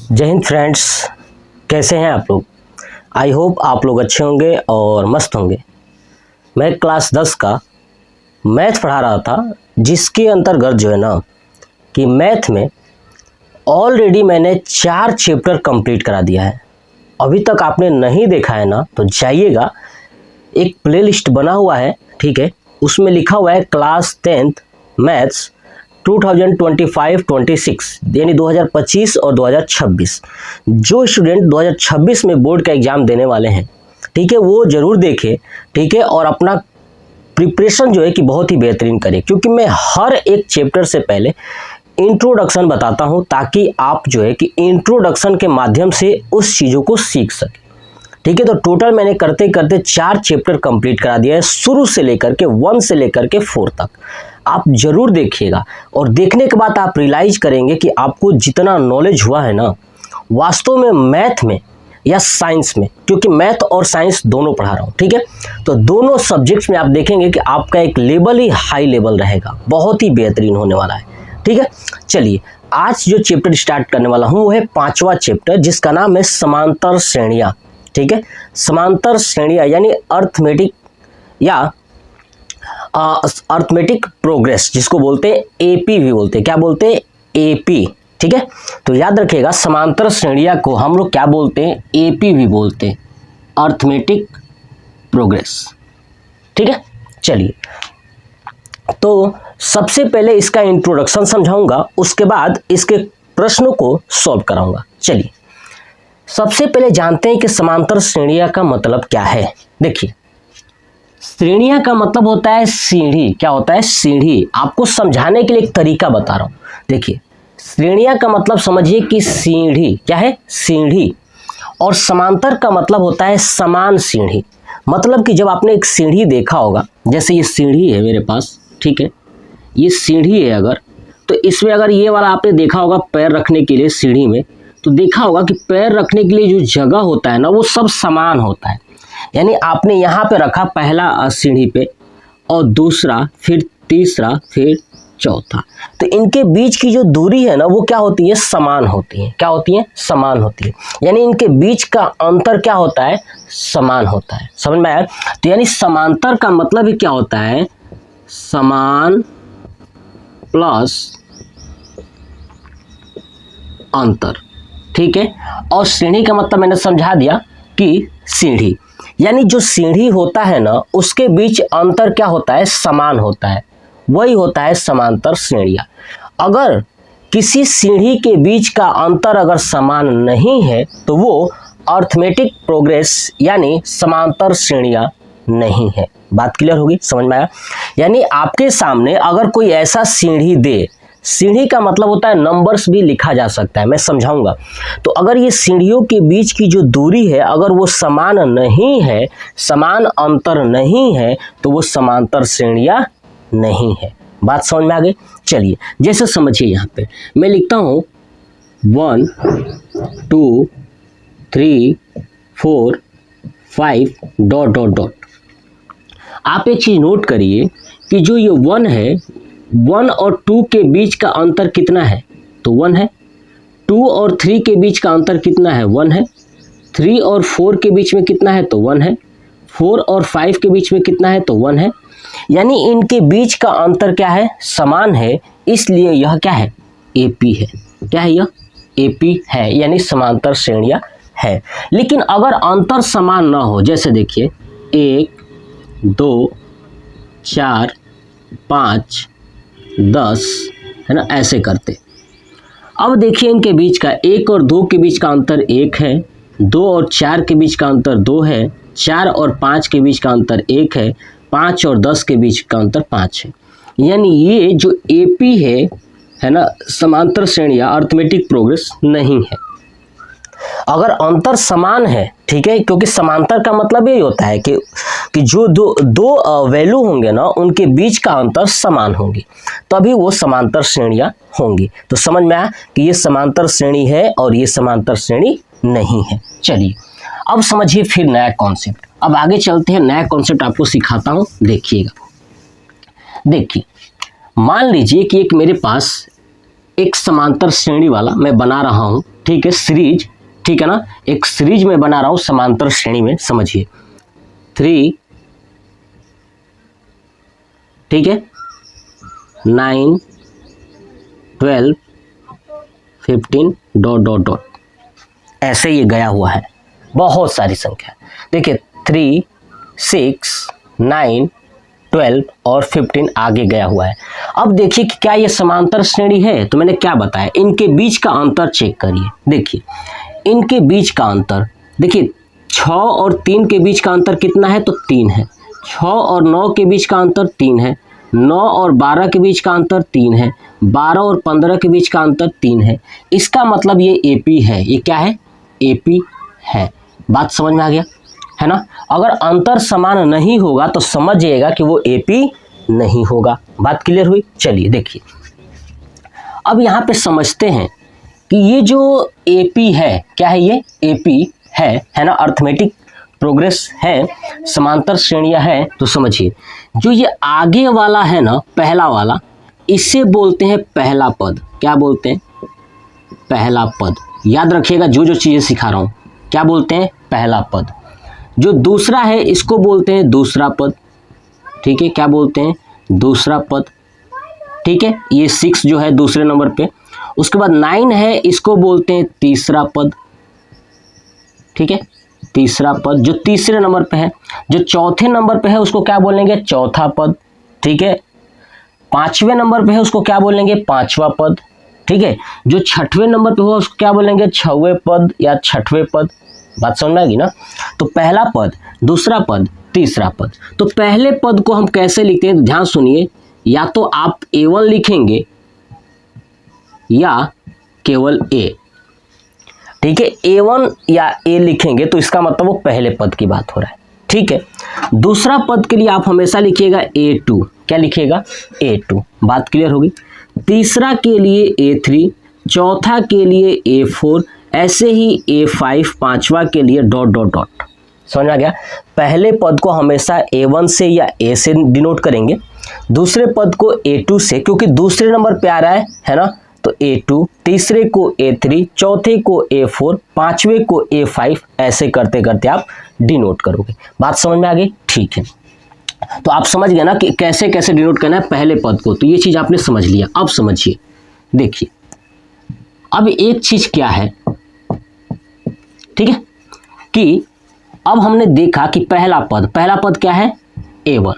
जय हिंद फ्रेंड्स, कैसे हैं आप लोग। आई होप आप लोग अच्छे होंगे और मस्त होंगे। मैं क्लास 10 का मैथ पढ़ा रहा था, जिसके अंतर्गत जो है ना कि मैथ में ऑलरेडी मैंने 4 चैप्टर कंप्लीट करा दिया है। अभी तक आपने नहीं देखा है ना तो जाइएगा, एक प्लेलिस्ट बना हुआ है, ठीक है, उसमें लिखा हुआ है क्लास 10th मैथ्स 2025-26 यानी 2025 और 2026। जो स्टूडेंट 2026 में बोर्ड का एग्ज़ाम देने वाले हैं, ठीक है, वो ज़रूर देखें, ठीक है, और अपना प्रिपरेशन जो है कि बहुत ही बेहतरीन करें, क्योंकि मैं हर एक चैप्टर से पहले इंट्रोडक्शन बताता हूं, ताकि आप जो है कि इंट्रोडक्शन के माध्यम से उस चीज़ों को सीख सकें। ठीक है, तो टोटल मैंने करते करते 4 चैप्टर कंप्लीट करा दिया है, शुरू से लेकर के 1 से लेकर के 4 तक। आप जरूर देखिएगा और देखने के बाद आप रियलाइज करेंगे कि आपको जितना नॉलेज हुआ है ना वास्तव में मैथ में या साइंस में, क्योंकि मैथ और साइंस दोनों पढ़ा रहा हूँ, ठीक है, तो दोनों सब्जेक्ट्स में आप देखेंगे कि आपका एक लेवल ही हाई लेवल रहेगा, बहुत ही बेहतरीन होने वाला है। ठीक है, चलिए आज जो चैप्टर स्टार्ट करने वाला हूँ वो है 5वां चैप्टर, जिसका नाम है समांतर श्रेणियाँ। ठीक है, समांतर श्रेणियाँ यानी अर्थमेटिक या अर्थमेटिक प्रोग्रेस, जिसको बोलते हैं एपी भी बोलते हैं। क्या बोलते हैं? एपी। ठीक है, तो याद रखिएगा समांतर श्रेणियाँ को हम लोग क्या बोलते हैं? एपी भी बोलते हैं, अर्थमेटिक प्रोग्रेस। ठीक है, चलिए तो सबसे पहले इसका इंट्रोडक्शन समझाऊंगा, उसके बाद इसके प्रश्नों को सॉल्व कराऊंगा। चलिए सबसे पहले जानते हैं कि समांतर श्रेणियाँ का मतलब क्या है। देखिए, श्रेणियाँ का मतलब होता है सीढ़ी। क्या होता है? सीढ़ी। आपको समझाने के लिए एक तरीका बता रहा हूँ। देखिए, श्रेणियाँ का मतलब समझिए कि सीढ़ी। क्या है? सीढ़ी। और समांतर का मतलब होता है समान सीढ़ी। मतलब कि जब आपने एक सीढ़ी देखा होगा, जैसे ये सीढ़ी है मेरे पास, ठीक है, ये सीढ़ी है, अगर तो इसमें अगर ये वाला आपने देखा होगा पैर रखने के लिए सीढ़ी में, तो देखा होगा कि पैर रखने के लिए जो जगह होता है ना वो सब समान होता है। यानी आपने यहाँ पे रखा पहला सीढ़ी पे, और दूसरा, फिर तीसरा, फिर चौथा, तो इनके बीच की जो दूरी है ना वो क्या होती है? समान होती है। क्या होती है? समान होती है। यानी इनके बीच का अंतर क्या होता है? समान होता है। समझ में आया? तो यानी समांतर का मतलब ही क्या होता है? समान प्लस अंतर। ठीक है, और श्रेणी का मतलब मैंने समझा दिया कि सीढ़ी, यानी जो सीढ़ी होता है ना उसके बीच अंतर क्या होता है? समान होता है। वही होता है समांतर श्रेणियाँ। अगर किसी सीढ़ी के बीच का अंतर अगर समान नहीं है तो वो अर्थमेटिक प्रोग्रेस यानी समांतर श्रेणियाँ नहीं है। बात क्लियर होगी? समझ में आया? यानी आपके सामने अगर कोई ऐसा सीढ़ी दे, सीढ़ी का मतलब होता है नंबर्स भी लिखा जा सकता है, मैं समझाऊंगा। तो अगर ये सीढ़ियों के बीच की जो दूरी है अगर वो समान नहीं है, समान अंतर नहीं है, तो वो समांतर श्रेणियाँ नहीं है। बात समझ में आ गई? चलिए जैसे समझिए, यहाँ पे मैं लिखता हूँ 1 2 3 4 5 ... आप एक चीज़ नोट करिए कि जो ये 1 है, 1 और 2 के बीच का अंतर कितना है? तो 1 है। 2 और 3 के बीच का अंतर कितना है? 1 है। 3 और 4 के बीच में कितना है? तो 1 है। 4 और 5 के बीच में कितना है? तो 1 है। यानी इनके बीच का अंतर क्या है? समान है, इसलिए यह क्या है? एपी है। क्या है? यह एपी है, यानी समांतर श्रेणियाँ है। लेकिन अगर अंतर समान ना हो, जैसे देखिए 1 2 4 5 10 है ना, ऐसे करते। अब देखिए इनके बीच का 1 और 2 के बीच का अंतर 1 है, 2 और 4 के बीच का अंतर 2 है, 4 और 5 के बीच का अंतर 1 है, 5 और 10 के बीच का अंतर 5 है। यानी ये जो एपी है ना, समांतर श्रेणियाँ अर्थमेटिक प्रोग्रेस नहीं है। अगर अंतर समान है, ठीक है, क्योंकि समांतर का मतलब यही होता है कि जो दो वैल्यू होंगे ना उनके बीच का अंतर समान होंगी, तभी वो समांतर श्रेणियाँ होंगी। तो समझ में आया कि ये समांतर श्रेणी है और ये समांतर श्रेणी नहीं है। चलिए अब समझिए फिर नया कॉन्सेप्ट। अब आगे चलते हैं, नया कॉन्सेप्ट आपको सिखाता हूँ, देखिएगा। देखिए मान लीजिए कि एक मेरे पास एक समांतर श्रेणी वाला मैं बना रहा हूं, ठीक है, सीरीज, ठीक है ना, एक सीरीज में बना रहा हूं समांतर श्रेणी में, समझिए 3, ठीक है, 9, 12, 15 ... ऐसे ये गया हुआ है, बहुत सारी संख्या। देखिए 3, 6, 9, 12 और 15 आगे गया हुआ है। अब देखिए कि क्या ये समांतर श्रेणी है, तो मैंने क्या बताया, इनके बीच का अंतर चेक करिए। देखिए इनके बीच का अंतर, देखिए 6 और 3 के बीच का अंतर कितना है, तो 3 है। 6 और 9 के बीच का अंतर 3 है। 9 और 12 के बीच का अंतर 3 है। 12 और 15 के बीच का अंतर 3 है। इसका मतलब ये एपी है। ये क्या है, एपी है। बात समझ में आ गया है ना। अगर अंतर समान नहीं होगा तो समझिएगा कि वो एपी नहीं होगा। बात क्लियर हुई। चलिए देखिए, अब यहाँ पे समझते हैं कि ये जो एपी है, क्या है, ये एपी है ना, अर्थमेटिक प्रोग्रेस है, समांतर श्रेणियां है। तो समझिए, जो ये आगे वाला है ना, पहला वाला, इसे बोलते हैं पहला पद। क्या बोलते हैं, पहला पद। याद रखिएगा जो जो चीजें सिखा रहा हूं, क्या बोलते हैं, पहला पद। जो दूसरा है इसको बोलते हैं दूसरा पद, ठीक है, क्या बोलते हैं, दूसरा पद, ठीक है। ये 6 जो है दूसरे नंबर पे। उसके बाद 9 है, इसको बोलते हैं तीसरा पद, ठीक है, तीसरा पद जो तीसरे नंबर पे है। जो चौथे नंबर पे है उसको क्या बोलेंगे, चौथा पद, ठीक है। 5वें नंबर पे है उसको क्या बोलेंगे, 5वां पद, ठीक है। जो 6वें नंबर पे हो उसको क्या बोलेंगे, 6वें पद या 6वें पद। बात समझ में आ गई ना। तो पहला पद, दूसरा पद, तीसरा पद। तो पहले पद को हम कैसे लिखते हैं, ध्यान सुनिए, या तो आप A1 लिखेंगे या केवल A, ठीक है। A1 या A लिखेंगे तो इसका मतलब वो पहले पद की बात हो रहा है, ठीक है। दूसरा पद के लिए आप हमेशा लिखिएगा A2। क्या लिखिएगा, A2। बात क्लियर होगी। तीसरा के लिए A3, चौथा के लिए A4, ऐसे ही A5, पांचवा के लिए ... समझ में आ गया। पहले पद को हमेशा A1 से या A से डिनोट करेंगे, दूसरे पद को A2 से, क्योंकि दूसरे नंबर पे आ रहा है ना, तो A2, तीसरे को A3, चौथे को A4, पांचवे को A5, ऐसे करते करते आप डिनोट करोगे। बात समझ में आ गई, ठीक है। तो आप समझ गए ना कि कैसे कैसे डिनोट करना है पहले पद को। तो ये चीज आपने समझ लिया। अब समझिए, देखिए अब एक चीज क्या है, ठीक है, कि अब हमने देखा कि पहला पद क्या है, A1,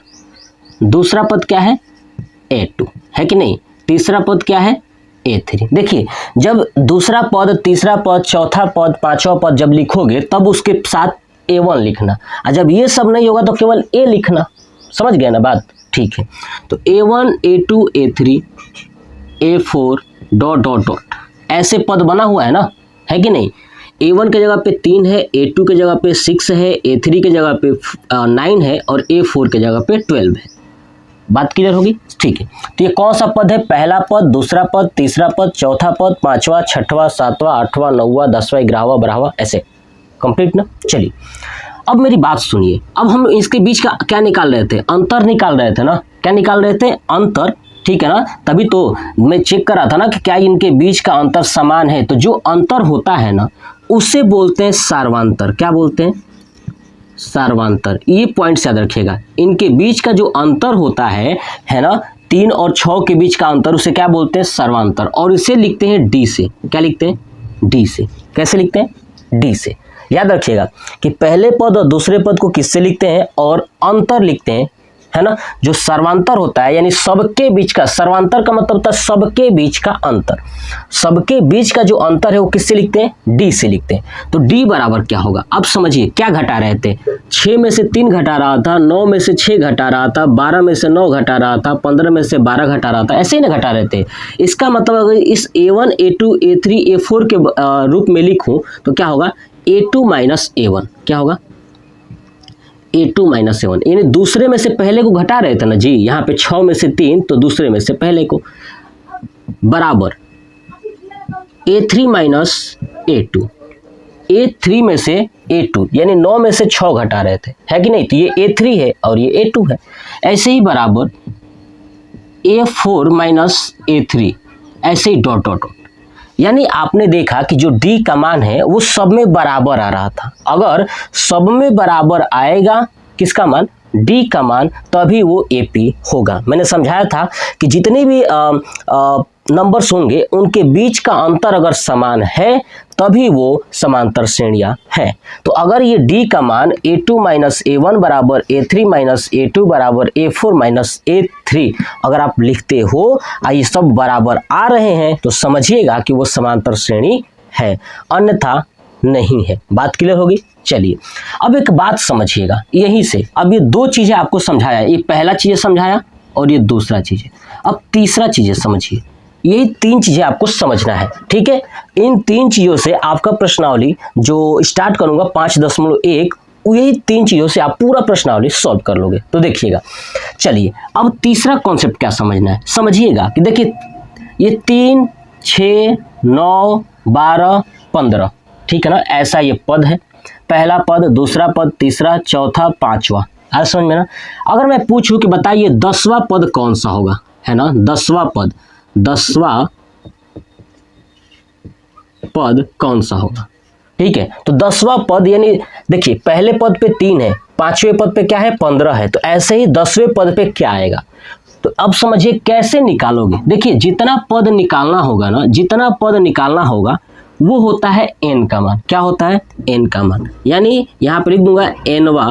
दूसरा पद क्या है, A2, है कि नहीं, तीसरा पद क्या है, A3। देखिए जब दूसरा पद, तीसरा पद, चौथा पद, पांचवा पद जब लिखोगे तब उसके साथ A1 लिखना, और जब ये सब नहीं होगा तो केवल A लिखना। समझ गए ना बात, ठीक है। तो A1, A2, A3, A4 ... ऐसे पद बना हुआ है ना, है कि नहीं। A1 के जगह पे 3 है, A2 के जगह पे 6 है, A3 के जगह पे 9 है और A4 के जगह पे 12 है। बात क्लियर होगी, ठीक है। तो ये कौन सा पद है, पहला पद, दूसरा पद, तीसरा पद, चौथा पद, पांचवा, छठवां, सातवां, आठवां, 9वां, 10वां, 11वां, 12वां, ऐसे कंप्लीट ना। चलिए अब मेरी बात सुनिए। अब हम इसके बीच का क्या निकाल रहे थे, अंतर निकाल रहे थे ना। क्या निकाल रहे थे, अंतर, ठीक है ना। तभी तो मैं चेक कर रहा था ना कि क्या इनके बीच का अंतर समान है। तो जो अंतर होता है ना उसे बोलते हैं सार्वंतर। क्या बोलते हैं, सार्वंतर। ये पॉइंट याद रखिएगा, इनके बीच का जो अंतर होता है ना, 3 और 6 के बीच का अंतर, उसे क्या बोलते हैं, सर्वांतर। और इसे लिखते हैं D से। क्या लिखते हैं, D से। कैसे लिखते हैं, D से। याद रखिएगा कि पहले पद और दूसरे पद को किससे लिखते हैं, और अंतर लिखते हैं, है ना। जो सर्वांतर होता है यानी सबके बीच का, सर्वांतर का मतलब होता है सबके बीच का अंतर। सबके बीच का जो अंतर है वो किससे लिखते हैं, D से लिखते हैं। तो D बराबर क्या होगा, अब समझिए क्या घटा रहे थे, 6 में से 3 घटा रहा था, 9 में से 6 घटा रहा था, 12 में से 9 घटा रहा था, 15 में से 12 घटा रहा था, ऐसे ही ना घटा रहे थे। इसका मतलब अगर इस A1, A2, A3, A4 के रूप में लिखूं तो क्या होगा, A2 माइनस A1। क्या होगा, A2 माइनस A1, यानी दूसरे में से पहले को घटा रहे थे ना जी, यहाँ पे 6 में से 3 तो दूसरे में से पहले को, बराबर A3 माइनस A2। A3 में से A2 यानी 9 में से 6 घटा रहे थे, है कि नहीं। तो ये A3 है और ये A2 है। ऐसे ही बराबर A4 माइनस A3, ऐसे ही डॉट डॉट डॉट। यानी आपने देखा कि जो डी का मान है वो सब में बराबर आ रहा था। अगर सब में बराबर आएगा किसका मान, डी का मान, तभी वो एपी होगा। मैंने समझाया था कि जितने भी नंबर्स होंगे उनके बीच का अंतर अगर समान है तभी वो समांतर श्रेणियां हैं। तो अगर ये डी का मान a2 माइनस a1 बराबर a3 माइनस a2 बराबर a4 माइनस a3 अगर आप लिखते हो और ये सब बराबर आ रहे हैं तो समझिएगा कि वो समांतर श्रेणी है, अन्यथा नहीं है। बात क्लियर होगी। चलिए अब एक बात समझिएगा, यहीं से अब ये दो चीजें आपको समझाया, ये पहला चीजें समझाया और ये दूसरा चीजें। अब तीसरा चीजें समझिए, यही तीन चीजें आपको समझना है, ठीक है। इन तीन चीजों से आपका प्रश्नावली जो स्टार्ट करूंगा 5.1, यही तीन चीजों से आप पूरा प्रश्नावली सॉल्व कर लोगे। तो देखिएगा, चलिए अब तीसरा कॉन्सेप्ट क्या समझना है, समझिएगा कि देखिए ये 3, 6, 9, 12, 15, ठीक है ना, ऐसा ये पद है, पहला पद, दूसरा पद, तीसरा, चौथा, पांचवा। आज समझ में ना। अगर मैं पूछूं कि बताइए 10वां पद कौन सा होगा, है ना, 10वां पद, 10वां पद कौन सा होगा, ठीक है। तो 10वां पद यानी देखिए पहले पद पे 3 है, 5वें पद पे क्या है 15 है, तो ऐसे ही 10वें पद पे क्या आएगा। तो अब समझिए कैसे निकालोगे। देखिए जितना पद निकालना होगा ना, जितना पद निकालना होगा वो होता है n का मान। क्या होता है, n का मान। यानी यहां पर लिख दूंगा nवा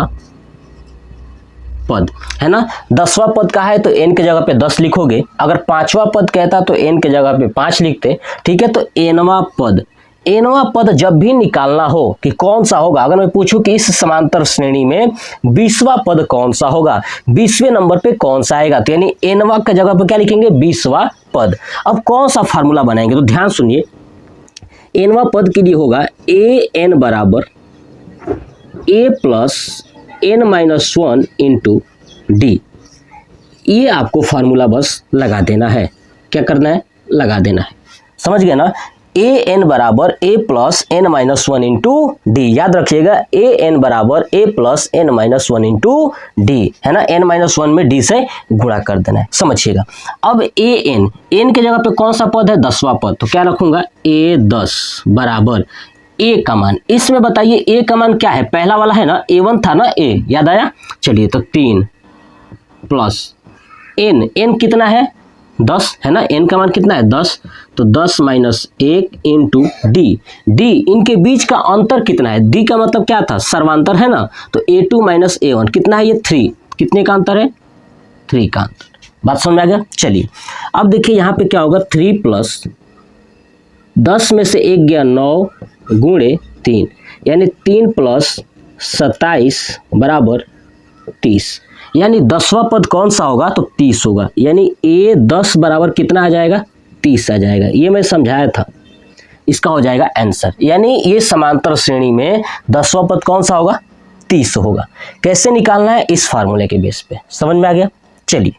पद, है ना। 10वां पद का है तो n के जगह पे 10 लिखोगे, अगर 5वां पद कहता तो n के जगह पे 5 लिखते, ठीक है। तो nवां पद, nवां पद जब भी निकालना हो कि कौन सा होगा, अगर मैं पूछूं कि इस समांतर श्रेणी में 20वां पद कौन सा होगा, 20वें नंबर पे कौन सा आएगा, तो यानी nवां के जगह पे क्या लिखेंगे 20वां पद। अब कौन सा फार्मूला बनाएंगे, तो ध्यान सुनिए, nवां पद के लिए होगा an बराबर a plus n minus 1 into d. ये आपको फार्मूला बस लगा देना है। क्या करना है, लगा देना है, समझ गए ना। an बराबर a plus n minus 1 into D, याद रखिएगा an बराबर a plus n minus 1 into D, है ना। n माइनस 1 में d से गुणा कर देना है, समझिएगा। अब n के जगह पे कौन सा पद है, 10वां पद, तो क्या रखूंगा a10 बराबर a का मान। इसमें बताइए a का मान क्या है, पहला वाला है ना, a1 था ना, a याद आया। चलिए तो 3 प्लस n कितना है 10, है ना, n का मान कितना है 10, तो 10 माइनस 1 इंटू डी, इनके बीच का अंतर कितना है, डी का मतलब क्या था, सर्वांतर, है ना। तो a2 माइनस a1 कितना है, ये 3, कितने का अंतर है, 3 का अंतर। बात समझ में आ गया। चलिए अब देखिए यहाँ पे क्या होगा, 3 प्लस 10 में से 1 गया 9 गुणे 3, यानी 3 प्लस 27 बराबर 30, यानी 10वां पद कौन सा होगा, तो 30 होगा। यानी a10 बराबर कितना आ जाएगा, 30 आ जाएगा। ये मैं समझाया था, इसका हो जाएगा आंसर। यानी ये समांतर श्रेणी में 10वां पद कौन सा होगा, 30 होगा। कैसे निकालना है, इस फार्मूले के बेस पे, समझ में आ गया। चलिए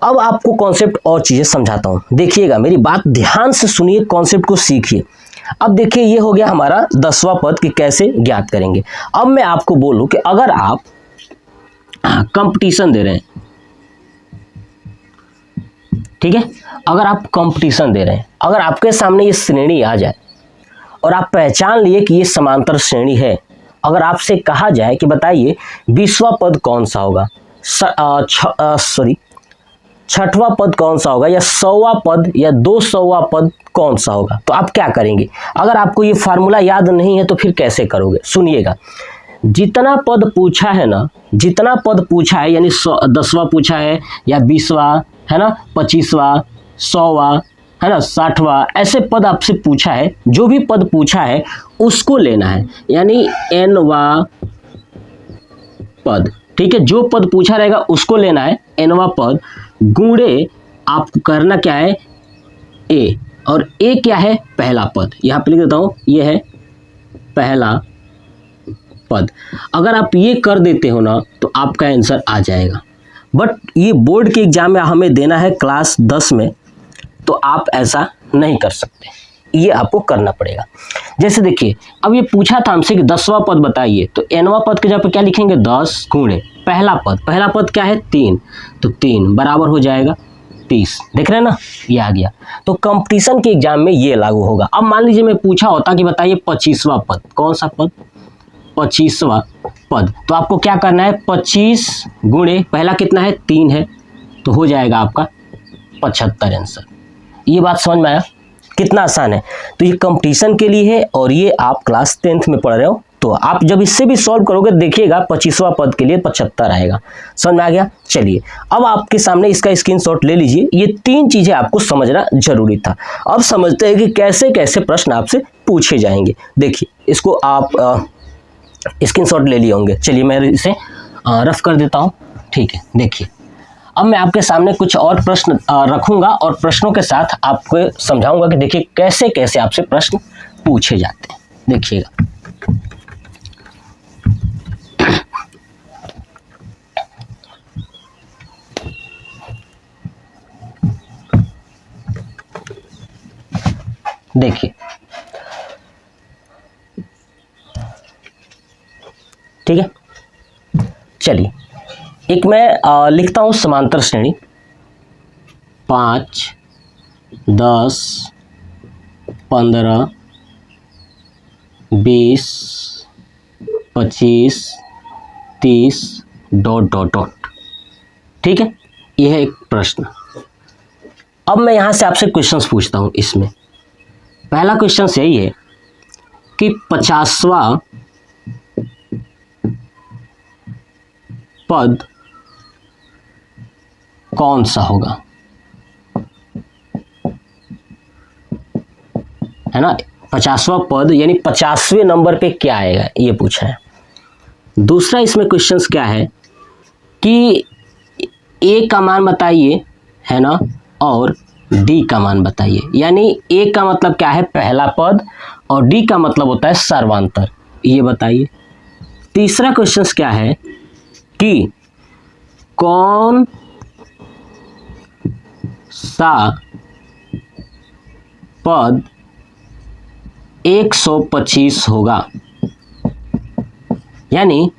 अब आपको कॉन्सेप्ट और चीजें समझाता हूँ, देखिएगा मेरी बात ध्यान से सुनिए, कॉन्सेप्ट को सीखिए। अब देखिए ये हो गया हमारा 10वां पद कि कैसे ज्ञात करेंगे। अब मैं आपको बोलूं कि अगर आप कंपटीशन दे रहे हैं, ठीक है, अगर आप कंपटीशन दे रहे हैं, अगर आपके सामने ये श्रेणी आ जाए और आप पहचान लिए कि ये समांतर श्रेणी है, अगर आपसे कहा जाए कि बताइए 20वां पद कौन सा होगा, छठवां पद कौन सा होगा, या 100वां पद या 200वां पद कौन सा होगा, तो आप क्या करेंगे। अगर आपको ये फार्मूला याद नहीं है तो फिर कैसे करोगे, सुनिएगा। जितना पद पूछा है ना, जितना पद पूछा है, यानी 10वां पूछा है या 20वां, है ना, 25वां, 100वां, है ना, 60वां, ऐसे पद आपसे पूछा है, जो भी पद पूछा है उसको लेना है, यानी nवां पद, ठीक है, जो पद पूछा रहेगा उसको लेना है, nवां पद गुणे आपको करना क्या है, a, और a क्या है, पहला पद, यहाँ पे लिख देता हूँ, ये है पहला पद। अगर आप ये कर देते हो ना तो आपका आंसर आ जाएगा। बट ये बोर्ड के एग्जाम में हमें देना है क्लास 10 में, तो आप ऐसा नहीं कर सकते, ये आपको करना पड़ेगा। जैसे देखिए अब ये पूछा था हमसे कि 10वां पद बताइए, तो nवां पद के जगह पे क्या लिखेंगे, 10 गुणे पहला पद क्या है 3, तो 3 बराबर हो जाएगा 30, देख रहे हैं ना, ये आ गया। तो कंपटीशन के एग्जाम में ये लागू होगा। अब मान लीजिए मैं पूछा होता कि बताइए 25वां पद, कौन सा पद, 25वां पद, तो आपको क्या करना है, 25 गुणे पहला कितना है, 3 है, तो हो जाएगा आपका 75 आंसर। ये बात समझ में आया, कितना आसान है। तो ये कंपटीशन के लिए है और ये आप क्लास 10th में पढ़ रहे हो, तो आप जब इससे भी सॉल्व करोगे देखिएगा 25वां पद के लिए 75 आएगा। समझ में आ गया। चलिए अब आपके सामने इसका स्क्रीनशॉट ले लीजिए। ये 3 चीजें आपको समझना जरूरी था। अब समझते हैं कि कैसे कैसे प्रश्न आपसे पूछे जाएंगे। देखिए इसको आप स्क्रीनशॉट ले लिए होंगे। चलिए मैं इसे रफ कर देता हूँ, ठीक है। देखिए अब मैं आपके सामने कुछ और प्रश्न रखूंगा और प्रश्नों के साथ आपको समझाऊंगा कि देखिए कैसे कैसे आपसे प्रश्न पूछे जाते हैं। देखिएगा देखिए, ठीक है। चलिए एक मैं लिखता हूं समांतर श्रेणी 5, 10, 15, 20, 25, 30 ... ठीक है, यह है एक प्रश्न। अब मैं यहां से आपसे क्वेश्चंस पूछता हूं। इसमें पहला क्वेश्चन यही है कि 50वां पद कौन सा होगा, है ना। 50वां पद यानी 50वें नंबर पे क्या आएगा, ये पूछा है। दूसरा इसमें क्वेश्चंस क्या है कि ए का मान बताइए, है ना, और डी का मान बताइए। यानी ए का मतलब क्या है, पहला पद, और डी का मतलब होता है सर्वांतर, ये बताइए। तीसरा क्वेश्चन क्या है कि कौन सा पद 125 होगा, यानी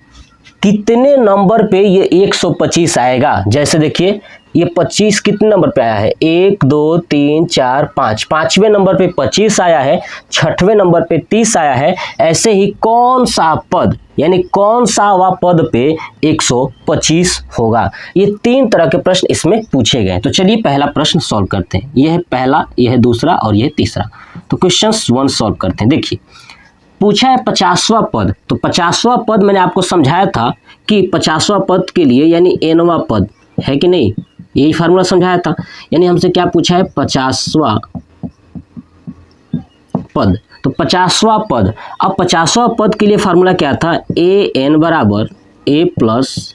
कितने नंबर पे ये 125 आएगा। जैसे देखिए ये 25 कितने नंबर पे आया है, 1 2 3 4 5, 5वें नंबर पे 25 आया है, 6वें नंबर पे 30 आया है। ऐसे ही कौन सा पद यानी कौन सा वह पद पे 125 होगा। ये 3 तरह के प्रश्न इसमें पूछे गए। तो चलिए पहला प्रश्न सॉल्व करते हैं। यह है पहला, यह है दूसरा और यह तीसरा। तो क्वेश्चन 1 सॉल्व करते हैं। देखिए पूछा है 50वां पद। तो 50वां पद मैंने आपको समझाया था कि 50वां पद के लिए यानी nवां पद है कि नहीं, यही फार्मूला समझाया था। यानी हमसे क्या पूछा है, 50वां पद। तो 50वां पद, अब 50वां पद के लिए फार्मूला क्या था, ए एन बराबर a plus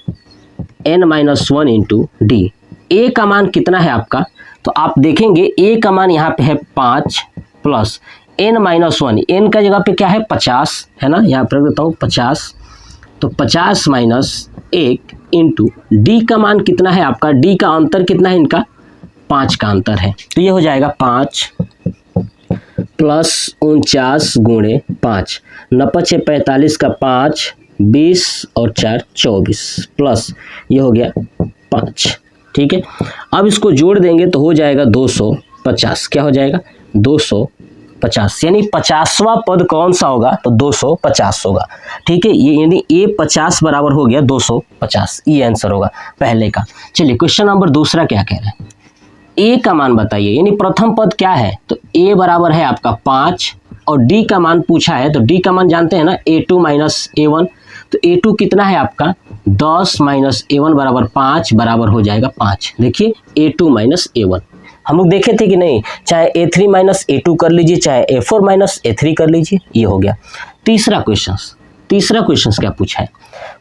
n minus 1 into d. A का मान कितना है आपका, तो आप देखेंगे ए का मान यहाँ पे है 5 प्लस एन माइनस 1, एन का जगह पे क्या है 50, है ना, यहाँ पर रख देता हूँ 50। तो 50 माइनस 1 इंटू डी का मान कितना है आपका, डी का अंतर कितना है इनका, 5 का अंतर है। तो ये हो जाएगा 5 प्लस 49 गुणे 5, 9 × 45 का 5, 20 और 4 24 प्लस ये हो गया 5। ठीक है, अब इसको जोड़ देंगे तो हो जाएगा 250। क्या हो जाएगा 250, यानी 50वां पद कौन सा होगा, तो 250 होगा। ठीक है, ये यानी ए 50 बराबर हो गया 250, ये आंसर होगा पहले का। चलिए क्वेश्चन नंबर दूसरा क्या कह रहा है, ए का मान बताइए, यानी प्रथम पद क्या है, तो ए बराबर है आपका 5 और डी का मान पूछा है। तो डी का मान जानते हैं ना, a2 माइनस a1। तो a2 कितना है आपका 10 माइनस a1 बराबर 5, बराबर हो जाएगा 5। देखिए a2 माइनस a1 हम लोग देखे थे कि नहीं, चाहे a3 माइनस a2 कर लीजिए, चाहे a4 माइनस a3 कर लीजिए, ये हो गया। तीसरा क्वेश्चन क्या पूछा है,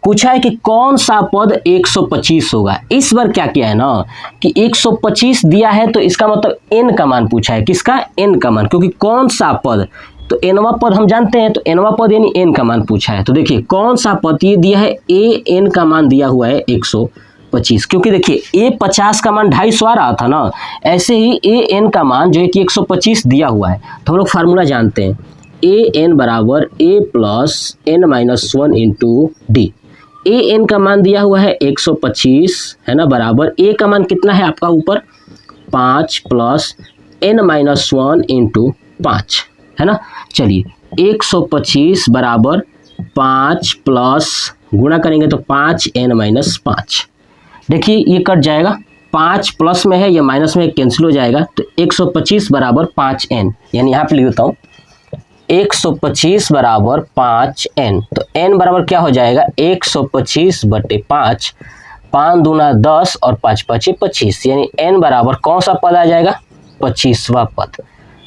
पूछा है कि कौन सा पद 125 होगा। इस बार क्या किया है ना कि 125 दिया है तो इसका मतलब n का मान पूछा है, किसका, n का मान, क्योंकि कौन सा पद, तो nवां पद हम जानते हैं, तो nवां पद यानी n का मान पूछा है। तो देखिए कौन सा पद ये दिया है, a n का मान दिया हुआ है 125, क्योंकि देखिए a 50 का मान 250 आ रहा था ना, ऐसे ही a n का मान जो है कि 125 दिया हुआ है। तो हम लोग फार्मूला जानते हैं, ए एन बराबर a plus n minus 1 into d. A n का मान दिया हुआ है 125, है ना, बराबर ए का मान कितना है आपका ऊपर 5 प्लस n-1 इंटू 5, है ना। चलिए 125 बराबर 5 प्लस गुणा करेंगे तो 5n-5। देखिए ये कट जाएगा, 5 प्लस में है या माइनस में कैंसिल हो जाएगा, तो 125 बराबर 5n, यानी यहाँ पे लिख देता हूँ 125 बराबर 5n। तो n बराबर क्या हो जाएगा 125 बटे 5, 5 दूना 10 और 5 पचे 25, यानी n बराबर कौन सा पद आ जाएगा 25वां पद।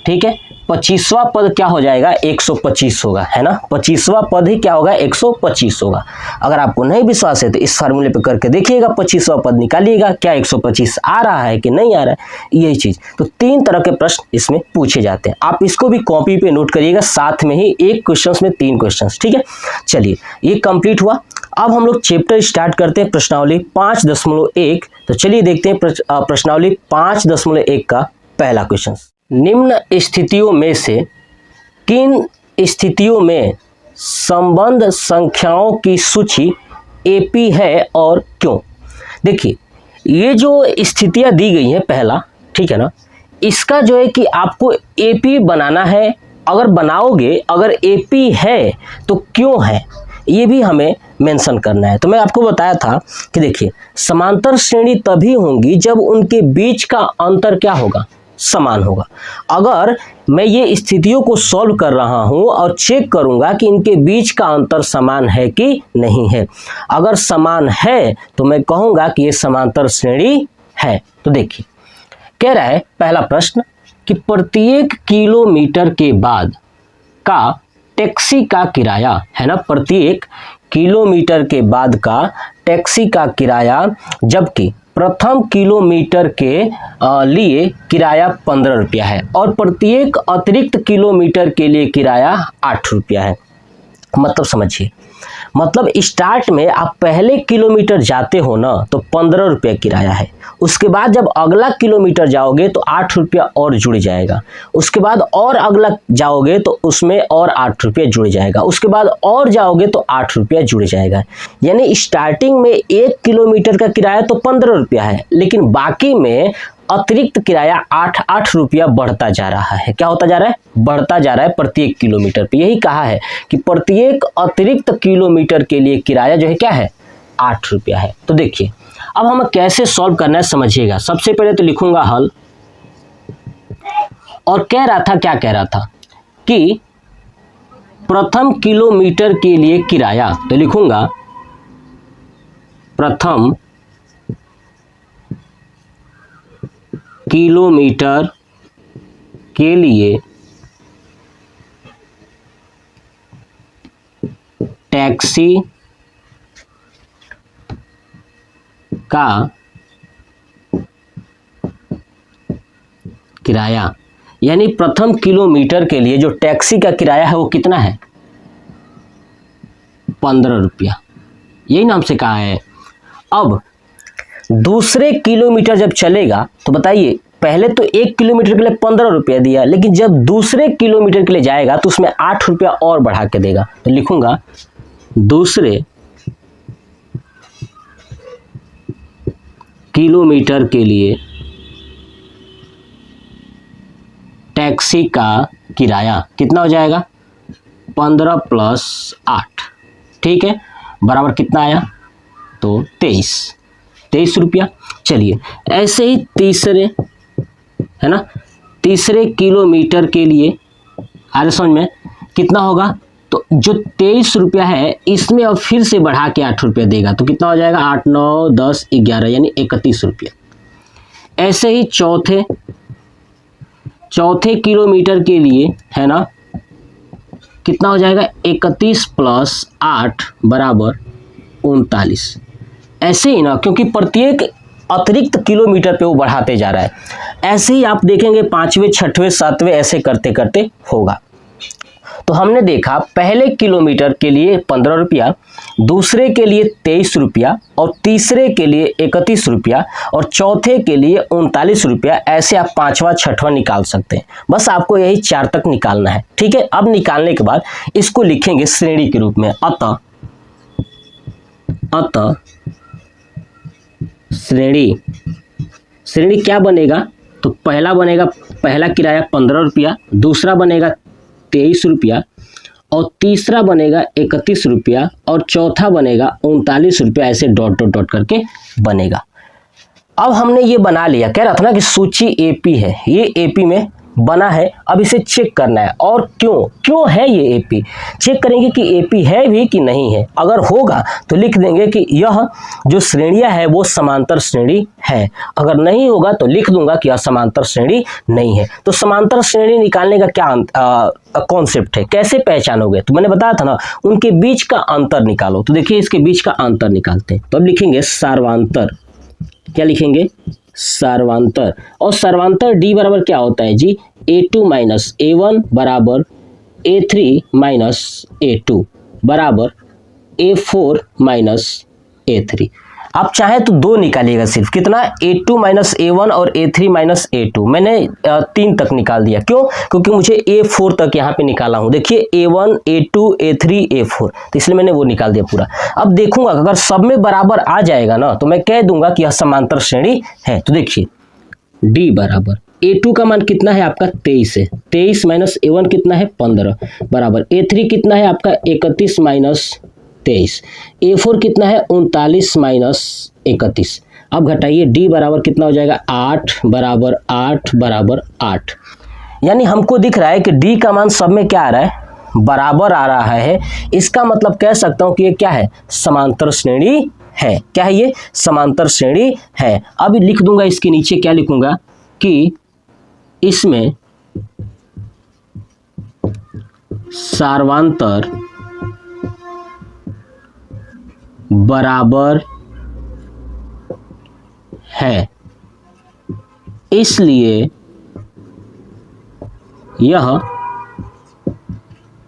ठीक है, 25वां पद क्या हो जाएगा 125 होगा, है ना। 25वां पद ही क्या होगा 125 होगा। अगर आपको नहीं विश्वास है तो इस फार्मूले पे करके देखिएगा, 25वां पद निकालिएगा, क्या 125 आ रहा है कि नहीं आ रहा है, यही चीज। तो 3 तरह के प्रश्न इसमें पूछे जाते हैं, आप इसको भी कॉपी पे नोट करिएगा, साथ में ही एक क्वेश्चन में 3 क्वेश्चन। ठीक है, चलिए ये कंप्लीट हुआ। अब हम लोग चैप्टर स्टार्ट करते हैं प्रश्नावली 5.1। तो चलिए देखते हैं प्रश्नावली 5.1 का पहला क्वेश्चन। निम्न स्थितियों में से किन स्थितियों में संबंध संख्याओं की सूची एपी है और क्यों। देखिए ये जो स्थितियां दी गई हैं पहला, ठीक है ना, इसका जो है कि आपको एपी बनाना है। अगर बनाओगे, अगर एपी है तो क्यों है, ये भी हमें मेंशन करना है। तो मैं आपको बताया था कि देखिए समांतर श्रेणी तभी होंगी जब उनके बीच का अंतर क्या होगा, समान होगा। अगर मैं ये स्थितियों को सॉल्व कर रहा हूं और चेक करूंगा कि इनके बीच का अंतर समान है कि नहीं है, अगर समान है तो मैं कहूंगा कि ये समांतर श्रेणी है। तो देखिए कह रहा है पहला प्रश्न कि प्रत्येक किलोमीटर के बाद का टैक्सी का किराया, है ना, प्रत्येक किलोमीटर के बाद का टैक्सी का किराया, जबकि प्रथम किलोमीटर के लिए किराया 15 रुपया है और प्रत्येक अतिरिक्त किलोमीटर के लिए किराया 8 रुपया है। मतलब समझिए, मतलब स्टार्ट में आप पहले किलोमीटर जाते हो ना तो 15 रुपया किराया है, उसके बाद जब अगला किलोमीटर जाओगे तो 8 रुपया और जुड़ जाएगा, उसके बाद और अगला जाओगे तो उसमें और 8 रुपया जुड़ जाएगा, उसके बाद और जाओगे तो 8 रुपया जुड़ जाएगा। यानी स्टार्टिंग में 1 किलोमीटर का किराया तो 15 रुपया है, लेकिन बाकी में अतिरिक्त किराया 8 रुपया बढ़ता जा रहा है। क्या होता जा रहा है, बढ़ता जा रहा है प्रत्येक किलोमीटर पे। यही कहा है कि प्रत्येक अतिरिक्त किलोमीटर के लिए किराया जो है क्या है 8 रुपया है। तो देखिए अब हमें कैसे सॉल्व करना है समझिएगा। सबसे पहले तो लिखूंगा हल, और कह रहा था, क्या कह रहा था कि प्रथम किलोमीटर के लिए किराया, तो लिखूंगा प्रथम किलोमीटर के लिए टैक्सी का किराया, यानी प्रथम किलोमीटर के लिए जो टैक्सी का किराया है वो कितना है 15 रुपया, यही नाम से कहा है। अब दूसरे किलोमीटर जब चलेगा तो बताइए, पहले तो 1 किलोमीटर के लिए 15 रुपया दिया, लेकिन जब दूसरे किलोमीटर के लिए जाएगा तो उसमें 8 रुपया और बढ़ा के देगा। तो लिखूंगा दूसरे किलोमीटर के लिए टैक्सी का किराया कितना हो जाएगा 15 प्लस 8, ठीक है, बराबर कितना आया तो 23 रुपया। चलिए ऐसे ही तीसरे, है ना, तीसरे किलोमीटर के लिए आ रहा समझ में कितना होगा, तो जो 23 रुपया है इसमें अब फिर से बढ़ा के 8 रुपया देगा, तो कितना हो जाएगा 8, 9, 10, 11 यानी 31 रुपया। ऐसे ही चौथे किलोमीटर के लिए, है ना, कितना हो जाएगा 31 प्लस 8 बराबर 39। ऐसे ही ना, क्योंकि प्रत्येक अतिरिक्त किलोमीटर पे वो बढ़ाते जा रहा है। ऐसे ही आप देखेंगे 5वें, 6वें, 7वें ऐसे करते करते होगा। तो हमने देखा पहले किलोमीटर के लिए 15 रुपया, दूसरे के लिए 23 रुपया, और तीसरे के लिए 31 रुपया, और चौथे के लिए 39 रुपया। ऐसे आप 5वां, 6वां निकाल सकते हैं। बस आपको यही 4 तक निकालना है, ठीक है। अब निकालने के बाद इसको लिखेंगे श्रेणी के रूप में। अतः श्रेणी क्या बनेगा, तो पहला किराया 15 रुपया, दूसरा बनेगा 23 रुपया, और तीसरा बनेगा 31 रुपया, और चौथा बनेगा 39 रुपया। ऐसे डॉट डॉट डॉट करके बनेगा। अब हमने ये बना लिया, कह रहा था ना कि सूची एपी है, ये एपी में बना है। अब इसे चेक करना है, और क्यों है ये एपी, चेक करेंगे कि एपी है भी कि नहीं है। अगर होगा तो लिख देंगे कि यह जो श्रेणियां है वो समांतर श्रेणी है, अगर नहीं होगा तो लिख दूंगा कि यह समांतर श्रेणी नहीं है। तो समांतर श्रेणी निकालने का क्या कॉन्सेप्ट है, कैसे पहचानोगे, तो मैंने बताया था ना, उनके बीच का अंतर निकालो। तो देखिए इसके बीच का अंतर निकालते हैं, तो अब लिखेंगे सार्वांतर। क्या लिखेंगे, सार्वांतर। और सार्वांतर डी बराबर क्या होता है जी, A2 माइनस A1 बराबर A3 माइनस A2 बराबर A4 माइनस A3। आप चाहे तो 2 निकालिएगा, सिर्फ कितना, A2 माइनस A1 और A3 माइनस A2। मैंने 3 तक निकाल दिया, क्यों, क्योंकि मुझे A4 तक यहाँ पे निकाला हूँ। देखिए A1 A2 A3 A4, तो इसलिए मैंने वो निकाल दिया पूरा। अब देखूंगा अगर सब में बराबर आ जाएगा ना, तो मैं कह दूंगा कि यह समांतर श्रेणी है। तो देखिए D बराबर A2 का मान कितना है आपका 23 है, 23 माइनस A1 कितना है 15 बराबर A3 कितना है आपका 31 माइनस 23, A4 कितना है 39 माइनस 31। अब घटाइए, D बराबर कितना हो जाएगा 8 बराबर 8 बराबर 8। यानी हमको दिख रहा है कि D का मान सब में क्या आ रहा है, बराबर आ रहा है। इसका मतलब कह सकता हूं कि ये क्या है, समांतर श्रेणी है। क्या है ये, समांतर श्रेणी है। अब लिख दूंगा इसके नीचे, क्या लिखूंगा कि इसमें सार्वांतर बराबर है, इसलिए यह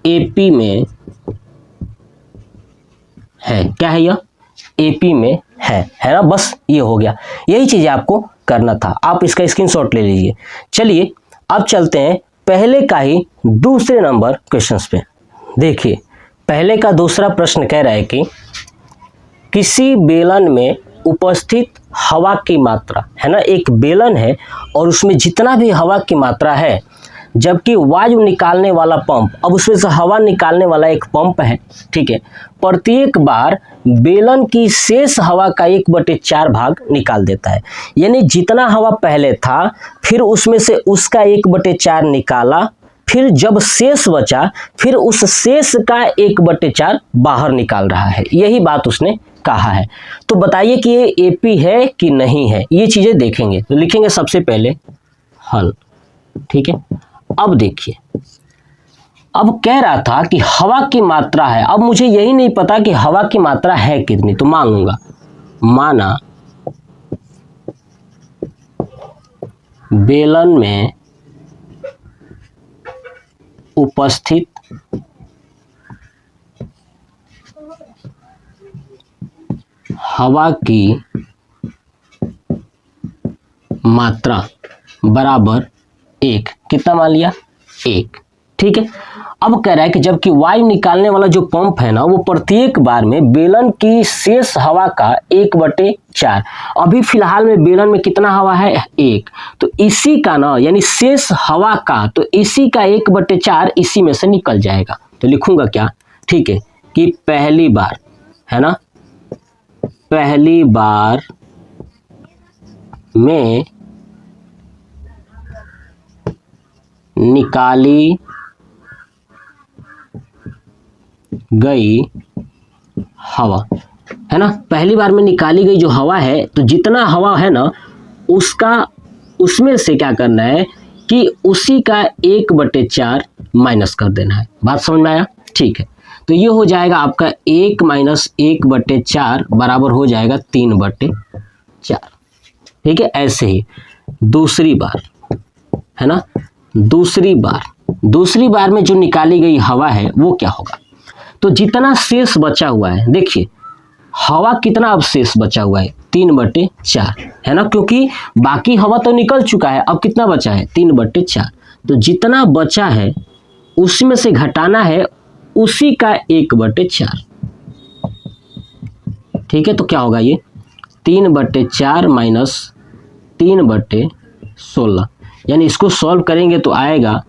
एपी में है। क्या है, यह एपी में है ना। बस ये हो गया, यही चीज़ आपको करना था। आप इसका स्क्रीनशॉट ले लीजिए। चलिए अब चलते हैं पहले का ही दूसरे नंबर क्वेश्चंस पे। देखिए पहले का दूसरा प्रश्न कह रहा है कि किसी बेलन में उपस्थित हवा की मात्रा, है ना, एक बेलन है और उसमें जितना भी हवा की मात्रा है, जबकि वायु निकालने वाला पंप, अब उसमें से हवा निकालने वाला एक पंप है, ठीक है, प्रत्येक बार बेलन की शेष हवा का 1/4 भाग निकाल देता है। यानी जितना हवा पहले था, फिर उसमें से उसका 1/4 निकाला, फिर जब शेष बचा, फिर उस शेष का 1/4 बाहर निकाल रहा है। यही बात उसने कहा है। तो बताइए कि ये एपी है कि नहीं है, ये चीजें देखेंगे। तो लिखेंगे सबसे पहले हल, ठीक है। अब देखिए, अब कह रहा था कि हवा की मात्रा है। अब मुझे यही नहीं पता कि हवा की मात्रा है कितनी, तो मांगूंगा, माना बेलन में उपस्थित हवा की मात्रा बराबर 1। कितना मान लिया, 1, ठीक है। अब कह रहा है कि जबकि वायु निकालने वाला जो पंप है ना, वो प्रत्येक बार में बेलन की शेष हवा का 1/4, अभी फिलहाल में बेलन में कितना हवा है, 1, तो इसी का ना, यानी शेष हवा का, तो इसी का 1/4 इसी में से निकल जाएगा। तो लिखूंगा क्या, ठीक है, कि पहली बार, है ना, पहली बार में निकाली गई हवा, है ना, पहली बार में निकाली गई जो हवा है, तो जितना हवा है ना, उसका, उसमें से क्या करना है कि उसी का 1/4 माइनस कर देना है। बात समझ में आया, ठीक है। तो ये हो जाएगा आपका 1 माइनस 1/4 बराबर हो जाएगा 3/4, ठीक है। ऐसे ही दूसरी बार, है ना, दूसरी बार में जो निकाली गई हवा है वो क्या होगा, तो जितना शेष बचा हुआ है, देखिए हवा कितना अब शेष बचा हुआ है, 3/4, है ना, क्योंकि बाकी हवा तो निकल चुका है, अब कितना बचा है, 3/4। तो जितना बचा है उसमें से घटाना है उसी का 1/4, ठीक है। तो क्या होगा ये 3/4 माइनस 3/4 16, यानी इसको सॉल्व करेंगे तो आएगा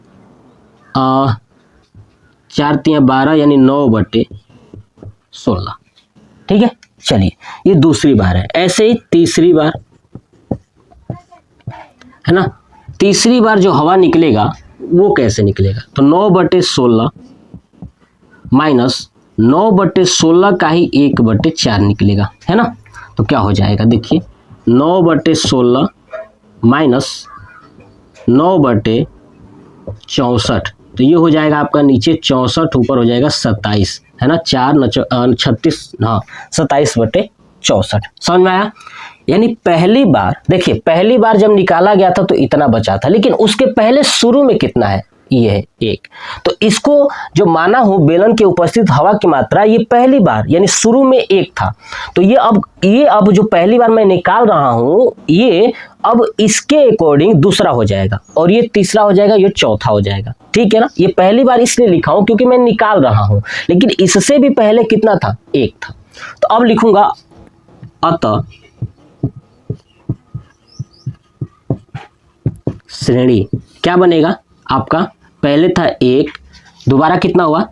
4 तिया 12 यानी 9/16। ठीक है, चलिए ये दूसरी बार है। ऐसे ही तीसरी बार है ना, तीसरी बार जो हवा निकलेगा वो कैसे निकलेगा, तो 9/16 माइनस 9/16 का ही 1/4 निकलेगा, है ना। तो क्या हो जाएगा, देखिए 9/16 माइनस 9/64, तो ये हो जाएगा आपका नीचे 64, ऊपर हो जाएगा 27, है ना। 4 9 36, हाँ 27/64। समझ में आया। यानी पहली बार देखिए, पहली बार जब निकाला गया था तो इतना बचा था, लेकिन उसके पहले शुरू में कितना है, ये है 1। तो इसको जो माना हो बेलन के उपस्थित हवा की मात्रा, ये पहली बार यानी शुरू में 1 था, तो ये अब जो पहली बार मैं निकाल रहा हूं, ये अब इसके अकॉर्डिंग दूसरा हो जाएगा, और ये तीसरा हो जाएगा, ये चौथा हो जाएगा। ठीक है ना। ये पहली बार इसलिए लिखा हूं क्योंकि मैं निकाल रहा हूं, लेकिन इससे भी पहले कितना था, 1 था। तो अब लिखूंगा अतः श्रेणी क्या बनेगा आपका, पहले था 1, दोबारा कितना हुआ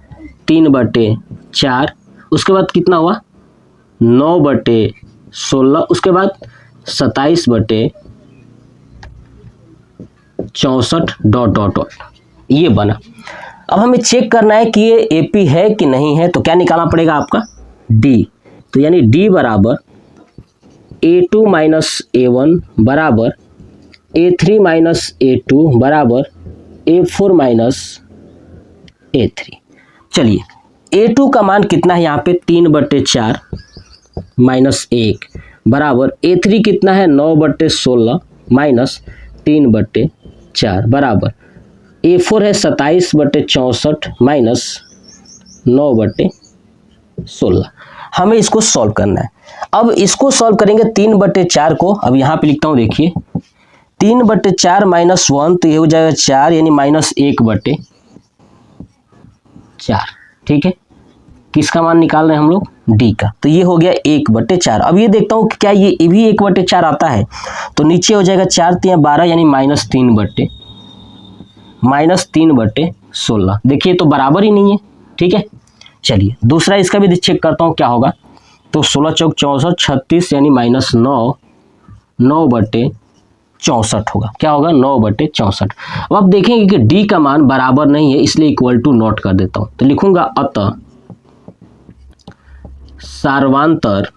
3/4, उसके बाद कितना हुआ 9/16, उसके बाद 27/64 ... ये बना। अब हमें चेक करना है कि ये एपी है कि नहीं है, तो क्या निकालना पड़ेगा आपका डी। तो यानी डी बराबर A2 माइनस A1 बराबर A3 माइनस A2 बराबर A4 माइनस A3। चलिए A2 का मान कितना है यहाँ पे 3/4 माइनस 1 बराबर A3 कितना है 9/16 माइनस 3/4 बराबर A4 है 27/64 माइनस 9/16। हमें इसको सॉल्व करना है। अब इसको सॉल्व करेंगे 3/4 को, अब यहाँ पे लिखता हूँ, देखिए 3/4 माइनस 1, तो ये हो जाएगा 4 यानी माइनस 1/4। ठीक है, किसका मान निकाल रहे हैं हम लोग, डी का। तो ये हो गया 1/4। अब ये देखता हूँ कि क्या ये भी 1/4 आता है, तो नीचे हो जाएगा 4 तिया 12 यानी -3/16। देखिए तो बराबर ही नहीं है। ठीक है, चलिए दूसरा इसका भी चेक करता हूँ क्या होगा। तो 16 चौक 64, 36 यानी -9/64 होगा। क्या होगा 9/64। अब आप देखेंगे कि डी का मान बराबर नहीं है, इसलिए इक्वल टू नोट कर देता हूं। तो लिखूंगा अतः सार्वांतर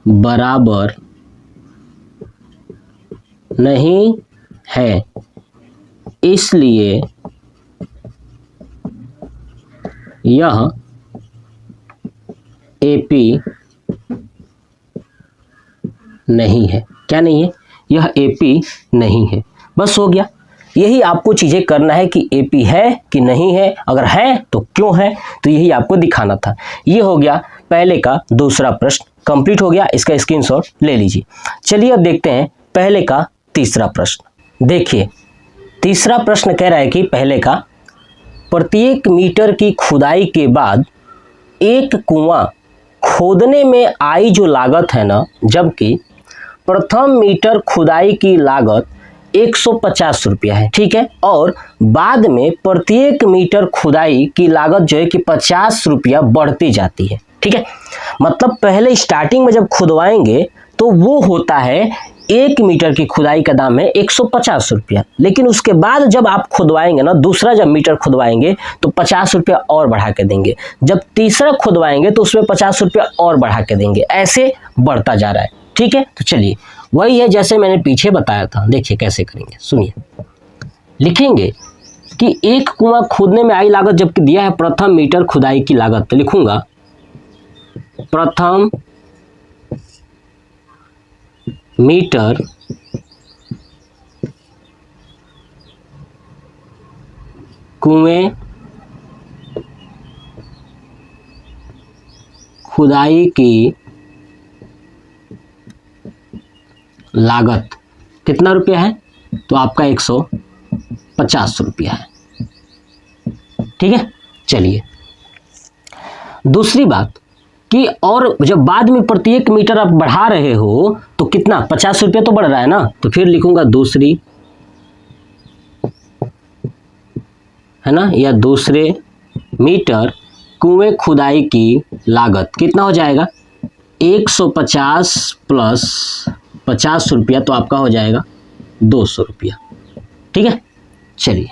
बराबर नहीं है, इसलिए यह एपी नहीं है। क्या नहीं है, यह एपी नहीं है। बस हो गया। यही आपको चीजें करना है कि एपी है कि नहीं है, अगर है तो क्यों है, तो यही आपको दिखाना था। ये हो गया पहले का दूसरा प्रश्न, कंप्लीट हो गया। इसका स्क्रीनशॉट ले लीजिए। चलिए अब देखते हैं पहले का तीसरा प्रश्न। देखिए तीसरा प्रश्न कह रहा है कि पहले का प्रत्येक मीटर की खुदाई के बाद एक कुआं खोदने में आई जो लागत है ना, जबकि प्रथम मीटर खुदाई की लागत 150 रुपया है। ठीक है, और बाद में प्रत्येक मीटर खुदाई की लागत जो है कि 50 रुपया बढ़ती जाती है। ठीक है, मतलब पहले स्टार्टिंग में जब खुदवाएंगे तो वो होता है 1 मीटर की खुदाई का दाम है 150 रुपया, लेकिन उसके बाद जब आप खुदवाएंगे ना, दूसरा जब मीटर खुदवाएंगे तो 50 रुपया और बढ़ा के देंगे, जब तीसरा खुदवाएंगे तो उसमें 50 रुपया और बढ़ा के देंगे, ऐसे बढ़ता जा रहा है। ठीक है, तो चलिए वही है जैसे मैंने पीछे बताया था। देखिए कैसे करेंगे, सुनिए। लिखेंगे कि एक कुआं खोदने में आई लागत जबकि दिया है प्रथम मीटर खुदाई की लागत, तो लिखूंगा प्रथम मीटर कुएं खुदाई की लागत कितना रुपया है, तो आपका 150 रुपया है। ठीक है, चलिए दूसरी बात, कि और जब बाद में प्रत्येक मीटर आप बढ़ा रहे हो तो कितना 50 रुपये तो बढ़ रहा है ना, तो फिर लिखूंगा दूसरी, है ना, या दूसरे मीटर कुएं खुदाई की लागत कितना हो जाएगा 150 प्लस 50 रुपया, तो आपका हो जाएगा 200 रुपया। ठीक है, चलिए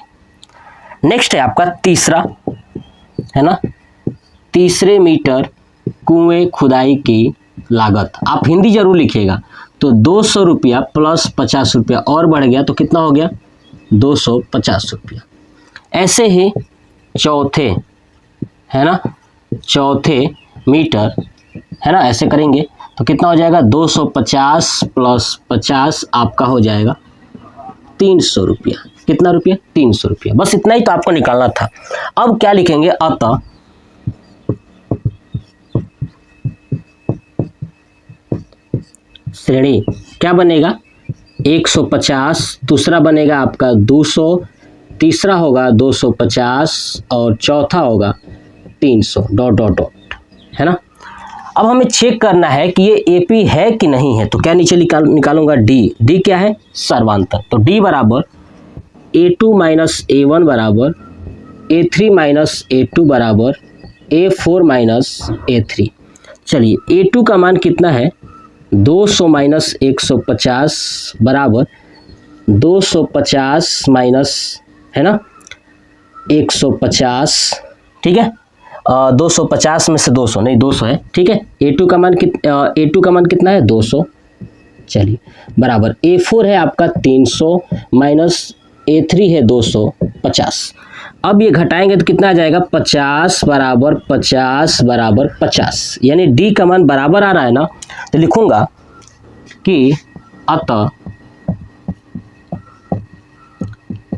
नेक्स्ट है आपका तीसरा, है ना, तीसरे मीटर कुएं खुदाई की लागत। आप हिंदी जरूर लिखिएगा। तो 200 रुपया प्लस 50 रुपया और बढ़ गया तो कितना हो गया 250 रुपया। ऐसे ही चौथे, है ना, चौथे मीटर, है ना, ऐसे करेंगे तो कितना हो जाएगा 250 प्लस 50 आपका हो जाएगा 300 रुपया। कितना रुपया 300 रुपया। बस इतना ही तो आपको निकालना था। अब क्या लिखेंगे, अतः श्रेणी क्या बनेगा 150, दूसरा बनेगा आपका 200, तीसरा होगा 250 और चौथा होगा 300 डॉट डॉट डॉट, है ना। अब हमें चेक करना है कि ये एपी है कि नहीं है, तो क्या नीचे निकालूंगा डी क्या है सर्वांतर। तो डी बराबर A2 माइनस A1 बराबर A3 माइनस A2 बराबर A4 माइनस A3। चलिए A2 का मान कितना है 200 माइनस 150 बराबर 250 माइनस, है ना, 150। ठीक है, 250 में से 200 नहीं 200 है। ठीक है, A2 का मान कितना है 200। चलिए बराबर A4 है आपका 300 माइनस A3 है 250। अब ये घटाएंगे तो कितना आ जाएगा 50 बराबर 50 बराबर 50, यानी डी का मान बराबर आ रहा है ना, तो लिखूंगा कि अतः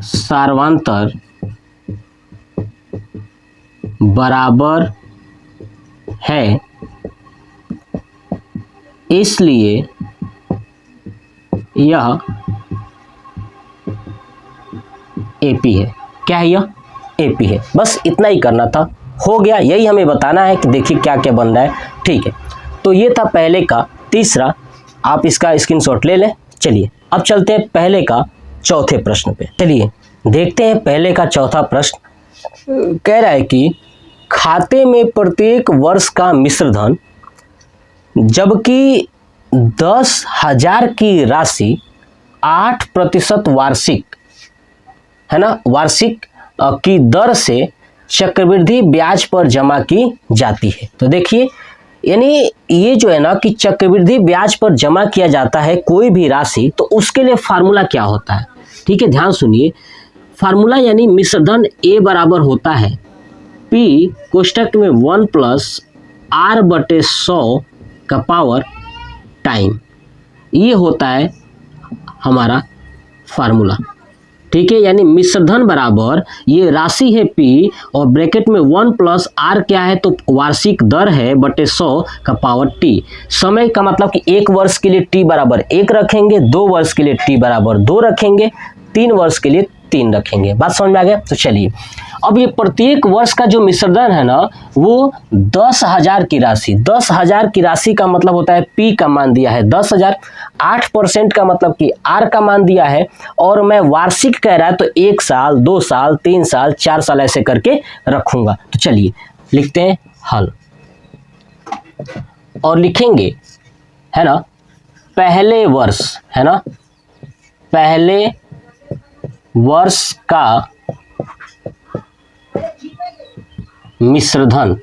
सर्वांतर बराबर है, इसलिए यह एपी है। क्या है यह एपी है। बस इतना ही करना था, हो गया। यही हमें बताना है कि देखिए क्या क्या बन रहा है। ठीक है, तो ये था पहले का। तीसरा आप इसका स्क्रीनशॉट ले लें। चलिए अब चलते हैं पहले का चौथे प्रश्न पे। चलिए देखते हैं पहले का चौथा प्रश्न। कह रहा है कि खाते में प्रत्येक वर्ष का मिश्र धन, जबकि 10,000 की राशि 8% वार्षिक, है ना, वार्षिक की दर से चक्रवृद्धि ब्याज पर जमा की जाती है। तो देखिए यानी ये जो है ना कि चक्रवृद्धि ब्याज पर जमा किया जाता है कोई भी राशि, तो उसके लिए फार्मूला क्या होता है। ठीक है, ध्यान सुनिए। फार्मूला यानी मिश्रधन ए बराबर होता है P कोष्टक में 1 प्लस R/100 का पावर टाइम। ये होता है हमारा फार्मूला। ठीक है, यानी मिश्रधन बराबर ये राशि है P और ब्रैकेट में 1 प्लस R क्या है तो वार्षिक दर है बटे 100 का पावर T। समय का मतलब कि 1 वर्ष के लिए T बराबर 1 रखेंगे, 2 वर्ष के लिए T बराबर 2 रखेंगे, 3 वर्ष के लिए 3 रखेंगे। बात समझ में आ गया। तो चलिए अब ये प्रत्येक वर्ष का जो मिश्रधन है ना वो 10,000 की राशि, 10,000 की राशि का मतलब होता है P का मान दिया है 10,000, 8% का मतलब कि R का मान दिया है, और मैं वार्षिक कह रहा है तो 1 साल 2 साल 3 साल 4 साल ऐसे करके रखूंगा। तो चलिए लिखते हैं हल और लिखेंगे, है ना, पहले वर्ष, है ना, पहले वर्ष का मिश्रधन,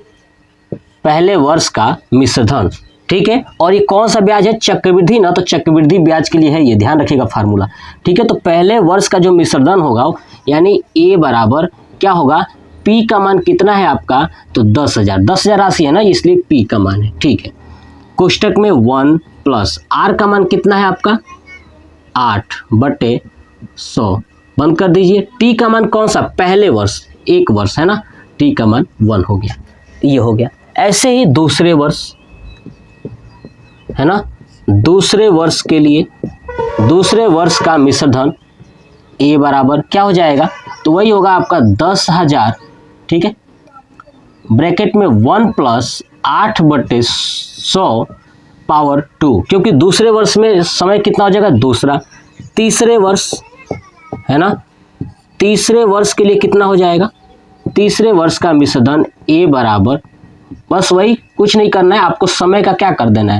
पहले वर्ष का मिश्रधन। ठीक है, और ये कौन सा ब्याज है चक्रवृद्धि ना, तो चक्रवृद्धि ब्याज के लिए है ये, ध्यान रखिएगा फार्मूला। ठीक है, तो पहले वर्ष का जो मिश्रधन होगा यानी ए बराबर क्या होगा, P का मान कितना है आपका तो 10,000, 10,000 राशि है ना इसलिए P का मान है। ठीक है, कोष्टक में 1 प्लस R का मान कितना है आपका 8/100 बंद कर दीजिए। T का मान कौन सा पहले वर्ष 1 वर्ष है ना, T का मान 1 हो गया, ये हो गया। ऐसे ही दूसरे वर्ष, है ना, दूसरे वर्ष के लिए दूसरे वर्ष का मिश्रधन ए बराबर क्या हो जाएगा तो वही होगा आपका 10,000। ठीक है, ब्रैकेट में 1 प्लस 8/100 पावर 2, क्योंकि दूसरे वर्ष में समय कितना हो जाएगा दूसरा, तीसरे वर्ष है ना, तीसरे वर्ष के लिए कितना हो जाएगा, तीसरे वर्ष का मिश्रधन A बराबर, बस वही कुछ नहीं करना है आपको, समय का क्या कर देना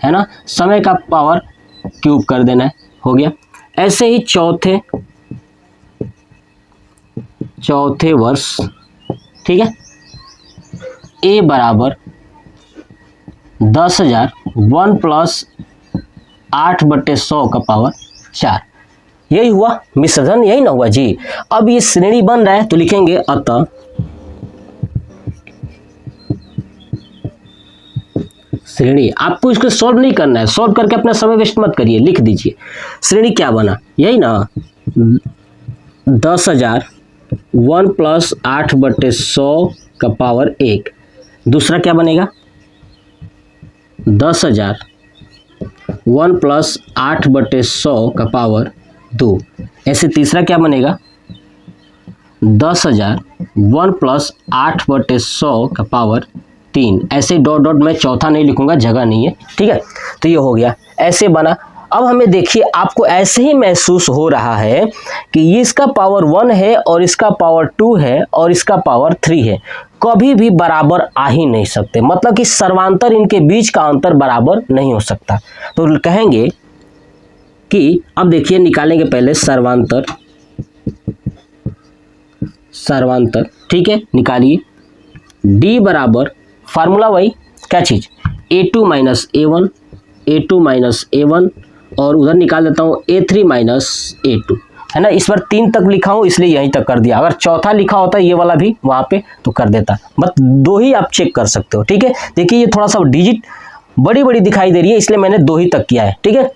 है ना, समय का पावर क्यूब कर देना है, हो गया। ऐसे ही चौथे वर्ष, ठीक है, A बराबर 10,000 1 + 8/100 का पावर 4, यही हुआ मिश्रधन, यही ना हुआ जी। अब ये श्रेणी बन रहा है तो लिखेंगे अतः श्रेणी, आपको इसको सॉल्व नहीं करना है, सॉल्व करके अपना समय वेस्ट मत करिए, लिख दीजिए श्रेणी क्या बना, यही ना 10,000 1 + 8/100 का पावर 1, दूसरा क्या बनेगा 10,000 1 + 8/100 का पावर 2, ऐसे तीसरा क्या बनेगा 10,000 1 + 8/100 का पावर 3, ऐसे डॉट डॉट, मैं चौथा नहीं लिखूंगा, जगह नहीं है, ठीक है। तो ये हो गया, ऐसे बना। अब हमें देखिए, आपको ऐसे ही महसूस हो रहा है कि इसका पावर 1 है और इसका पावर 2 है और इसका पावर 3 है, कभी भी बराबर आ ही नहीं सकते, मतलब कि सर्वांतर इनके बीच का अंतर बराबर नहीं हो सकता। तो कहेंगे कि अब देखिए, निकालेंगे पहले सर्वांतर, ठीक है, निकालिए। D बराबर फार्मूला वही, क्या चीज़ A2 - A1, A2 - A1, और उधर निकाल देता हूँ A3 - A2, है ना। इस बार 3 तक लिखा हूँ इसलिए यहीं तक कर दिया, अगर चौथा लिखा होता ये वाला भी वहाँ पे तो कर देता, बस 2 ही आप चेक कर सकते हो, ठीक है। देखिए ये थोड़ा सा डिजिट बड़ी बड़ी दिखाई दे रही है, इसलिए मैंने 2 ही तक किया है, ठीक है।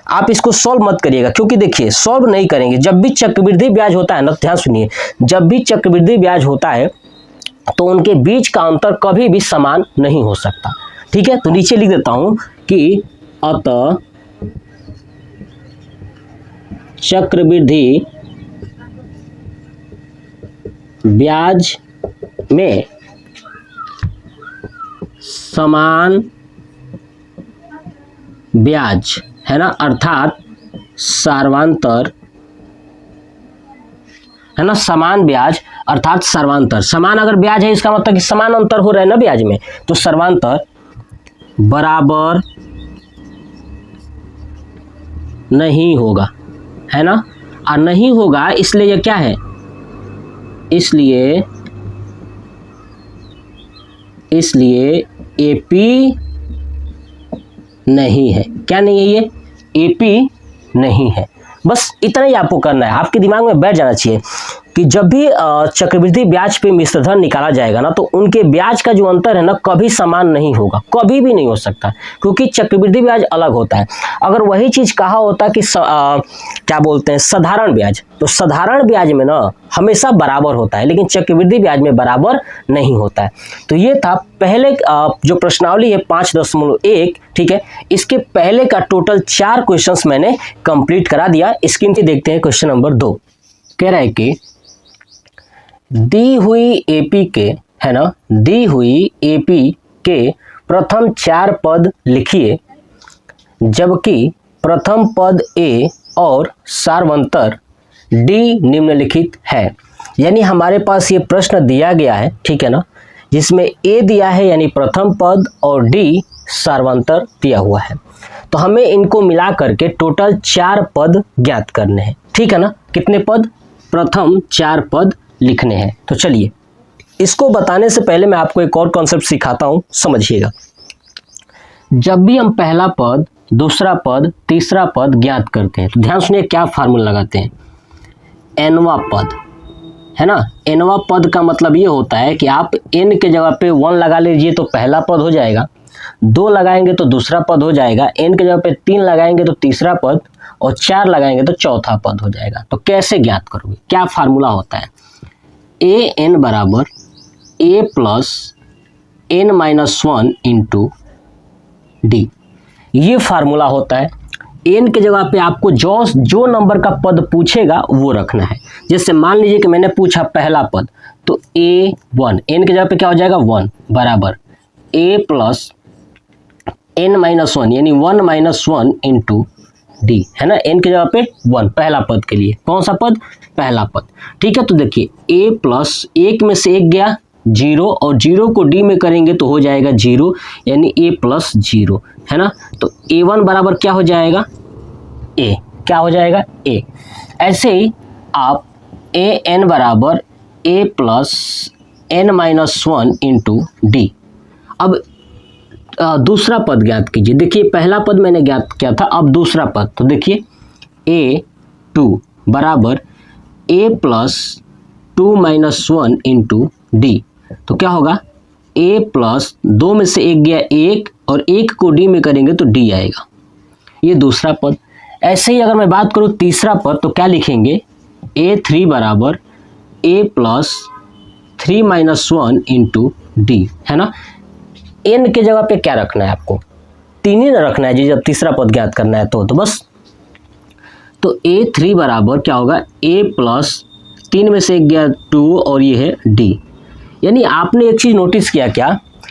आप इसको सॉल्व मत करिएगा, क्योंकि देखिए सॉल्व नहीं करेंगे, जब भी चक्रवृद्धि ब्याज होता है ना, ध्यान सुनिए, जब भी चक्रवृद्धि ब्याज होता है तो उनके बीच का अंतर कभी भी समान नहीं हो सकता, ठीक है। तो नीचे लिख देता हूं कि अतः चक्रवृद्धि ब्याज में समान ब्याज है ना, अर्थात सर्वांतर है ना, समान ब्याज अर्थात सर्वांतर, समान अगर ब्याज है इसका मतलब कि समान अंतर हो रहा है ना ब्याज में, तो सर्वांतर बराबर नहीं होगा, है ना, और नहीं होगा इसलिए ये क्या है, इसलिए एपी नहीं है, क्या नहीं है, ये एपी नहीं है। बस इतना ही आपको करना है, आपके दिमाग में बैठ जाना चाहिए कि जब भी चक्रवृद्धि ब्याज पे मिश्रधन निकाला जाएगा ना, तो उनके ब्याज का जो अंतर है ना कभी समान नहीं होगा, कभी भी नहीं हो सकता, क्योंकि चक्रवृद्धि ब्याज अलग होता है। अगर वही चीज कहा होता कि क्या बोलते हैं साधारण ब्याज, तो साधारण ब्याज में ना हमेशा बराबर होता है, लेकिन चक्रवृद्धि ब्याज में बराबर नहीं होता है। तो ये था पहले जो प्रश्नावली है 5.1, ठीक है, इसके पहले का टोटल 4 क्वेश्चंस मैंने कंप्लीट करा दिया। स्क्रीन पे देखते हैं क्वेश्चन नंबर 2, कह रहा है कि दी हुई एपी के, है ना, दी हुई एपी के प्रथम 4 पद लिखिए, जबकि प्रथम पद ए और सार्वंतर डी निम्नलिखित है। यानी हमारे पास ये प्रश्न दिया गया है, ठीक है ना, जिसमें ए दिया है यानी प्रथम पद और डी सार्वंतर दिया हुआ है। तो हमें इनको मिला करके टोटल 4 पद ज्ञात करने हैं, ठीक है ना। कितने पद, प्रथम 4 पद लिखने हैं। तो चलिए, इसको बताने से पहले मैं आपको एक और कॉन्सेप्ट सिखाता हूं, समझिएगा। जब भी हम पहला पद, दूसरा पद, तीसरा पद ज्ञात करते हैं तो ध्यान सुनिए क्या फार्मूला लगाते हैं, एनवा पद, है ना। एनवा पद का मतलब ये होता है कि आप एन के जगह पे 1 लगा लीजिए तो पहला पद हो जाएगा, 2 लगाएंगे तो दूसरा पद हो जाएगा, एन के जगह पे 3 लगाएंगे तो तीसरा पद, और 4 लगाएंगे तो चौथा पद हो जाएगा। तो कैसे ज्ञात करोगे, क्या फार्मूला होता है, ए एन बराबर a plus n minus 1 into d, ये फार्मूला होता है। एन के जगह पे आपको जो नंबर का पद पूछेगा वो रखना है। जैसे मान लीजिए कि मैंने पूछा पहला पद, तो A1, एन के जगह पे क्या हो जाएगा 1 बराबर a plus n minus one यानी 1 माइनस 1 इंटू डी, है ना। एन की जगह पे 1 पहला पद के लिए, कौन सा पद, पहला पद, ठीक है। तो देखिए ए प्लस, एक में से एक गया 0 और 0 को डी में करेंगे तो हो जाएगा 0 यानी ए प्लस 0, है ना। तो A1 बराबर क्या हो जाएगा, ए, क्या हो जाएगा, ए। ऐसे ही आप ए एन बराबर a plus n minus 1 into d. अब दूसरा पद ज्ञात कीजिए। देखिए पहला पद मैंने ज्ञात किया था, अब दूसरा पद, तो देखिए A2 बराबर a plus 2 minus 1 into D. तो क्या होगा, ए प्लस 2 में से एक गया 1 और 1 को डी में करेंगे तो डी आएगा, ये दूसरा पद। ऐसे ही अगर मैं बात करूँ तीसरा पद, तो क्या लिखेंगे, A3 बराबर a plus 3 minus 1 into D, है ना। एन के जगह पे क्या रखना है आपको, 3 ही ना रखना है जी, जब तीसरा पद ज्ञात करना है तो बस। तो A3 बराबर क्या होगा, ए प्लस 3 में से एक गया 2 और ये है डी। यानी आपने एक चीज़ नोटिस किया क्या,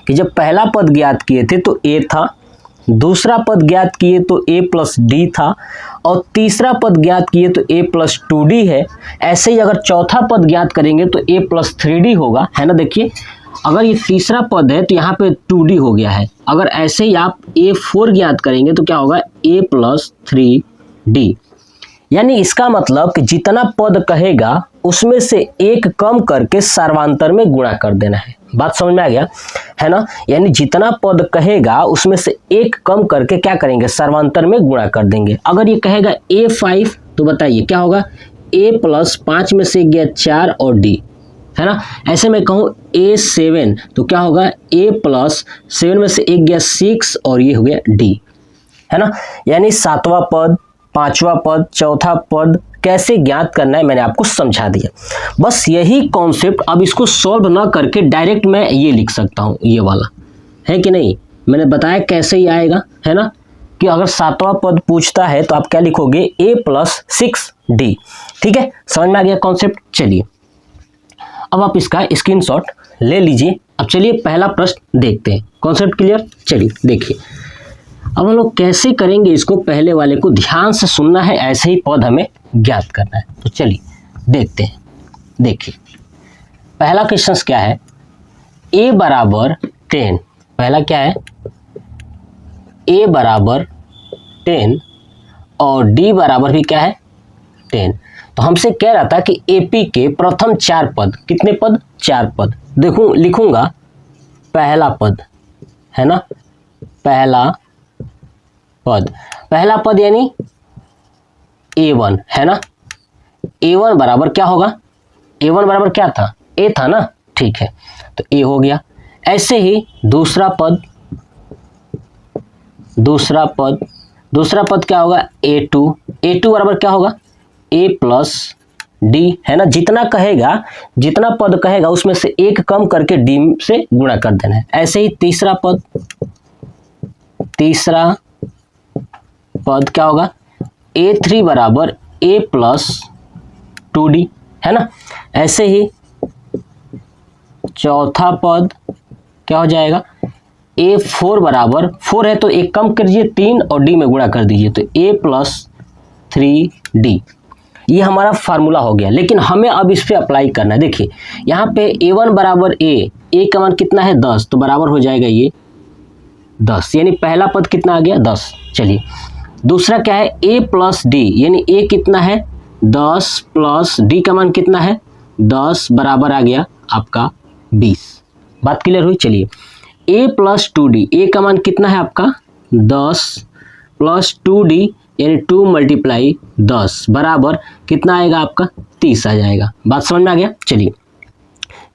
कि जब पहला पद ज्ञात किए थे तो ए था, दूसरा पद ज्ञात किए तो ए प्लस डी था, और तीसरा पद ज्ञात किए तो ए प्लस 2d है। ऐसे ही अगर चौथा पद ज्ञात करेंगे तो ए प्लस 3d होगा, है ना। देखिए अगर ये तीसरा पद है तो यहाँ पे 2d हो गया है। अगर ऐसे ही आप A4 ज्ञात करेंगे तो क्या होगा, ए प्लस 3d। यानी इसका मतलब कि जितना पद कहेगा उसमें से एक कम करके सर्वांतर में गुणा कर देना है। बात समझ में आ गया, है ना। यानी जितना पद कहेगा उसमें से एक कम करके क्या करेंगे, सर्वांतर में गुणा कर देंगे। अगर ये कहेगा A5 तो बताइए क्या होगा, ए प्लस 5 में से गया 4 और डी, है ना। ऐसे में कहूँ A7 तो क्या होगा, ए प्लस 7 में से एक गया 6 और ये हो गया डी, है ना। यानी सातवां पद, पांचवा पद, चौथा पद कैसे ज्ञात करना है मैंने आपको समझा दिया। बस यही कॉन्सेप्ट, अब इसको सॉल्व ना करके डायरेक्ट मैं ये लिख सकता हूँ, ये वाला, है कि नहीं। मैंने बताया कैसे ही आएगा, है ना, कि अगर सातवां पद पूछता है तो आप क्या लिखोगे, ए प्लस 6d। ठीक है, समझ में आ गया कॉन्सेप्ट। चलिए अब आप इसका स्क्रीनशॉट ले लीजिए। अब चलिए पहला प्रश्न देखते हैं। कॉन्सेप्ट क्लियर, चलिए देखिए अब हम लोग कैसे करेंगे इसको। पहले वाले को ध्यान से सुनना है, ऐसे ही पद हमें ज्ञात करना है। तो चलिए देखते हैं। देखिए पहला क्वेश्चन क्या है, a बराबर 10, पहला क्या है, a बराबर 10 और d बराबर भी क्या है 10। तो हमसे कह रहा था कि AP के प्रथम 4 पद, कितने पद, 4 पद। देखूं लिखूंगा पहला पद, है ना, पहला पद, पहला पद यानी A1, है ना। A1 बराबर क्या होगा, A1 बराबर क्या था, A था ना, ठीक है, तो A हो गया। ऐसे ही दूसरा पद, दूसरा पद क्या होगा, A2 बराबर क्या होगा, A प्लस D, है ना। जितना कहेगा, जितना पद कहेगा उसमें से एक कम करके D से गुणा कर देना है। ऐसे ही तीसरा पद क्या होगा, A3 बराबर A प्लस 2D, है ना। ऐसे ही चौथा पद क्या हो जाएगा, A4 बराबर, 4 है तो एक कम कर दीजिए 3 और D में गुणा कर दीजिए तो A प्लस 3D। ये हमारा फार्मूला हो गया, लेकिन हमें अब इस पे अप्लाई करना है। देखिए यहाँ पे A1 बराबर A का मान कितना है 10, तो बराबर हो जाएगा ये 10, यानी पहला पद कितना आ गया 10। चलिए दूसरा क्या है, A प्लस D, यानी A कितना है 10 प्लस D का मान कितना है 10, बराबर आ गया आपका 20। बात क्लियर हुई। चलिए A प्लस 2D, A का मान कितना है आपका 10 प्लस 2D यानी 2 मल्टीप्लाई 10 बराबर कितना आएगा आपका 30 आ जाएगा। बात समझ में आ गया। चलिए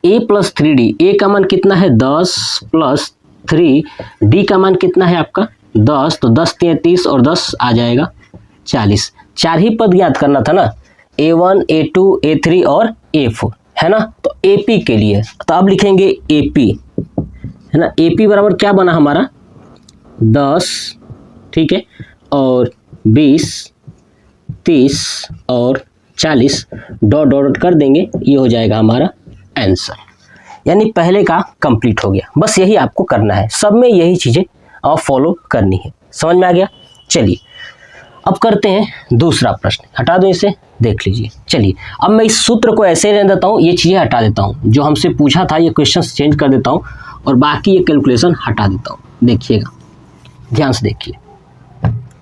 A प्लस 3D, A का मान कितना है 10 प्लस 3D का मान कितना है आपका 10, तो 10 3 30 और 10 आ जाएगा 40। 4 ही पद ज्ञात करना था ना, A1 A2 A3 और A4, है ना। तो AP के लिए तो अब लिखेंगे AP, है ना। AP बराबर क्या बना हमारा 10, ठीक है, और 20 30 और 40 डॉट डॉट कर देंगे, ये हो जाएगा हमारा आंसर। यानी पहले का कंप्लीट हो गया। बस यही आपको करना है, सब में यही चीज़ें फॉलो करनी है। समझ में आ गया? चलिए अब करते हैं दूसरा प्रश्न। हटा दो इसे, देख लीजिए। चलिए अब मैं इस सूत्र को ऐसे रहने देता हूँ, ये चीज़ें हटा देता हूँ जो हमसे पूछा था, ये क्वेश्चन चेंज कर देता हूँ और बाकी ये कैलकुलेशन हटा देता हूँ। देखिएगा, ध्यान से देखिए।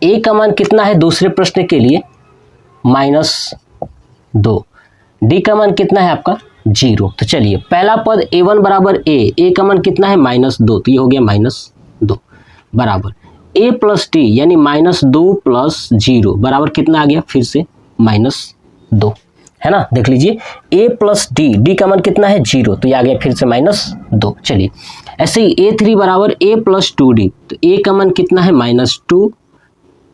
ए का मान कितना है दूसरे प्रश्न के लिए? -2। डी का मान कितना है आपका? 0। तो चलिए पहला पद a1 बराबर ए का मान कितना है? -2। तो ये हो गया -2 बराबर a प्लस डी यानी -2 प्लस 0 बराबर कितना आ गया? फिर से -2, है ना। देख लीजिए a प्लस डी का मान कितना है? 0। तो ये आ गया फिर से -2। चलिए ऐसे ही a3 बराबर a प्लस 2d। तो a का मान कितना है? -2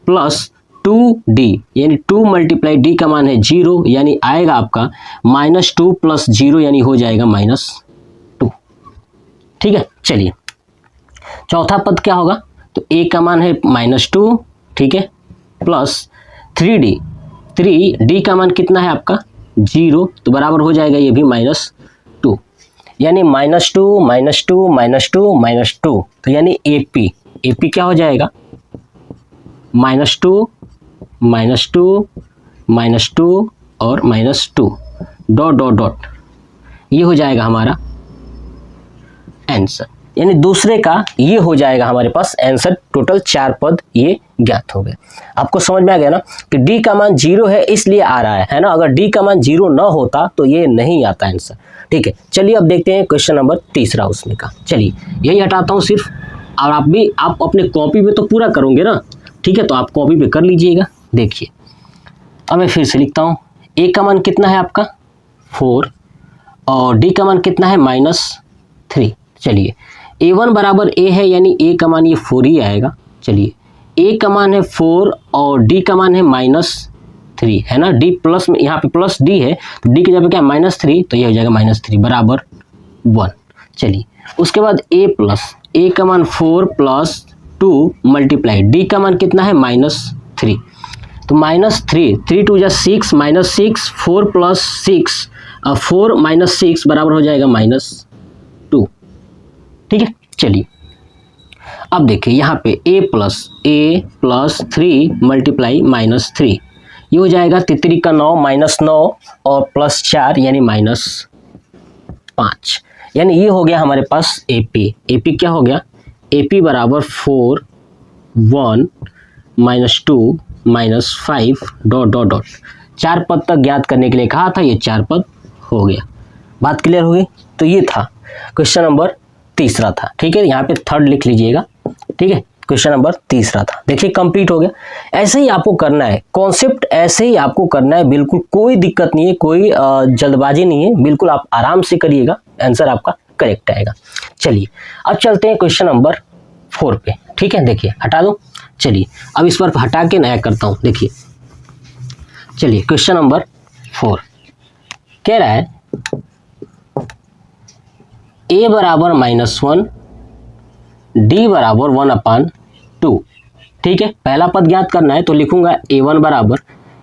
प्लस 2d यानी 2 मल्टीप्लाई d का मान है 0 यानी आएगा आपका -2 प्लस 0 यानी हो जाएगा -2। ठीक है, चलिए चौथा पद क्या होगा? तो a का मान है -2, ठीक है, प्लस 3d का मान कितना है आपका? 0। तो बराबर हो जाएगा ये भी -2 यानी -2 तो यानी AP क्या हो जाएगा? -2 और -2 डॉट डॉट डॉट, ये हो जाएगा हमारा आंसर। यानी दूसरे का ये हो जाएगा हमारे पास आंसर। टोटल 4 पद ये ज्ञात हो गए। आपको समझ में आ गया ना कि डी का मान 0 है इसलिए आ रहा है ना। अगर डी का मान 0 ना होता तो ये नहीं आता आंसर। ठीक है, चलिए अब देखते हैं क्वेश्चन नंबर तीसरा उसमें का। चलिए यही हटाता हूँ सिर्फ, और आप अपने कॉपी में तो पूरा करोगे ना, ठीक है, तो आप कॉपी पे कर लीजिएगा। देखिए अब मैं फिर से लिखता हूँ, ए का मान कितना है आपका? 4 और डी का मान कितना है? -3। चलिए a1 बराबर a है यानी a का मान ये 4 ही आएगा। चलिए a का मान है 4 और d का मान है -3, है ना। d प्लस में यहाँ पे प्लस d है तो d की जगह क्या है? -3, तो ये हो जाएगा -3 बराबर 1। चलिए उसके बाद a प्लस a का मान 4 प्लस 2 मल्टीप्लाई d का मान कितना है? -3। तो -3 3 2 6 -6 4 प्लस 6 4 -6 बराबर हो जाएगा -2। ठीक है, चलिए अब देखिए यहाँ पे a प्लस 3 मल्टीप्लाई -3, ये हो जाएगा 3 का 9 -9 और प्लस 4 यानी -5, यानी ये हो गया हमारे पास AP क्या हो गया? AP बराबर 4 1 -2 -5 डॉट डॉट डॉट। 4 पद तक ज्ञात करने के लिए कहा था, ये 4 पद हो गया। बात क्लियर हो गई? तो ये था क्वेश्चन नंबर तीसरा था। ठीक है, यहाँ पे थर्ड लिख लीजिएगा। ठीक है, क्वेश्चन नंबर तीसरा था। देखिए कंप्लीट हो गया। ऐसे ही आपको करना है, कॉन्सेप्ट ऐसे ही आपको करना है, बिल्कुल कोई दिक्कत नहीं है, कोई जल्दबाजी नहीं है, बिल्कुल आप आराम से करिएगा, आंसर आपका करेक्ट आएगा। चलिए अब चलते हैं क्वेश्चन नंबर 4 पे। ठीक है, देखिए हटा दो। चलिए अब इस पर हटा के नया करता हूँ। देखिए चलिए क्वेश्चन नंबर 4 कह रहा है a बराबर -1 d बराबर 1/2। ठीक है, पहला पद ज्ञात करना है तो लिखूंगा a1 बराबर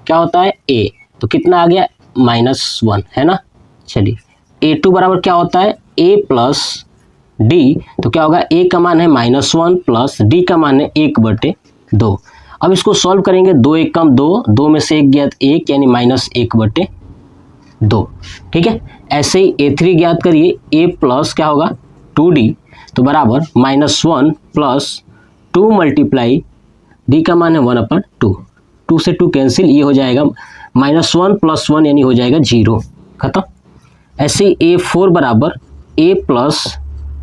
क्या होता है? a, तो कितना आ गया? -1, है ना। चलिए a2 बराबर क्या होता है? a प्लस d, तो क्या होगा? a का मान है -1 प्लस d का मान है 1/2। अब इसको सॉल्व करेंगे, 2 1 कम 2, 2 में से 1 ज्ञात 1 यानी -1/2। ठीक है, ऐसे ही a3 ज्ञात करिए, a प्लस क्या होगा? 2d, तो बराबर -1 प्लस 2 मल्टीप्लाई d का मान है 1/2, 2 से 2 कैंसिल, ये हो जाएगा -1 प्लस 1 यानी हो जाएगा 0, खत्म। ऐसे ही a4 बराबर a प्लस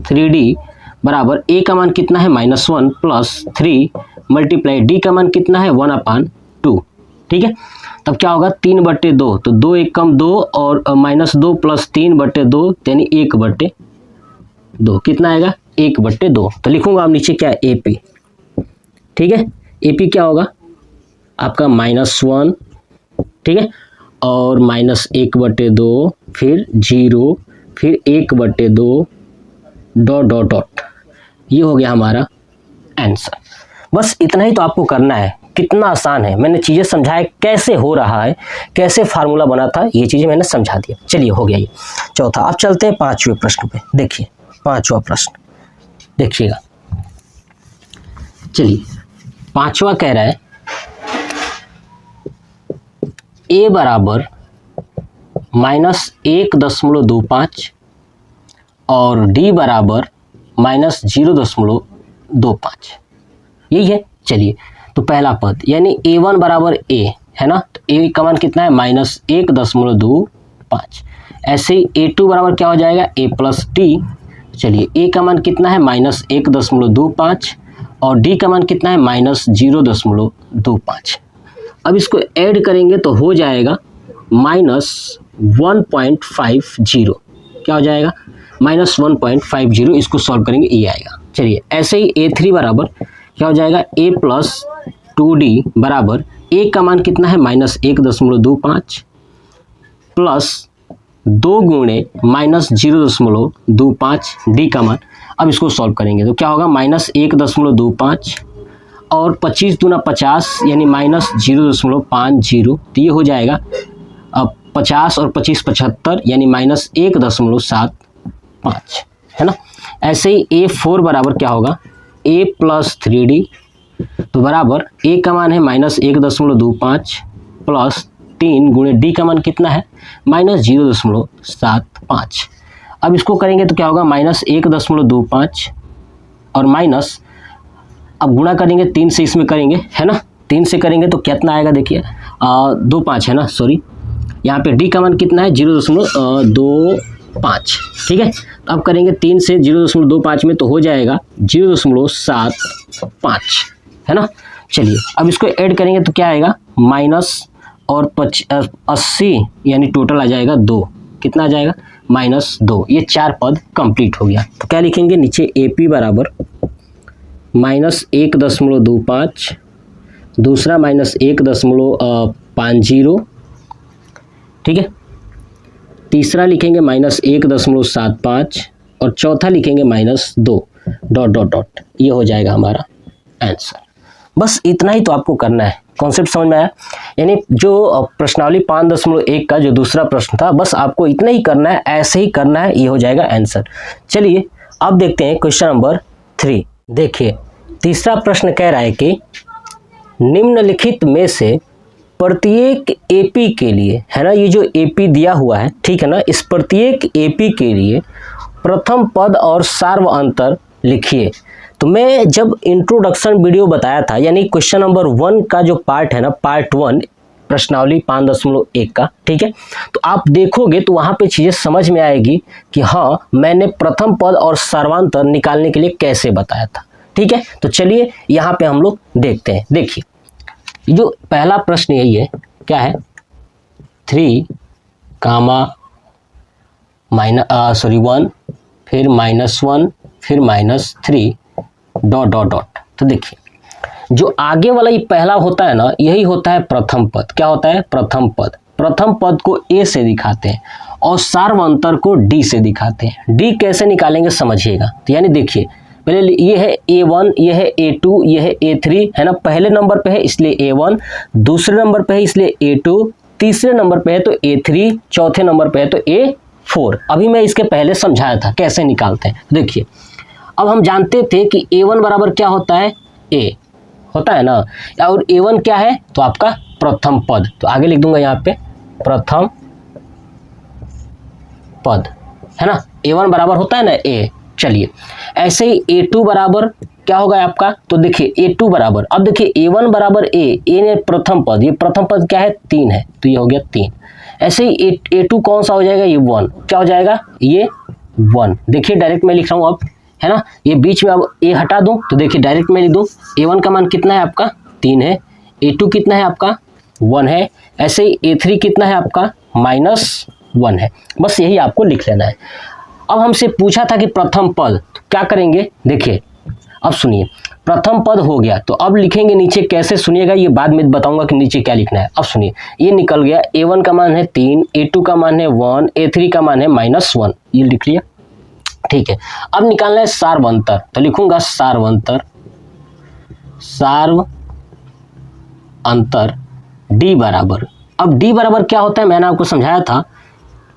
3d बराबर a का मान कितना है? -1 प्लस 3 मल्टीप्लाई d का मान कितना है? 1/2। ठीक है, तब क्या होगा? 3/2, तो 2 1 कम 2 और -2 प्लस 3/2 यानी 1/2, कितना आएगा? 1/2। तो लिखूंगा अब नीचे क्या? AP। ठीक है, AP क्या होगा आपका? -1, ठीक है, और -1/2 फिर 0 फिर 1/2 डॉट डॉट डॉट, ये हो गया हमारा आंसर। बस इतना ही तो आपको करना है, कितना आसान है, मैंने चीज़ें समझाया कैसे हो रहा है, कैसे फार्मूला बना था, ये चीज़ें मैंने समझा दिया। चलिए हो गया ये चौथा। अब चलते हैं पांचवें प्रश्न पे। देखिए पांचवा प्रश्न देखिएगा। चलिए पांचवा कह रहा है a बराबर -1.25 और d बराबर -0.25, यही है। चलिए तो पहला पद यानी a1 बराबर a है ना, तो a का मान कितना है -1.25। ऐसे ही a2 बराबर क्या हो जाएगा a प्लस d। चलिए a का मान कितना है -1.25 और d का मान कितना है -0.25। अब इसको ऐड करेंगे तो हो जाएगा -1.50। क्या हो जाएगा -1.50। इसको सॉल्व करेंगे ये आएगा। चलिए ऐसे ही a3 बराबर क्या हो जाएगा a प्लस 2d बराबर a का मान कितना है -1.25 प्लस 2 गुणे -0.25 d का मान। अब इसको सॉल्व करेंगे तो क्या होगा -1.25 और 25 दूना 50 यानी -0.50। तो ये हो जाएगा अब 50 और 25 75 यानी -1.75 है ना। ऐसे ही a4 बराबर क्या होगा a प्लस 3d तो बराबर a का मान है -1.25 प्लस 3 गुणे d का मान कितना है -0.75। अब इसको करेंगे तो क्या होगा -1.25 और माइनस, अब गुणा करेंगे 3 से इसमें करेंगे है ना, 3 से करेंगे तो कितना आएगा देखिए 25 है ना, सॉरी यहाँ पे d का मान कितना है 0.25। ठीक है, तो अब करेंगे 3 से 0.25 में तो हो जाएगा 0.75 है ना। चलिए अब इसको ऐड करेंगे तो क्या आएगा माइनस और 80 यानी टोटल आ जाएगा 2। कितना आ जाएगा -2। ये 4 पद कंप्लीट हो गया। तो क्या लिखेंगे नीचे AP बराबर -1.25, दूसरा -1.50, ठीक है, तीसरा लिखेंगे -1.75 और चौथा लिखेंगे -2 ... ये हो जाएगा हमारा आंसर। बस इतना ही तो आपको करना है। कॉन्सेप्ट समझ में आया? यानी जो प्रश्नावली 5.1 का जो दूसरा प्रश्न था, बस आपको इतना ही करना है, ऐसे ही करना है, ये हो जाएगा आंसर। चलिए अब देखते हैं क्वेश्चन नंबर 3। देखिए तीसरा प्रश्न कह रहा है कि निम्नलिखित में से प्रत्येक AP के लिए, है ना, ये जो AP दिया हुआ है, ठीक है ना, इस प्रत्येक AP के लिए प्रथम पद और सार्व अंतर लिखिए। तो मैं जब इंट्रोडक्शन वीडियो बताया था, यानी क्वेश्चन नंबर 1 का जो पार्ट है ना, पार्ट 1 प्रश्नावली 5.1 का, ठीक है, तो आप देखोगे तो वहाँ पे चीज़ें समझ में आएगी कि हाँ मैंने प्रथम पद और सर्वांतर निकालने के लिए कैसे बताया था। ठीक है, तो चलिए यहाँ पे हम लोग देखते हैं। देखिए जो पहला प्रश्न यही है, क्या है 3, 1 फिर -1 फिर -3 ... तो देखिए जो आगे वाला ये पहला होता है ना, यही होता है प्रथम पद। क्या होता है प्रथम पद? प्रथम पद को A से दिखाते हैं और सार्वंतर को D से दिखाते हैं। D कैसे निकालेंगे समझिएगा। तो यानी देखिए पहले ये है A1, ये है A2, ये है A3, है ना, पहले नंबर पे है इसलिए A1, दूसरे नंबर पे है इसलिए A2, तीसरे नंबर पे है तो A3, चौथे नंबर पे है तो A4। अभी मैं इसके पहले समझाया था कैसे निकालते हैं। देखिए अब हम जानते थे कि A1 बराबर क्या होता है A होता है ना, और A1 क्या है तो आपका प्रथम पद। तो आगे लिख दूंगा यहाँ पे प्रथम पद, है ना, A1 बराबर होता है ना A। चलिए ऐसे ही A2 बराबर क्या होगा आपका, तो देखिए A2 बराबर, अब देखिए A1 बराबर A ने प्रथम पद, ये प्रथम पद क्या है 3 है, तो ये हो गया 3। ऐसे ही A2 कौन सा हो जाएगा, ये 1। क्या हो जाएगा ये 1। देखिए डायरेक्ट मैं लिख रहा हूँ अब, है ना, ये बीच में अब A हटा दूं तो देखिए डायरेक्ट मैं लिख दूं A1 का मान कितना है आपका 3 है, A2 कितना है आपका 1 है, ऐसे ही A3 कितना है आपका -1 है। बस यही आपको लिख लेना है। अब हमसे पूछा था कि प्रथम पद, तो क्या करेंगे देखिए, अब सुनिए प्रथम पद हो गया तो अब लिखेंगे नीचे कैसे, सुनिएगा, ये बाद में बताऊंगा कि नीचे क्या लिखना है। अब सुनिए ये निकल गया A1 का मान है 3, A2 का मान है 1, A3 का मान है -1, ये लिख लिया। ठीक है, अब निकालना है सार्वंतर, तो लिखूंगा सार्वंतर, अंतर d बराबर, अब d बराबर क्या होता है मैंने आपको समझाया था,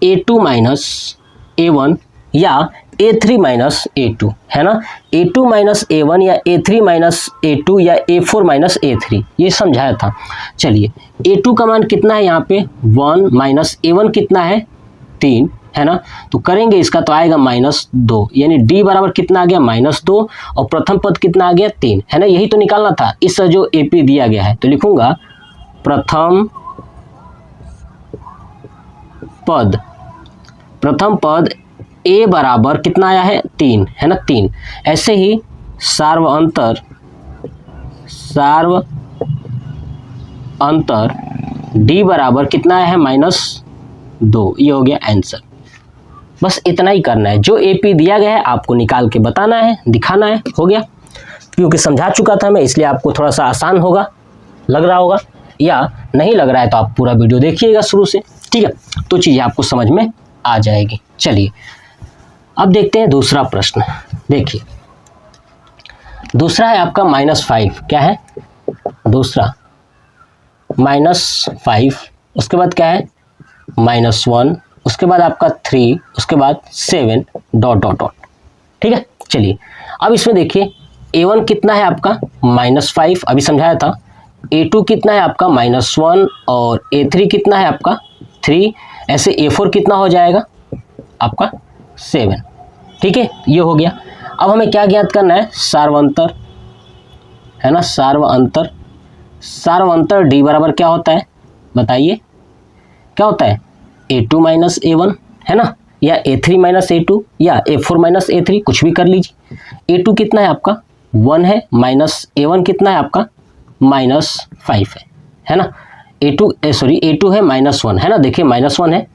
a2 माइनस a1 या a3 माइनस a2, है ना। a2 माइनस a1 या a3 माइनस a2 या a4 माइनस a3, ये समझाया था। चलिए a2 का मान कितना है यहाँ पे 1 माइनस a1 कितना है 3, है ना। तो करेंगे इसका तो आएगा -2, यानी d बराबर कितना आ गया -2 और प्रथम पद कितना आ गया 3, है ना। यही तो निकालना था इस जो AP दिया गया है। तो लिखूंगा प्रथम पद a बराबर कितना आया है 3, है ना 3। ऐसे ही सार्व अंतर d बराबर कितना आया है -2, ये हो गया आंसर। बस इतना ही करना है, जो AP दिया गया है आपको निकाल के बताना है, दिखाना है, हो गया। क्योंकि समझा चुका था मैं, इसलिए आपको थोड़ा सा आसान होगा, लग रहा होगा, या नहीं लग रहा है तो आप पूरा वीडियो देखिएगा शुरू से, ठीक है, तो चीज़ें आपको समझ में आ जाएगी। चलिए अब देखते हैं दूसरा प्रश्न। देखिए दूसरा है आपका -5, क्या है दूसरा -5, उसके बाद क्या है -1, उसके बाद आपका 3, उसके बाद 7 ... ठीक है। चलिए अब इसमें देखिए a1 कितना है आपका -5, अभी समझाया था। a2 कितना है आपका -1 और a3 कितना है आपका 3, ऐसे a4 कितना हो जाएगा आपका 7, ठीक है, ये हो गया। अब हमें क्या ज्ञात करना है, सार्वंतर, है ना, सार्वंतर d बराबर क्या होता है बताइए, क्या होता है a2 माइनस a1, है ना, या a3 माइनस a2 या a4 माइनस a3, कुछ भी कर लीजिए। a2 कितना है आपका 1 है, माइनस a1 कितना है आपका -5 है ना। a2 है -1, है ना, देखिए -1 है,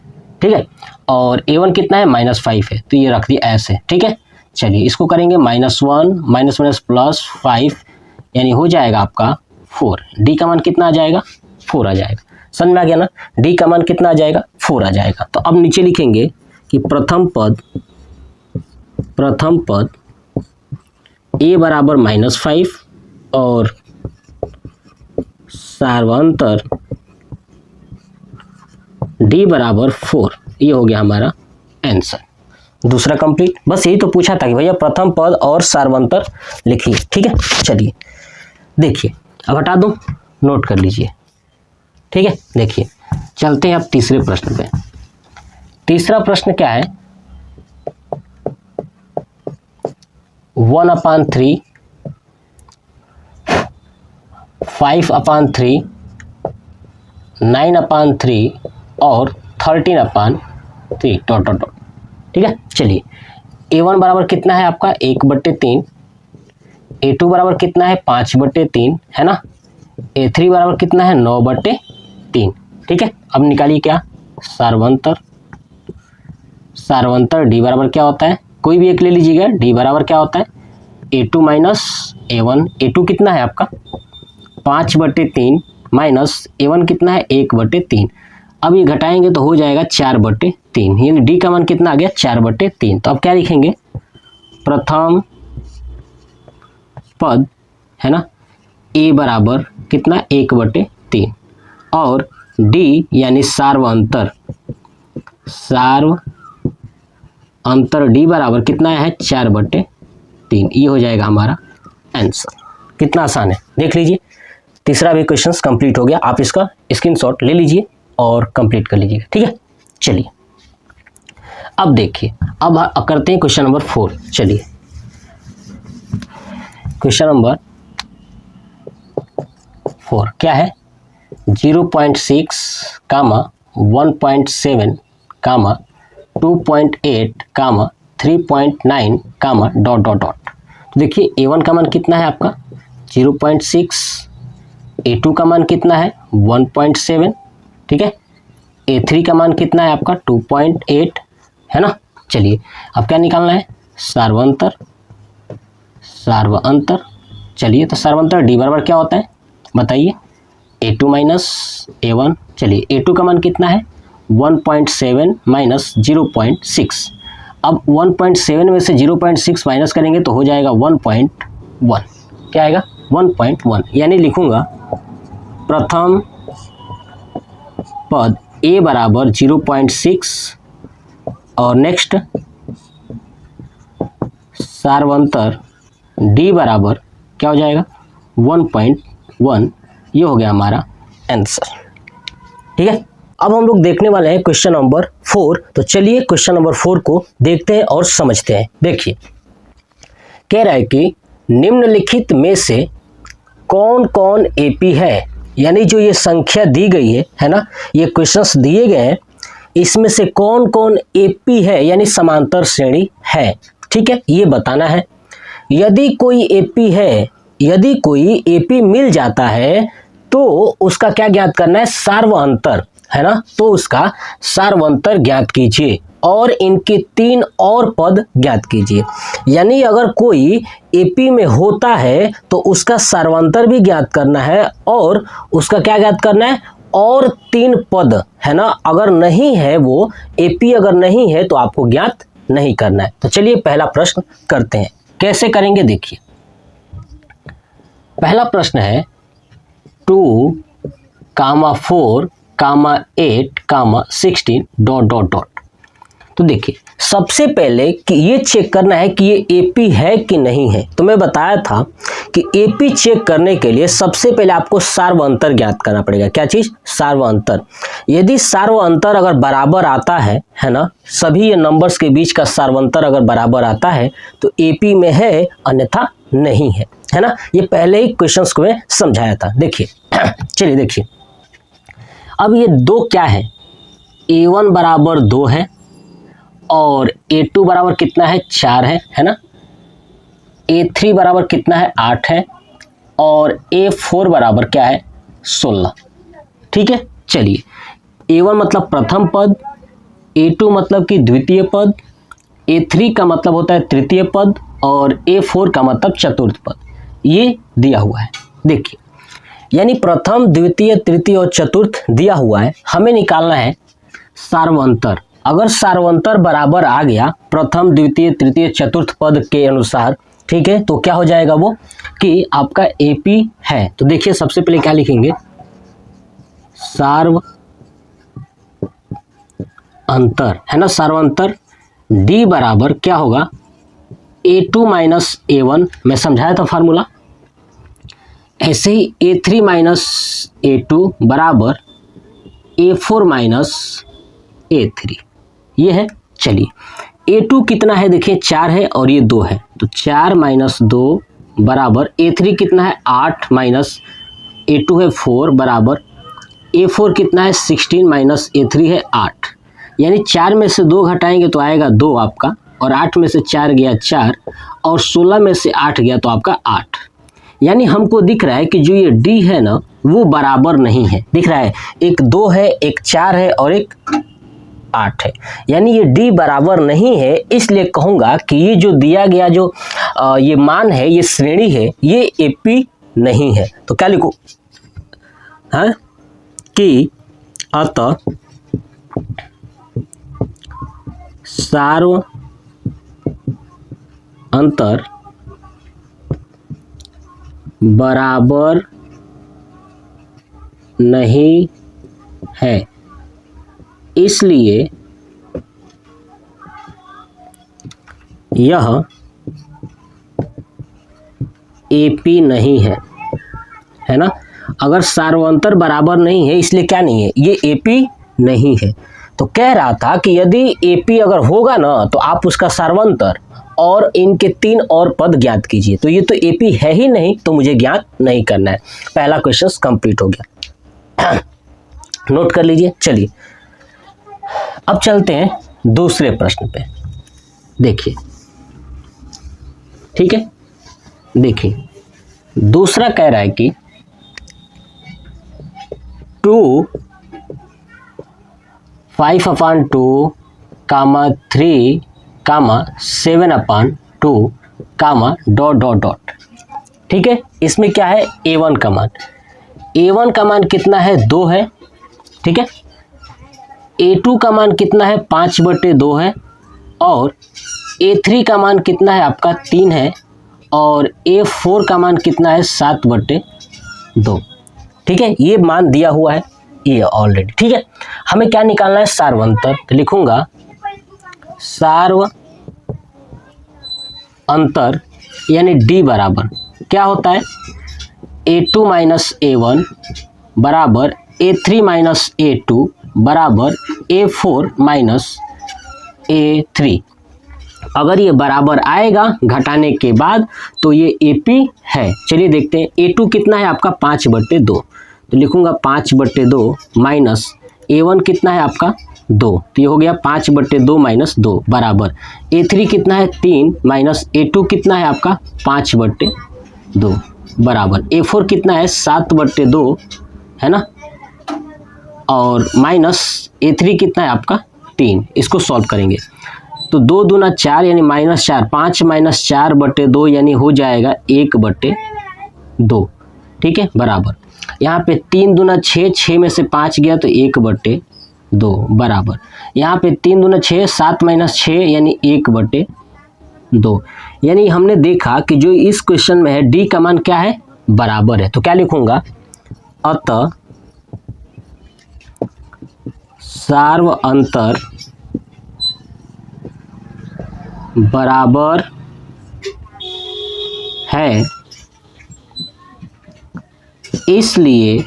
ठीक है, और a1 कितना है -5 है, तो ये रख दिया ऐसे, ठीक है। चलिए इसको करेंगे -1 +5, यानी हो जाएगा आपका 4। d का मान कितना आ जाएगा 4 आ जाएगा, समझ में आ गया ना, d का मान कितना आ जाएगा 4 आ जाएगा। तो अब नीचे लिखेंगे कि प्रथम पद a बराबर -5 और सार्वंतर d बराबर 4, ये हो गया हमारा आंसर। दूसरा कंप्लीट। बस यही तो पूछा था कि भैया प्रथम पद और सार्वंतर लिखिए, ठीक है। चलिए देखिए अब हटा दूं, नोट कर लीजिए, ठीक है। देखिए चलते हैं अब तीसरे प्रश्न पे। तीसरा प्रश्न क्या है, 1/3, 5/3, 9/3 और 13/3 ... ठीक है। चलिए a1 बराबर कितना है आपका 1/3, a2 बराबर कितना है 5/3, है ना, a3 बराबर कितना है 9/3, ठीक है। अब निकालिए क्या, सार्वंतर d बराबर क्या होता है, कोई भी एक ले लीजिएगा। d बराबर क्या होता है a2 माइनस a1, a2 कितना है आपका 5/3 माइनस a1 कितना है 1/3, अब ये घटाएंगे तो हो जाएगा 4/3, यानी d का मान कितना आ गया 4/3। तो अब क्या लिखेंगे, प्रथम पद, है ना, a बराबर कितना 1/3 और d यानी सार्वंतर d बराबर कितना है 4/3, ये हो जाएगा हमारा आंसर। कितना आसान है, देख लीजिए। तीसरा भी क्वेश्चन कंप्लीट हो गया, आप इसका स्क्रीनशॉट ले लीजिए और कंप्लीट कर लीजिएगा, ठीक है। चलिए अब देखिए, अब करते हैं क्वेश्चन नंबर 4। चलिए क्वेश्चन नंबर 4 क्या है, 0.6, 1.7, 2.8, 3.9, ... तो देखिए a1 का मान कितना है आपका 0.6, a2 का मान कितना है 1.7, ठीक है, a3 का मान कितना है आपका 2.8, है ना। चलिए अब क्या निकालना है, सार्वंतर। चलिए तो सार्वंतर d बराबर क्या होता है बताइए, a2 माइनस a1। चलिए a2 का मान कितना है 1.7 माइनस 0.6, अब 1.7 में से 0.6 माइनस करेंगे तो हो जाएगा 1.1, क्या आएगा 1.1, यानी लिखूंगा प्रथम पद a बराबर 0.6 और नेक्स्ट सार्वंतर d बराबर क्या हो जाएगा 1.1। ये हो गया हमारा आंसर। ठीक है, अब हम लोग देखने वाले हैं क्वेश्चन नंबर 4। तो चलिए क्वेश्चन नंबर 4 को देखते हैं और समझते हैं। देखिए, कह रहा है कि निम्नलिखित में से कौन कौन एपी है, यानी जो ये संख्या दी गई है ना, ये क्वेश्चंस दिए गए हैं, इसमें से कौन कौन एपी है यानी समांतर श्रेणी है। ठीक है, ये बताना है। यदि कोई एपी मिल जाता है तो उसका क्या ज्ञात करना है, सार्वअंतर, है ना। तो उसका सार्वअंतर ज्ञात कीजिए और इनके 3 और पद ज्ञात कीजिए। यानी अगर कोई एपी में होता है तो उसका सार्वअंतर भी ज्ञात करना है और उसका क्या ज्ञात करना है, और 3 पद, है ना। अगर नहीं है वो एपी, अगर नहीं है तो आपको ज्ञात नहीं करना है। तो चलिए पहला प्रश्न करते हैं। कैसे करेंगे देखिए, पहला प्रश्न है 2, 4, 8, 16 ... तो देखिए, सबसे पहले कि ये चेक करना है कि ये एपी है कि नहीं है। तो मैं बताया था कि एपी चेक करने के लिए सबसे पहले आपको सार्वअंतर ज्ञात करना पड़ेगा। क्या चीज, सार्वअंतर। यदि सार्वअंतर अगर बराबर आता है ना, सभी ये नंबर्स के बीच का सार्वअंतर अगर बराबर आता है तो एपी में है, अन्यथा नहीं है ना। ये पहले ही क्वेश्चंस को मैं समझाया था। देखिए चलिए देखिए, अब ये 2 क्या है, A1 बराबर 2 है और A2 बराबर कितना है, 4 है ना। A3 बराबर कितना है, 8 है और A4 बराबर क्या है, 16। ठीक है, चलिए, A1 मतलब प्रथम पद, A2 मतलब कि द्वितीय पद, A3 का मतलब होता है तृतीय पद और A4 का मतलब चतुर्थ पद। ये दिया हुआ है। देखिए, यानी प्रथम, द्वितीय, तृतीय और चतुर्थ दिया हुआ है। हमें निकालना है सार्वअंतर। अगर सार्वअंतर बराबर आ गया प्रथम, द्वितीय, तृतीय, चतुर्थ पद के अनुसार, ठीक है, तो क्या हो जाएगा वो कि आपका एपी है। तो देखिए, सबसे पहले क्या लिखेंगे, सार्वअंतर, है ना, सार्वअंतर डी बराबर क्या होगा, A2 माइनस A1। मैं समझाया था फार्मूला। ऐसे ही A3 माइनस A2 बराबर A4 माइनस A3, ये है। चलिए, A2 कितना है, देखिए 4 है और ये 2 है, तो 4 माइनस 2 बराबर A3 कितना है, 8 माइनस A2 है 4 बराबर A4 कितना है, 16 माइनस A3 है 8। यानी 4 में से 2 घटाएंगे तो आएगा 2 आपका, और 8 में से 4 गया 4 और 16 में से 8 गया तो आपका 8। यानी हमको दिख रहा है कि जो ये D है ना, वो बराबर नहीं है। दिख रहा है, एक 2 है, एक 4 है और एक 8 है। यानी ये D बराबर नहीं है। इसलिए कहूँगा कि ये जो दिया गया जो ये मान है, ये श्रेणी है, ये एपी नहीं है। तो क्या लिखूँ, हाँ, कि अतः सार्वअंतर बराबर नहीं है, इसलिए यह एपी नहीं है ना। अगर सार्वअंतर बराबर नहीं है इसलिए क्या नहीं है, ये एपी नहीं है। तो कह रहा था कि यदि एपी अगर होगा ना तो आप उसका सार्वअंतर और इनके 3 और पद ज्ञात कीजिए। तो ये तो एपी है ही नहीं, तो मुझे ज्ञात नहीं करना है। पहला क्वेश्चन कंप्लीट हो गया, नोट कर लीजिए। चलिए, अब चलते हैं दूसरे प्रश्न पे। देखिए, ठीक है, देखिए दूसरा कह रहा है कि 2 5/2 3 7/2 ... ठीक है, इसमें क्या है, A1 का मान, A1 का मान कितना है, 2 है। ठीक है, A2 का मान कितना है, 5/2 है और A3 का मान कितना है आपका, 3 है और A4 का मान कितना है, 7/2। ठीक है, ये मान दिया हुआ है ये ऑलरेडी। ठीक है, हमें क्या निकालना है, सार्वंतर। तो लिखूंगा सार्व अंतर यानी डी बराबर क्या होता है, A2 माइनस A1 बराबर A3 माइनस A2 बराबर A4 माइनस A3। अगर ये बराबर आएगा घटाने के बाद तो ये AP है। चलिए देखते हैं, A2 कितना है आपका 5/2, तो लिखूंगा 5/2 माइनस A1 कितना है आपका 2, तो ये हो गया 5/2 माइनस 2 बराबर A3 कितना है 3 माइनस A2 कितना है आपका 5/2 बराबर A4 कितना है 7/2 है ना, और माइनस A3 कितना है आपका 3। इसको सॉल्व करेंगे तो 2 दूना 4 यानी -4, 5 माइनस 4/2 यानी हो जाएगा 1/2। ठीक है, बराबर यहाँ पे 3 दूना 6, 6 में से 5 गया तो 1/2 बराबर यहाँ पे 3 दूना 6, 7 माइनस 6 यानी 1/2। यानी हमने देखा कि जो इस क्वेश्चन में है डी का मान क्या है, बराबर है। तो क्या लिखूंगा, अतः सार्व अंतर बराबर है, इसलिए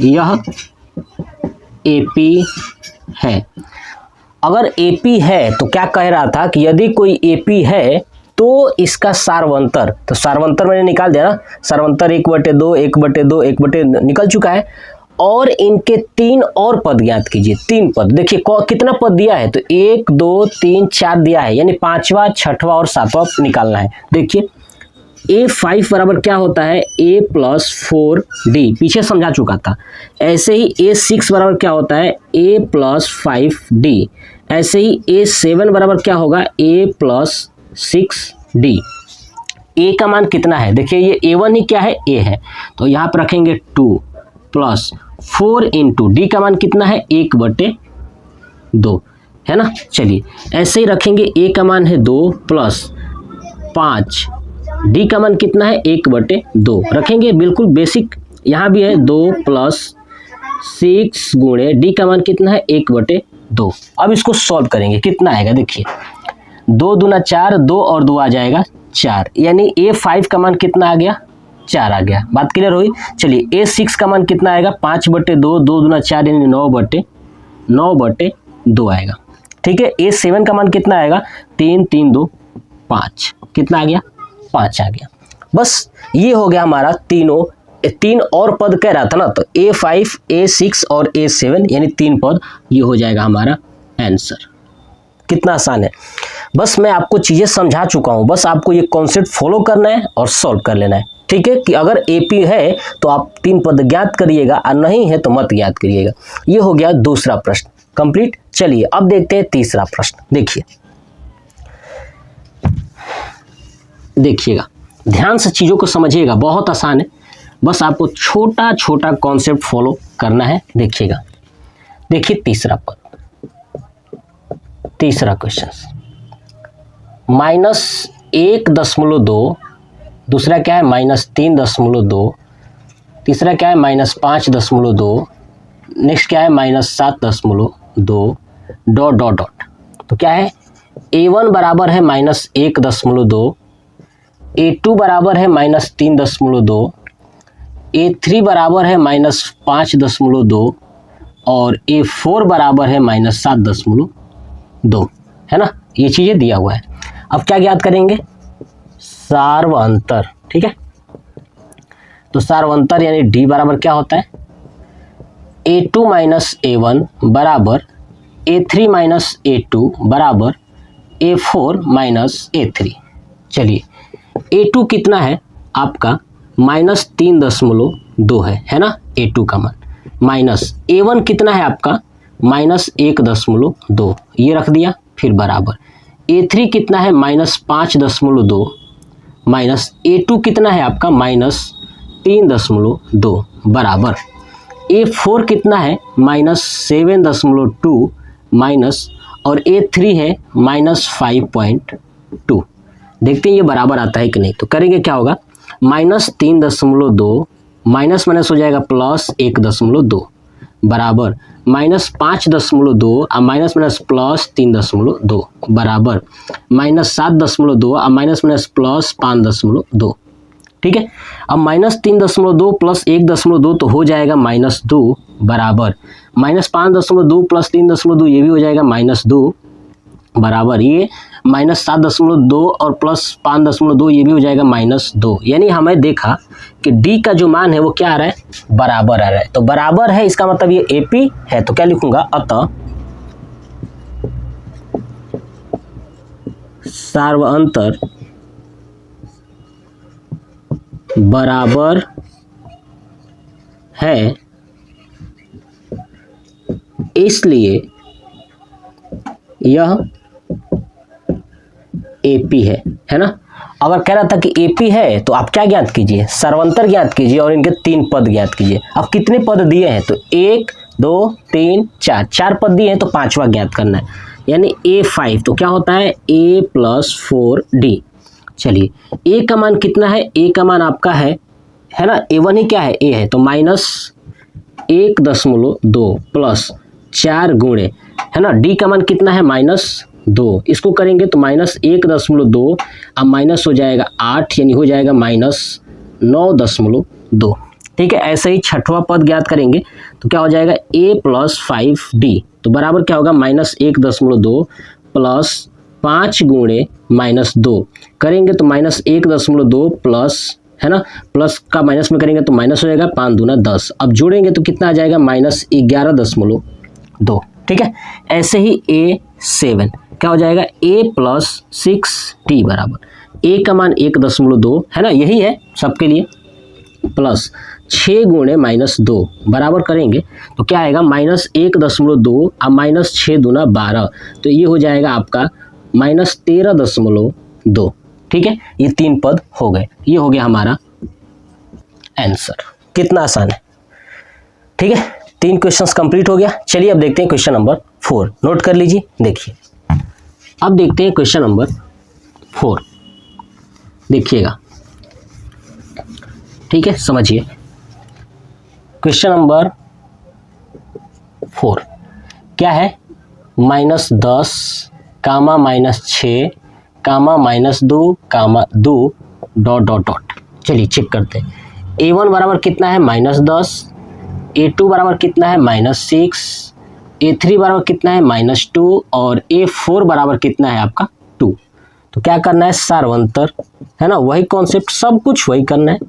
यह AP है। अगर AP है तो क्या कह रहा था कि यदि कोई AP है तो इसका सार्वंतर, तो सार्वंतर मैंने निकाल दिया ना, सार्वंतर 1/2 1/2 1/2 निकल चुका है। और इनके 3 और पद ज्ञात कीजिए, 3 पद। देखिए कितना पद दिया है, तो 1 2 3 4 दिया है, यानी 5वां 6वां और 7वां निकालना है। देखिए A5 बराबर क्या होता है, A + 4D, पीछे समझा चुका था। ऐसे ही A6 बराबर क्या होता है, A + 5D। ऐसे ही A7 बराबर क्या होगा, A + 6D। A का मान कितना है, देखिए ये A1 ही क्या है, A है, तो यहाँ पर रखेंगे 2 + 4 × D का मान कितना है, 1/2 है ना। चलिए ऐसे ही रखेंगे, A का मान है 2 + 5, D का मान कितना है 1/2 रखेंगे, बिल्कुल बेसिक। यहाँ भी है 2 + 6 × D का मान कितना है 1/2। अब इसको सॉल्व करेंगे, कितना आएगा, देखिए 2 दूना 4, 2 और 2 आ जाएगा 4, यानी A5 का मान कितना आ गया, 4 आ गया। बात क्लियर हुई। चलिए A6 का मान कितना आएगा, 5/2, 2 दूना 4 यानी 9/2 आएगा। ठीक है, A7 का मान कितना आएगा, 3 3 2 5, कितना आ गया, 5 आ गया। बस ये हो गया हमारा 3 और पद कह रहा था ना, तो A5 A6 और A7 यानी 3 पद, ये हो जाएगा हमारा आंसर। कितना आसान है, बस मैं आपको चीज़ें समझा चुका हूँ, बस आपको ये कॉन्सेप्ट फॉलो करना है और सॉल्व कर लेना है। ठीक है, कि अगर AP है तो आप 3 पद ज्ञात करिएगा, और नहीं है तो मत ज्ञात करिएगा। ये हो गया दूसरा प्रश्न कंप्लीट। चलिए अब देखते हैं तीसरा प्रश्न। देखिएगा ध्यान से चीज़ों को समझिएगा, बहुत आसान है, बस आपको छोटा छोटा कॉन्सेप्ट फॉलो करना है। देखिएगा, देखिए तीसरा पद, तीसरा क्वेश्चन, -1.2, दूसरा क्या है -3.2, तीसरा क्या है -5.2, नेक्स्ट क्या है -7.2 ... तो क्या है, A1 बराबर है -1.2, A2 बराबर है -3.2, A3 बराबर है -5.2 और A4 बराबर है -7.2 है ना। ये चीज़ें दिया हुआ है। अब क्या ज्ञात करेंगे, सार्वंतर। ठीक है, तो सार्वंतर यानी D बराबर क्या होता है, A2 माइनस A1 बराबर A3 माइनस A2 बराबर A4 माइनस A3। चलिए A2 कितना है आपका -3.2 है ना A2 का मान, माइनस A1 कितना है आपका -1.2, ये रख दिया, फिर बराबर A3 कितना है -5.2 माइनस A2 कितना है आपका -3.2 बराबर A4 कितना है -7.2 माइनस, और A3 है -5.2। देखते हैं ये बराबर आता है कि नहीं। तो करेंगे क्या होगा, -3.2 माइनस माइनस हो जाएगा प्लस 1.2 बराबर -5.2 और माइनस माइनस प्लस 3.2 बराबर -7.2 और माइनस माइनस प्लस 5.2। ठीक है, अब -3.2 प्लस 1.2 तो हो जाएगा -2 बराबर -5.2 प्लस 3.2 ये भी हो जाएगा -2 बराबर ये -7.2 और प्लस 5.2 ये भी हो जाएगा -2। यानी हमें देखा कि डी का जो मान है वो क्या आ रहा है, बराबर आ रहा है। तो बराबर है इसका मतलब ये एपी है, तो क्या लिखूंगा, अतः सार्वअंतर बराबर है, इसलिए यह एपी है ना। अगर कह रहा था कि एपी है तो आप क्या ज्ञात कीजिए, सर्वांतर ज्ञात कीजिए और इनके 3 पद ज्ञात कीजिए। अब कितने पद दिए हैं, तो 1 2 3 4 4 पद दिए हैं, तो 5वां ज्ञात करना है, यानी A5। तो क्या होता है A + 4D। चलिए A का मान कितना है, A का मान आपका है ना, A1 ही क्या है, A है, तो -1.2 प्लस 4 गुणे, है ना, D का मान कितना है -2, इसको करेंगे तो -1.2 अब माइनस हो जाएगा 8, यानी हो जाएगा -9.2। ठीक है, ऐसे ही छठवां पद ज्ञात करेंगे तो क्या हो जाएगा A + 5D, तो बराबर क्या होगा -1.2 प्लस 5 गुणे -2 करेंगे तो -1.2 प्लस, है ना, प्लस का माइनस में करेंगे तो माइनस हो जाएगा, 5 दूना 10, अब जोड़ेंगे तो कितना आ जाएगा -11.2। ठीक है, ऐसे ही A7 क्या हो जाएगा A + 6D बराबर A का मान 1.2 है ना, यही है सबके लिए, प्लस 6 गुणे -2 बराबर करेंगे तो क्या आएगा -1.2 अब -6 दूना 12, तो ये हो जाएगा आपका -13.2। ठीक है, ये 3 पद हो गए, ये हो गया हमारा आंसर। कितना आसान है। ठीक है, 3 क्वेश्चंस कंप्लीट हो गया। चलिए अब देखते हैं क्वेश्चन नंबर 4, नोट कर लीजिए। देखिए अब देखते हैं क्वेश्चन नंबर 4, देखिएगा। ठीक है, समझिए क्वेश्चन नंबर 4 क्या है, -10 कामा -6 कामा -2 कामा 2 ... चलिए चेक करते हैं। A1 बराबर कितना है -10, A2 बराबर कितना है -6, A3 बराबर कितना है -2 और A4 बराबर कितना है आपका 2। तो क्या करना है, सार्वंतर, है ना, वही कॉन्सेप्ट, सब कुछ वही करना है।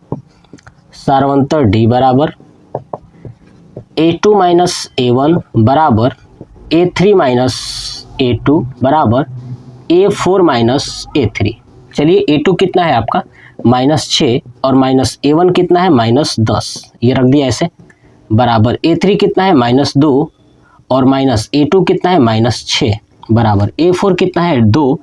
सार्वंतर D बराबर A2 - A1 बराबर A3 - A2 बराबर A4 - A3। चलिए A2 कितना है आपका -6 और -A1 कितना है -10, ये रख दिया ऐसे, बराबर A3 कितना है -2 और A2 कितना है -6 बराबर A4 कितना है 2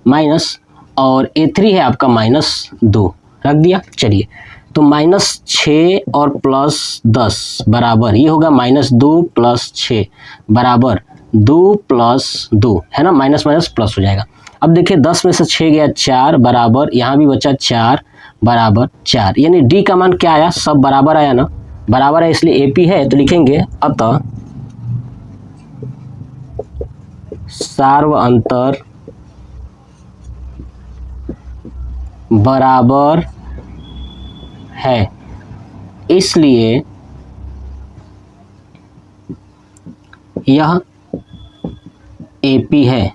माइनस और A3 है आपका -2, रख दिया। चलिए तो -6 और +10 बराबर ये होगा -2 + 6 बराबर 2 + 2, है ना, माइनस माइनस प्लस हो जाएगा। अब देखिए 10 में से 6 गया 4 बराबर, यहाँ भी बचा 4 बराबर 4, यानी D का मान क्या आया, सब बराबर आया ना, बराबर है इसलिए AP है, तो लिखेंगे अतः सार्वअंतर बराबर है, इसलिए यह AP है।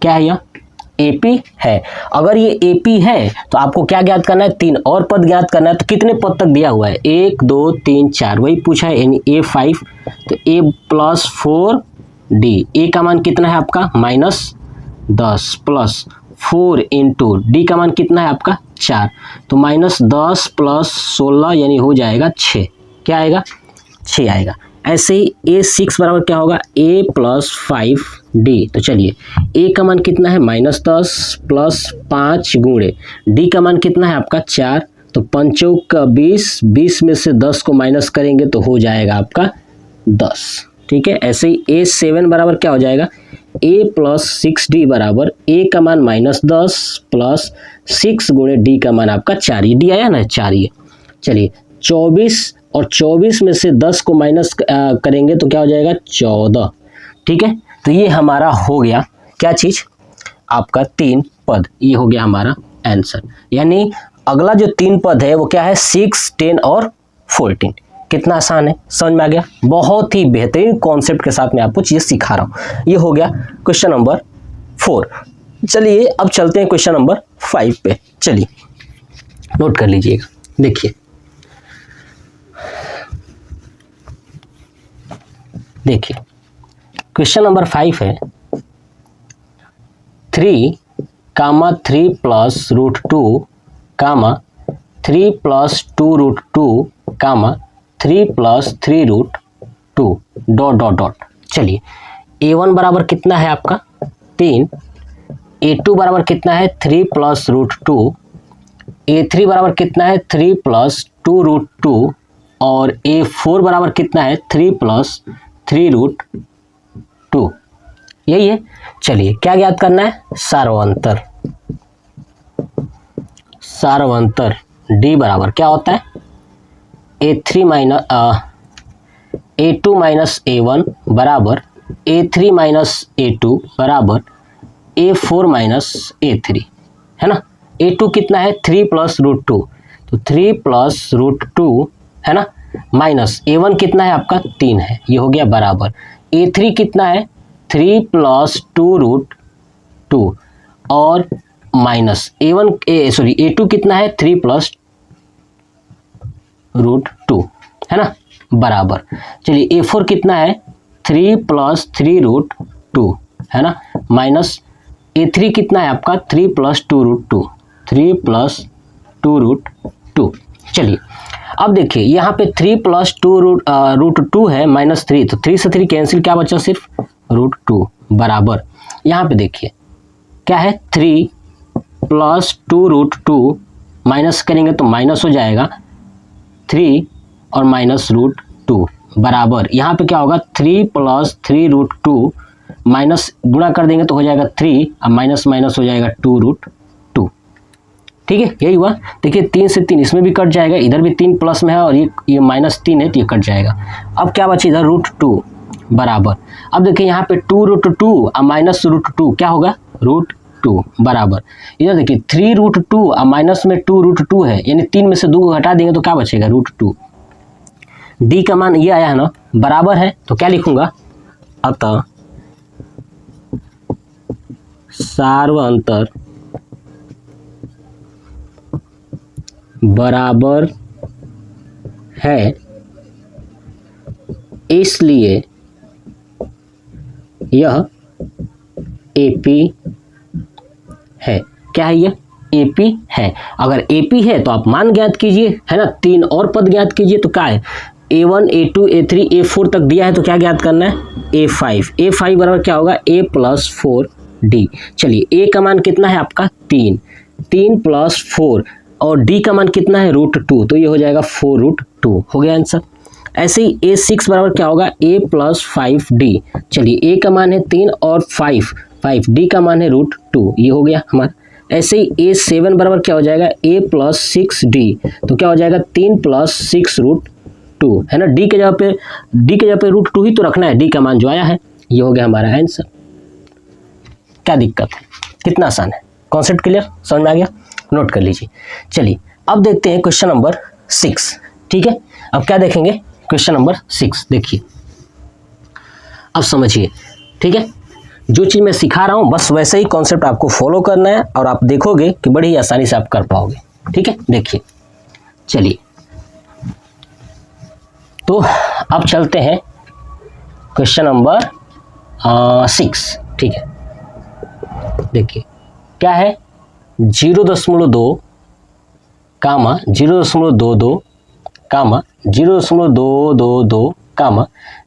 क्या है, यह AP है। अगर ये AP है तो आपको क्या ज्ञात करना है, 3 और पद ज्ञात करना है। तो कितने पद तक दिया हुआ है, 1 2 3 4, वही पूछा है, यानी A5, तो A + 4D, A का मान कितना है आपका -10 प्लस 4 इंटू D का मान कितना है आपका 4, तो -10 + 16 यानी हो जाएगा 6, क्या आएगा 6 आएगा। ऐसे ही A6 बराबर क्या होगा, A + 5D। तो चलिए A का मान कितना है -10 प्लस 5 गुणे D का मान कितना है आपका 4, तो 5 का 20, 20 में से 10 को माइनस करेंगे तो हो जाएगा आपका 10। ठीक है, ऐसे ही A7 बराबर क्या हो जाएगा, A + 6D बराबर A का मान -10 प्लस 6 गुणे D का मान आपका 4, ये D आया ना 4 ये। चलिए 24 और 24 में से 10 को माइनस करेंगे तो क्या हो जाएगा 14। ठीक है, तो ये हमारा हो गया क्या चीज, आपका 3 पद, ये हो गया हमारा आंसर। यानी अगला जो 3 पद है वो क्या है 6, 10 और 14। कितना आसान है, समझ में आ गया। बहुत ही बेहतरीन कॉन्सेप्ट के साथ मैं आपको चीज़ सिखा रहा हूँ। ये हो गया क्वेश्चन नंबर 4। चलिए अब चलते हैं क्वेश्चन नंबर 5 पे। चलिए नोट कर लीजिएगा, देखिए क्वेश्चन नंबर 5 है 3, 3 plus root 2, 3 plus 2 root 2, 3 plus 3 root 2 dot dot dot. चलिए a1 बराबर कितना है आपका 3, a2 बराबर कितना है 3 प्लस रूट 2, a3 बराबर कितना है 3 प्लस 2 रूट 2 और a4 बराबर कितना है 3 प्लस 3 रूट 2। यही है। चलिए क्या ज्ञात करना है, सार्वंतर। सार्वंतर d बराबर क्या होता है a2 माइनस a1 बराबर a3 माइनस a2 बराबर a4 माइनस a3, है ना। a2 कितना है 3 प्लस रूट 2, तो 3 प्लस रूट 2 है ना, माइनस a1 कितना है आपका 3 है, ये हो गया बराबर a3 कितना है 3 प्लस 2 रूट 2 और माइनस a2 कितना है 3 प्लस रूट 2, है ना, बराबर। चलिए a4 कितना है 3 प्लस 3 रूट 2, है ना, माइनस a3 कितना है आपका 3 प्लस 2 रूट 2, 3 प्लस 2 रूट 2। चलिए अब देखिए यहाँ पे 3 प्लस 2 रूट 2 है माइनस 3, तो 3 से 3 कैंसिल, क्या बचा सिर्फ रूट 2 बराबर। यहाँ पे देखिए क्या है 3 प्लस 2 रूट 2 माइनस करेंगे तो माइनस हो जाएगा 3 और माइनस रूट 2 बराबर। यहाँ पे क्या होगा 3 प्लस 3 रूट 2 माइनस गुणा कर देंगे तो हो जाएगा 3 और माइनस माइनस हो जाएगा 2 रूट 2। ठीक है, यही हुआ। देखिए 3 से 3 इसमें भी कट जाएगा, इधर भी 3 प्लस में है और ये माइनस 3 है तो ये कट जाएगा। अब क्या बचे इधर रूट 2 बराबर। अब देखिए यहाँ पे 2 रूट 2 और माइनस रूट 2 क्या होगा रूट 2 बराबर। इधर देखिए 3 रूट 2 और माइनस में 2 रूट 2 है, यानी 3 में से 2 को हटा देंगे तो क्या बचेगा रूट 2। डी का मान ये आया है ना, बराबर है, तो क्या लिखूंगा, अतः सार्वंतर बराबर है, इसलिए यह एपी है। क्या है ये, एपी है। अगर एपी है तो आप मान ज्ञात कीजिए, है ना, 3 और पद ज्ञात कीजिए। तो क्या है a1 a2 a3 a4 तक दिया है तो क्या ज्ञात करना है a5 बराबर क्या होगा a प्लस 4d। चलिए a का मान कितना है आपका 3 प्लस 4 और d का मान कितना है रूट 2, तो ये हो जाएगा 4 रूट 2, हो गया आंसर। ऐसे ही a6 बराबर क्या होगा a प्लस 5d। चलिए a का मान है 3 और 5 d का मान है रूट 2, ये हो गया हमारा। ऐसे ही a7 बराबर क्या हो जाएगा a प्लस 6d, तो क्या हो जाएगा 3 प्लस 6 रूट 2, है ना। d के जगह पे रूट 2 ही तो रखना है, d का मान जो आया है, ये हो गया हमारा आंसर। क्या दिक्कत है, कितना आसान है, कॉन्सेप्ट क्लियर, समझ में आ गया, नोट कर लीजिए। चलिए अब देखते हैं क्वेश्चन नंबर 6। ठीक है, अब क्या देखेंगे क्वेश्चन नंबर 6, देखिए अब समझिए। ठीक है, जो चीज़ मैं सिखा रहा हूँ बस वैसे ही कॉन्सेप्ट आपको फॉलो करना है और आप देखोगे कि बड़ी आसानी से आप कर पाओगे। ठीक है, देखिए चलिए तो अब चलते हैं क्वेश्चन नंबर 6। ठीक है, देखिए क्या है 0.2 कामा 0.22 कामा 0.222 कामा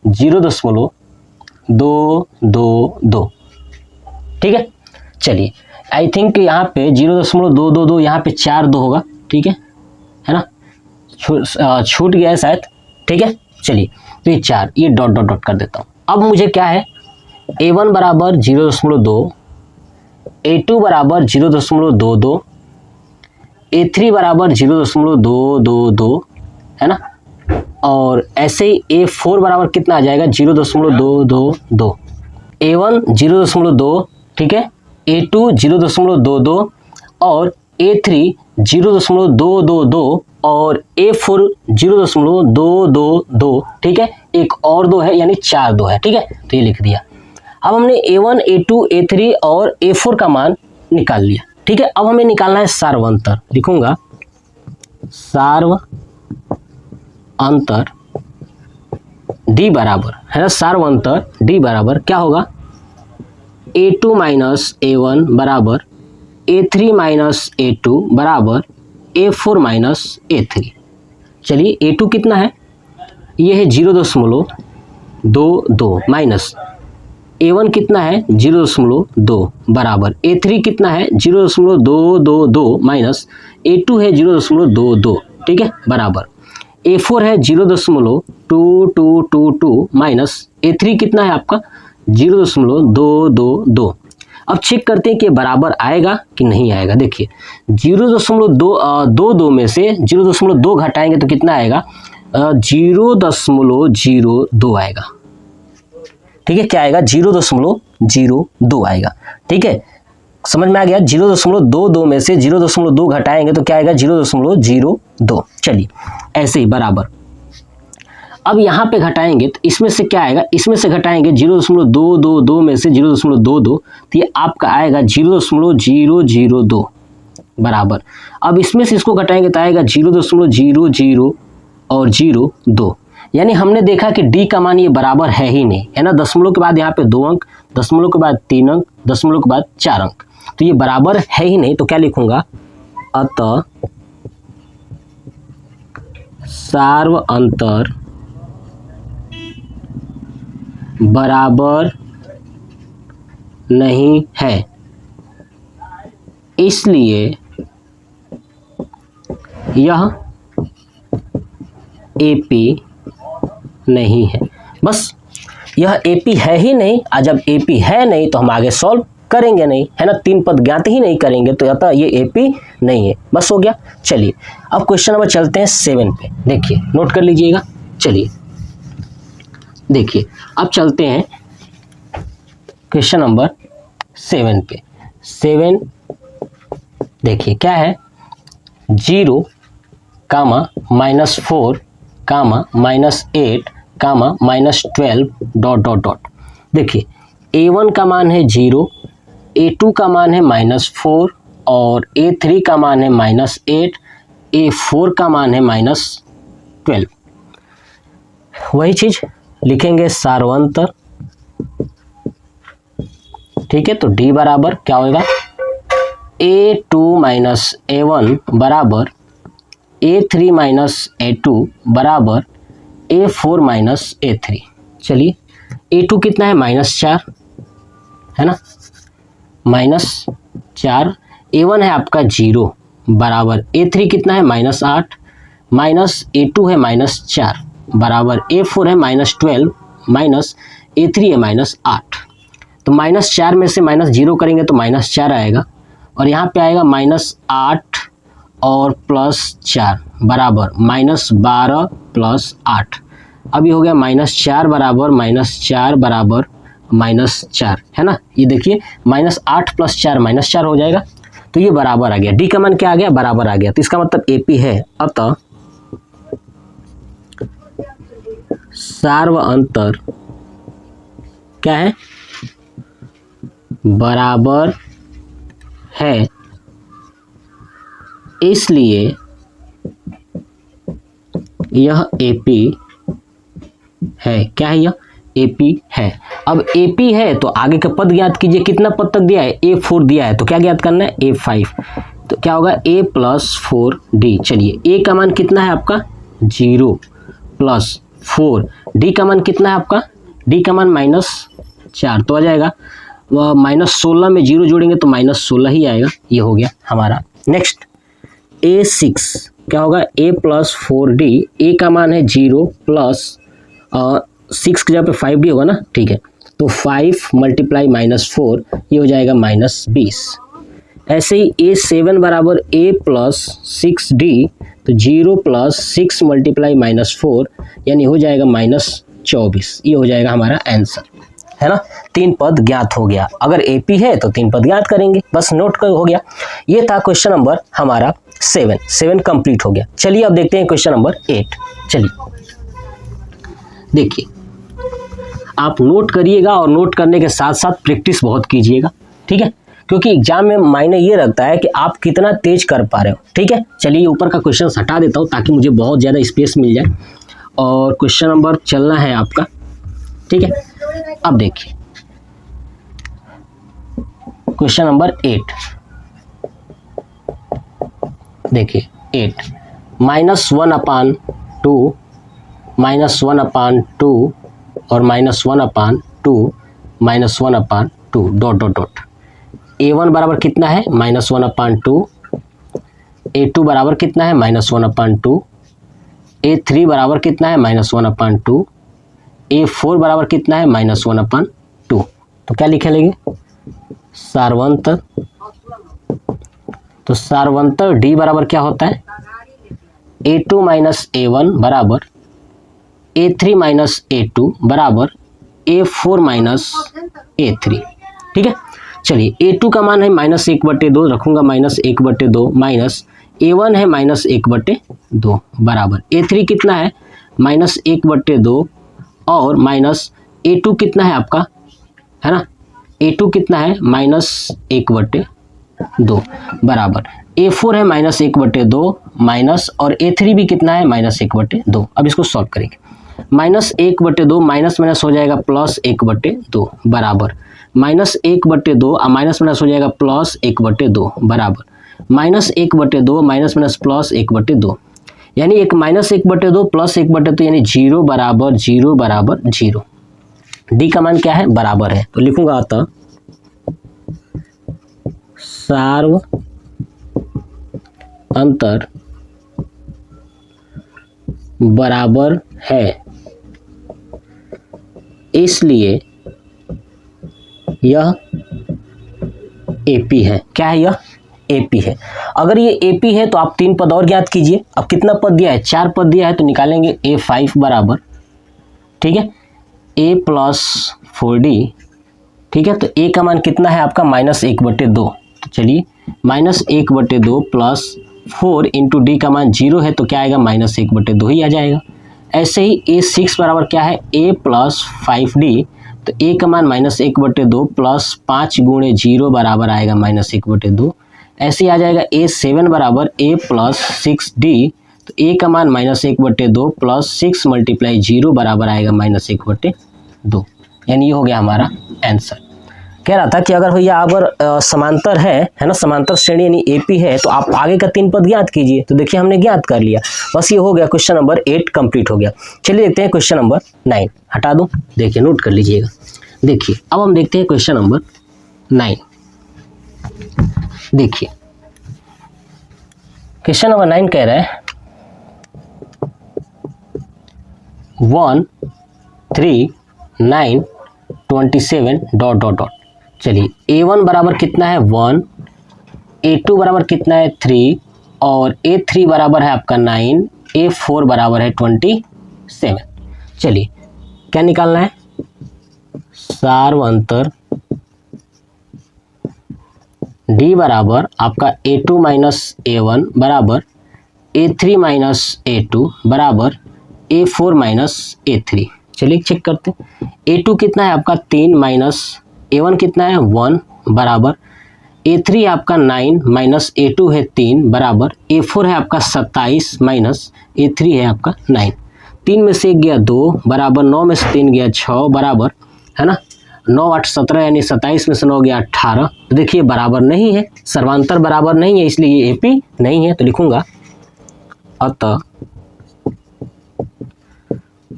0.222। ठीक है, चलिए आई थिंक यहाँ पे 0.222 यहाँ पे 4 2 होगा। ठीक है ना, छूट गया है शायद। ठीक है, चलिए तो ये 4, ये डॉट डॉट डॉट कर देता हूँ। अब मुझे क्या है a1 बराबर 0.2, a2 बराबर 0.22, a3 बराबर 0.222, है ना। और ऐसे ही A4 बराबर कितना आ जाएगा 0.222, A1 0.2, ठीक है, A2 0.22 और A3 0.222 और A4 0.222, ठीक है, एक और 2 है यानी 4 2 है, ठीक है, तो ये लिख दिया। अब हमने A1 A2 A3 और A4 का मान निकाल लिया, ठीक है। अब हमें निकालना है सार्व अंतर, लिखूंगा सार्व अंतर D बराबर, है ना, सार्व अंतर D बराबर क्या होगा, A2 माइनस A1 बराबर A3 माइनस A2 बराबर A4 माइनस A3। चलिए A2 कितना है, ये है 0.22 माइनस A1 कितना है 0.2 बराबर A3 कितना है 0.222 माइनस A2 है 0.22, ठीक है, बराबर A4 है 0.2222 माइनस A3 कितना है आपका 0.222। अब चेक करते हैं कि बराबर आएगा कि नहीं आएगा। देखिए 0.22 में से 0.2 घटाएंगे तो कितना आएगा 0.02 आएगा, ठीक है, क्या आएगा 0.02 आएगा, ठीक है, समझ में आ गया। 0.22 में से 0.2 घटाएंगे तो क्या आएगा 0.02। चलिए ऐसे ही बराबर, अब यहाँ पे घटाएंगे तो इसमें से क्या आएगा, इसमें से घटाएंगे 0.222 में से 0.22 तो ये आपका आएगा 0.002 बराबर। अब इसमें से इसको घटाएंगे तो आएगा 0.00 और 02, यानी हमने देखा कि D का मान ये बराबर है ही नहीं, है ना। दशमलव के बाद यहाँ पे 2 अंक, दशमलव के बाद 3 अंक, दशमलव के बाद 4 अंक, तो ये बराबर है ही नहीं। तो क्या लिखूंगा, अतः सार्व अंतर बराबर नहीं है, इसलिए यह AP नहीं है। बस यह AP है ही नहीं, और जब AP है नहीं तो हम आगे सॉल्व करेंगे नहीं, है ना, 3 पद ज्ञात ही नहीं करेंगे तो अतः ये AP नहीं है। बस हो गया। चलिए अब क्वेश्चन नंबर चलते हैं 7 पे, देखिए नोट कर लीजिएगा। चलिए देखिए अब चलते हैं क्वेश्चन नंबर 7 पे। 7 देखिए क्या है, 0, -4, -8, -12 ... देखिए A1 का मान है 0, A2 का मान है -4 और A3 का मान है -8, A4 का मान है -12। वही चीज लिखेंगे सार्वंतर, ठीक है। तो D बराबर क्या होगा, A2 माइनस A1 बराबर A3 माइनस A2 बराबर A4 माइनस A3। चलिए A2 कितना है -4, है ना, -4, A1 है आपका 0 बराबर A3 कितना है -8 माइनस A2 है -4 बराबर A4 है -12 माइनस A3 है -8। तो -4 में से -0 करेंगे तो -4 आएगा और यहाँ पे आएगा -8 और +4 बराबर -12 + 8। अब ये हो गया -4 बराबर -4 बराबर -4, है ना। ये देखिए -8 + 4 -4 हो जाएगा, तो ये बराबर आ गया। D का मान क्या आ गया, बराबर आ गया, तो इसका मतलब AP है। अतः सार्व अंतर क्या है, बराबर है, इसलिए यह AP है। क्या है, यह AP है। अब AP है तो आगे का पद ज्ञात कीजिए, कितना पद तक दिया है, A4 दिया है, तो क्या ज्ञात करना है, A5। तो क्या होगा A + 4D। चलिए A का मान कितना है आपका 0 + 4, D का मान कितना है आपका, D का मान -4, तो आ जाएगा -16 में 0 जोड़ेंगे तो -16 ही आएगा। ये हो गया हमारा। नेक्स्ट A6 क्या होगा, A + 4D, A का मान है 0 + 6 की जगह पे 5D होगा ना, ठीक है, तो 5 × -4 ये हो जाएगा -20। ऐसे ही A7 बराबर A + 6D, तो 0 + 6 × -4 यानी हो जाएगा -24। ये हो जाएगा हमारा आंसर, है ना। 3 पद ज्ञात हो गया। अगर एपी है तो 3 पद ज्ञात करेंगे, बस नोट कर हो गया। ये था क्वेश्चन नंबर हमारा 7 कंप्लीट हो गया। चलिए अब देखते हैं क्वेश्चन नंबर 8। चलिए देखिए, आप नोट करिएगा और नोट करने के साथ साथ प्रैक्टिस बहुत कीजिएगा, ठीक है, क्योंकि एग्जाम में मायने ये रखता है कि आप कितना तेज कर पा रहे हो, ठीक है। चलिए ऊपर का क्वेश्चन हटा देता हूँ ताकि मुझे बहुत ज़्यादा स्पेस मिल जाए और क्वेश्चन नंबर चलना है आपका, ठीक है। अब देखिए क्वेश्चन नंबर 8, देखिए 8 -1/2 -1/2 और -1/2 -1/2 डॉट डॉट डॉट। a1 बराबर कितना है -1/2, a2 बराबर कितना है -1/2, a3 बराबर कितना है -1/2, a4 बराबर कितना है -1/2। तो क्या लिखे लेंगे सार्वंतर। तो सार्वंतर d बराबर क्या होता है a2 - a1 बराबर a3 - a2 बराबर a4 - a3, ठीक है। चलिए a2 का मान है -1/2 रखूंगा -1/2 माइनस a1 है -1/2 बराबर a3 कितना है -1/2 और माइनस a2 कितना है आपका, है ना, a2 कितना है -1/2 बराबर a4 है -1/2 माइनस और a3 भी कितना है -1/2। अब इसको सॉल्व करेंगे। -1/2 माइनस माइनस हो जाएगा +1/2 बराबर -1/2 माइनस माइनस हो जाएगा +1/2 बराबर -1/2 माइनस माइनस +1/2 यानी एक -1/2 +1/2 यानी 0 बराबर 0 बराबर 0। डी का मान क्या है बराबर है, तो लिखूंगा अतः सार्वअंतर बराबर है, इसलिए यह एपी है। क्या है यह एपी है। अगर ये एपी है तो आप 3 पद और ज्ञात कीजिए। अब कितना पद दिया है 4 पद दिया है तो निकालेंगे a5 बराबर, ठीक है, a + 4d, ठीक है। तो a का मान कितना है आपका -1/2। तो चलिए -1/2 + 4 × d का मान 0 है तो क्या आएगा -1/2 ही आ जाएगा। ऐसे ही a6 बराबर क्या है a + 5d, तो a का मान -1/2 + 5 × 0 बराबर आएगा -1/2। ऐसे ही आ जाएगा a7 बराबर a + 6d, तो a का मान -1/2 + 6 × 0 बराबर आएगा -1/2। यानी ये हो गया हमारा आंसर। कह रहा था कि अगर भैया अगर समांतर है ना, समांतर श्रेणी यानी एपी है तो आप आगे का 3 पद ज्ञात कीजिए। तो देखिए हमने ज्ञात कर लिया, बस ये हो गया। क्वेश्चन नंबर 8 कंप्लीट हो गया। चलिए देखते हैं क्वेश्चन नंबर 9। हटा दूं, देखिए नोट कर लीजिएगा। देखिए अब हम देखते हैं क्वेश्चन नंबर 9। देखिए क्वेश्चन नंबर 9 कह रहा है 1 3 9 27 डॉट डॉट डॉट। चलिए a1 बराबर कितना है 1, a2 बराबर कितना है 3 और a3 बराबर है आपका 9, a4 बराबर है 27। चलिए क्या निकालना है सार्वअंतर d बराबर आपका a2 - a1 बराबर a3 - a2 बराबर a4 - a3। चलिए चेक करते हैं। a2 कितना है आपका 3 माइनस a1 कितना है 1 बराबर a3 आपका 9 माइनस a2 है 3 बराबर a4 है आपका 27 माइनस a3 है आपका 9। 3 में से 1 गया 2 बराबर 9 में से 3 गया 6 बराबर, है ना, 9 8 17 यानी 27 में से 9 गया 18। तो देखिए बराबर नहीं है, सर्वांतर बराबर नहीं है, इसलिए ये एपी नहीं है। तो लिखूंगा अतः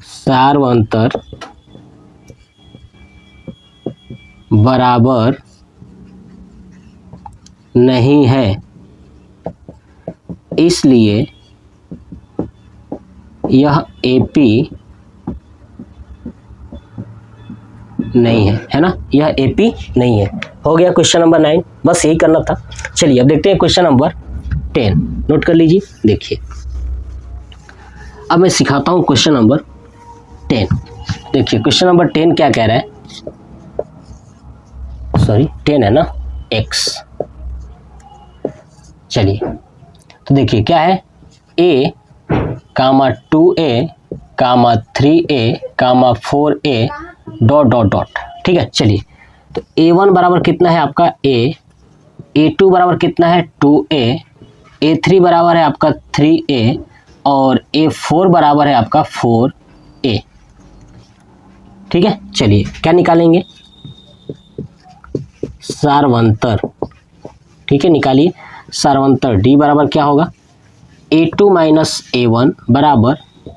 सार्वअंतर बराबर नहीं है, इसलिए यह एपी नहीं है ना, यह एपी नहीं है। हो गया क्वेश्चन नंबर 9, बस यही करना था। चलिए अब देखते हैं क्वेश्चन नंबर 10। नोट कर लीजिए। देखिए अब मैं सिखाता हूँ क्वेश्चन नंबर 10। देखिए क्वेश्चन नंबर 10 क्या कह रहा है, सॉरी 10 है ना, x। चलिए तो देखिए क्या है, a, 2a, 3a, 4a, dot dot dot. ठीक है, चलिए तो a1 बराबर कितना है आपका a, a2 बराबर कितना है 2a, a3 बराबर है आपका 3a और a4 बराबर है आपका 4a। ठीक है, चलिए क्या निकालेंगे, सारवंतर। ठीक है, निकालिए सारवंतर। d बराबर क्या होगा, a2 माइनस a1 बराबर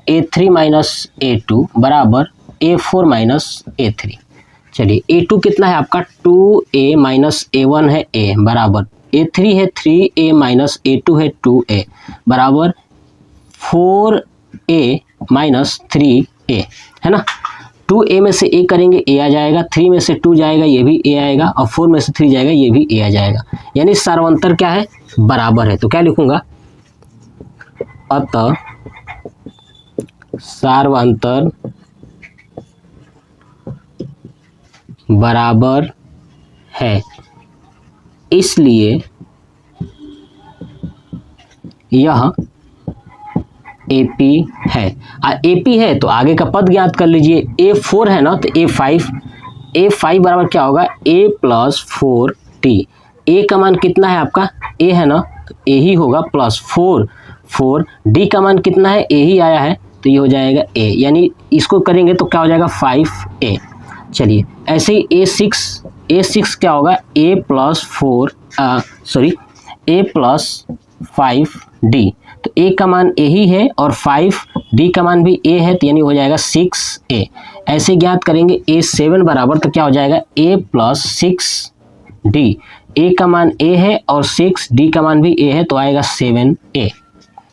a3 माइनस a2 बराबर a4 माइनस a3। चलिए a2 कितना है आपका 2a माइनस a1 है a बराबर a3 है 3a माइनस a2 है 2a बराबर 4a माइनस 3a, है ना। 2a में से a करेंगे a आ जाएगा, 3 में से 2 जाएगा ये भी a आएगा और 4 में से 3 जाएगा ये भी a आ जाएगा, यानी सारवंतर क्या है, बराबर है। तो क्या लिखूंगा, अतः सारवंतर बराबर है, इसलिए यह AP है। AP है तो आगे का पद ज्ञात कर लीजिए, A4 है ना तो A5 बराबर क्या होगा A प्लस 4D। A का मान कितना है आपका A है ना तो A ही होगा प्लस 4 D का मान कितना है A ही आया है तो ये हो जाएगा A, यानी इसको करेंगे तो क्या हो जाएगा 5A। चलिए ऐसे ही A6 क्या होगा A प्लस 5D, तो A का मान A ही है और 5D का मान भी A है तो यानी हो जाएगा 6A। ऐसे ज्ञात करेंगे A7 बराबर तो क्या हो जाएगा A प्लस 6D। A का मान A है और 6D का मान भी A है तो आएगा 7A,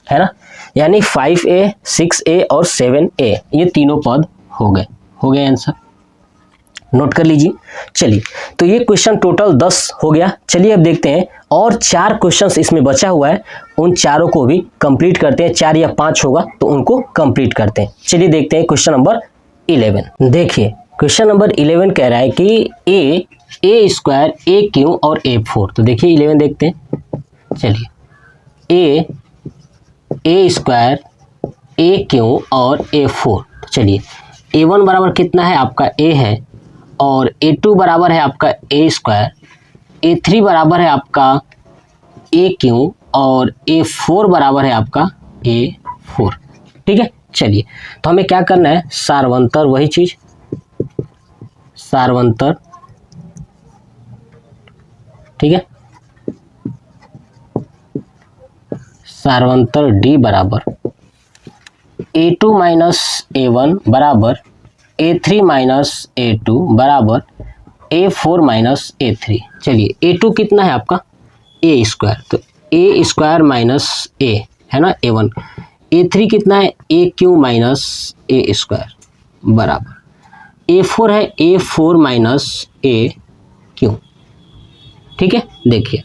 है ना। यानी 5A, 6A और 7A ये तीनों पद हो गए आंसर, नोट कर लीजिए। चलिए तो ये क्वेश्चन टोटल 10 हो गया। चलिए अब देखते हैं और 4 क्वेश्चंस इसमें बचा हुआ है, उन चारों को भी कंप्लीट करते हैं। 4 या 5 होगा तो उनको कंप्लीट करते हैं। चलिए देखते हैं क्वेश्चन नंबर 11। देखिए क्वेश्चन नंबर 11 कह रहा है कि a स्क्वायर a3 और a4। तो देखिए 11 देखते हैं। चलिए a स्क्वायर a3 और a4। तो चलिए a1 बराबर कितना है आपका a है और a2 बराबर है आपका a स्क्वायर, a3 बराबर है आपका a3 और a4 बराबर है आपका a4। ठीक है, चलिए तो हमें क्या करना है, सारवंतर, वही चीज सारवंतर। ठीक है, सारवंतर D बराबर a2 माइनस a1 बराबर a3 माइनस a2 बराबर a4 माइनस a3। चलिए a2 कितना है आपका a स्क्वायर, तो a स्क्वायर माइनस a है ना a1। a3 कितना है a3 माइनस a स्क्वायर बराबर a4 है a4 माइनस a3। ठीक है, देखिए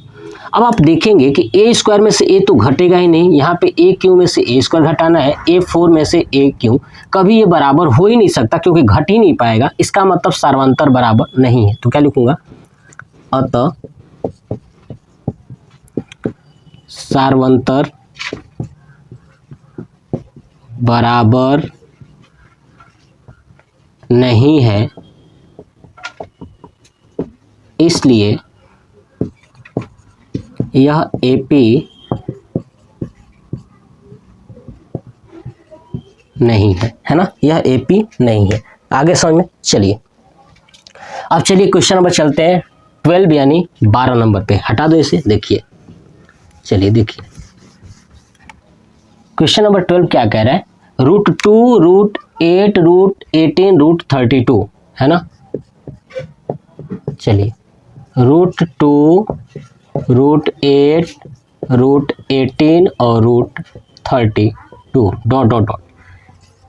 अब आप देखेंगे कि a स्क्वायर में से a तो घटेगा ही नहीं, यहाँ पे a3 में से a स्क्वायर घटाना है, a4 में से a3 कभी ये बराबर हो ही नहीं सकता क्योंकि घट ही नहीं पाएगा। इसका मतलब सारवंतर बराबर नहीं है। तो क्या लिखूंगा, अतः सारवंतर बराबर नहीं है, इसलिए यह AP नहीं है ना, यह AP नहीं है। आगे समझ में। चलिए अब चलिए क्वेश्चन नंबर चलते हैं 12 यानी 12 नंबर पे। हटा दो इसे, देखिए। चलिए देखिए क्वेश्चन नंबर 12 क्या कह रहा है, √2, √8, √18, √32, है ना। चलिए √2, √8, √18 और √32 डॉट डॉट डॉट।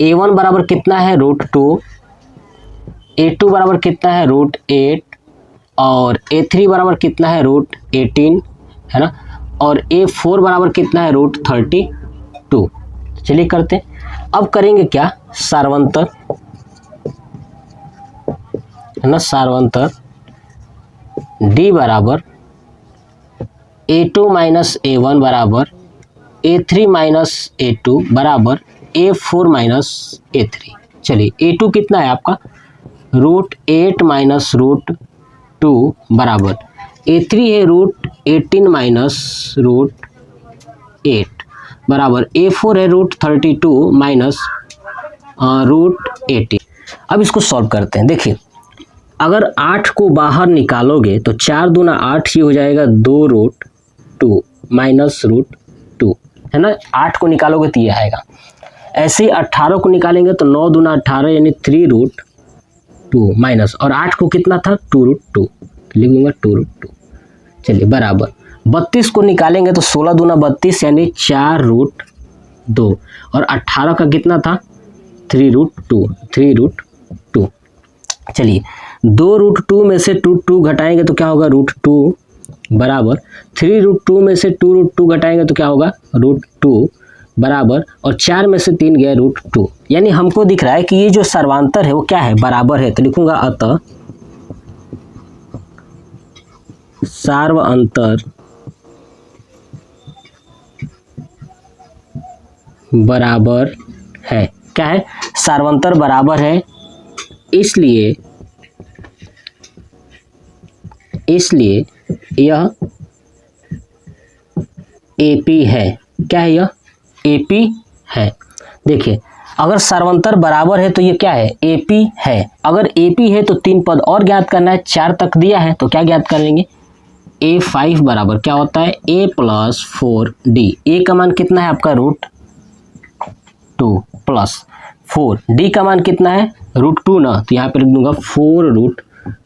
a1 बराबर कितना है √2, a2 बराबर कितना है √8 और a3 बराबर कितना है √18, है ना, और a4 बराबर कितना है √32। चलिए करते हैं। अब करेंगे क्या, सार्वंतर, है ना, सार्वंतर D बराबर A2 माइनस A1 बराबर A3 माइनस A2 बराबर A4 माइनस A3। चलिए A2 कितना है आपका, √8 माइनस √2 बराबर A3 है √18 माइनस √8 बराबर A4 है √32 माइनस √18। अब इसको सॉल्व करते हैं। देखिए अगर 8 को बाहर निकालोगे तो 4 दूना 8 ही हो जाएगा, 2√2 माइनस √2, है ना, 8 को निकालोगे तो ये आएगा। ऐसे ही 18 को निकालेंगे तो 9 दूना 18 यानी 3√2 माइनस, और 8 को कितना था 2√2, लिख दूंगा 2√2। चलिए बराबर 32 को निकालेंगे तो 16 दूना 32 यानी 4√2, और 18 का कितना था 3√2। चलिए 2√2 में से 2 घटाएंगे तो क्या होगा √2 बराबर 3√2 में से 2√2 घटाएंगे तो क्या होगा √2 बराबर, और 4 में से 3 गया √2। यानी हमको दिख रहा है कि ये जो सर्वांतर है वो क्या है, बराबर है। तो लिखूंगा अतः सार्वअंतर बराबर है। क्या है, सार्वंतर बराबर है, इसलिए यह AP है। क्या है, यह AP है। देखिए अगर सर्वंतर बराबर है तो ये क्या है, AP है। अगर AP है तो 3 पद और ज्ञात करना है, 4 तक दिया है तो क्या ज्ञात कर लेंगे, A5 बराबर क्या होता है A प्लस 4D। A का मान कितना है आपका √2 प्लस 4, D का मान कितना है √2 ना, तो यहाँ पे लिख दूंगा 4√2।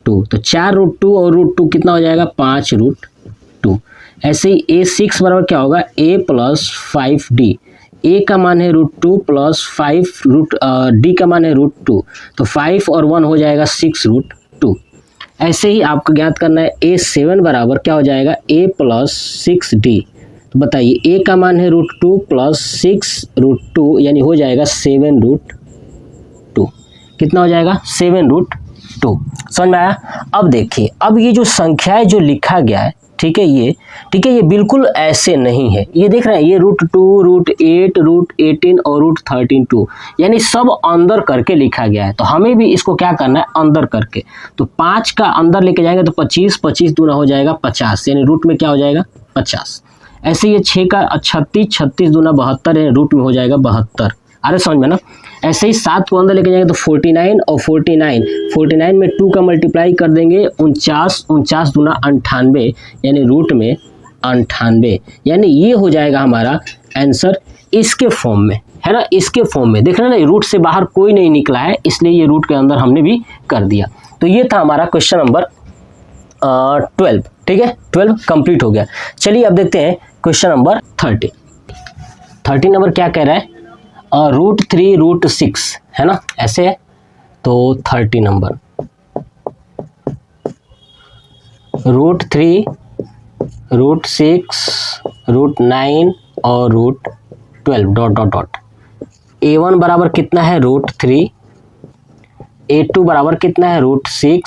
तो 4√2 और √2 कितना हो जाएगा 5√2। ऐसे ही A6 बराबर क्या होगा A प्लस 5D। A का मान है √2 प्लस 5 D का मान है √2, तो 5 और 1 हो जाएगा 6√2। ऐसे ही आपको ज्ञात करना है A7 बराबर क्या हो जाएगा A प्लस 6D। तो बताइए A का मान है √2 प्लस 6√2 यानी हो जाएगा 7√2। कितना हो जाएगा 7√2। समझ में आया। अब देखिए अब ये जो संख्याएं जो लिखा गया है, ठीक है, ये बिल्कुल ऐसे नहीं है। ये देख रहे हैं ये √2 √8 √18 और √32 यानी सब अंदर करके लिखा गया है। तो हमें भी इसको क्या करना है अंदर करके, तो 5 का अंदर लेके जाएंगे तो 25, 25 दूना हो जाएगा 50 यानी रूट में क्या हो जाएगा 50। ऐसे ये 6 का 36, 36 दूना 72 है, रूट में हो जाएगा 72। अरे समझ में ना। ऐसे ही 7 को अंदर लेके जाएंगे तो 49 और 49 में 2 का मल्टीप्लाई कर देंगे 49, 49 दूना 98 यानी रूट में 98, यानी ये हो जाएगा हमारा आंसर इसके फॉर्म में, है ना, इसके फॉर्म में। देख रहे हैं ना रूट से बाहर कोई नहीं निकला है, इसलिए ये रूट के अंदर हमने भी कर दिया। तो ये था हमारा क्वेश्चन नंबर 12। ठीक है, 12 कंप्लीट हो गया। चलिए अब देखते हैं क्वेश्चन नंबर 13 नंबर क्या कह रहा है, √3 √6 है ना, ऐसे है। तो 30 नंबर √3 √6 √9 और √12 ... A1 बराबर कितना है √3, A2 बराबर कितना है √6,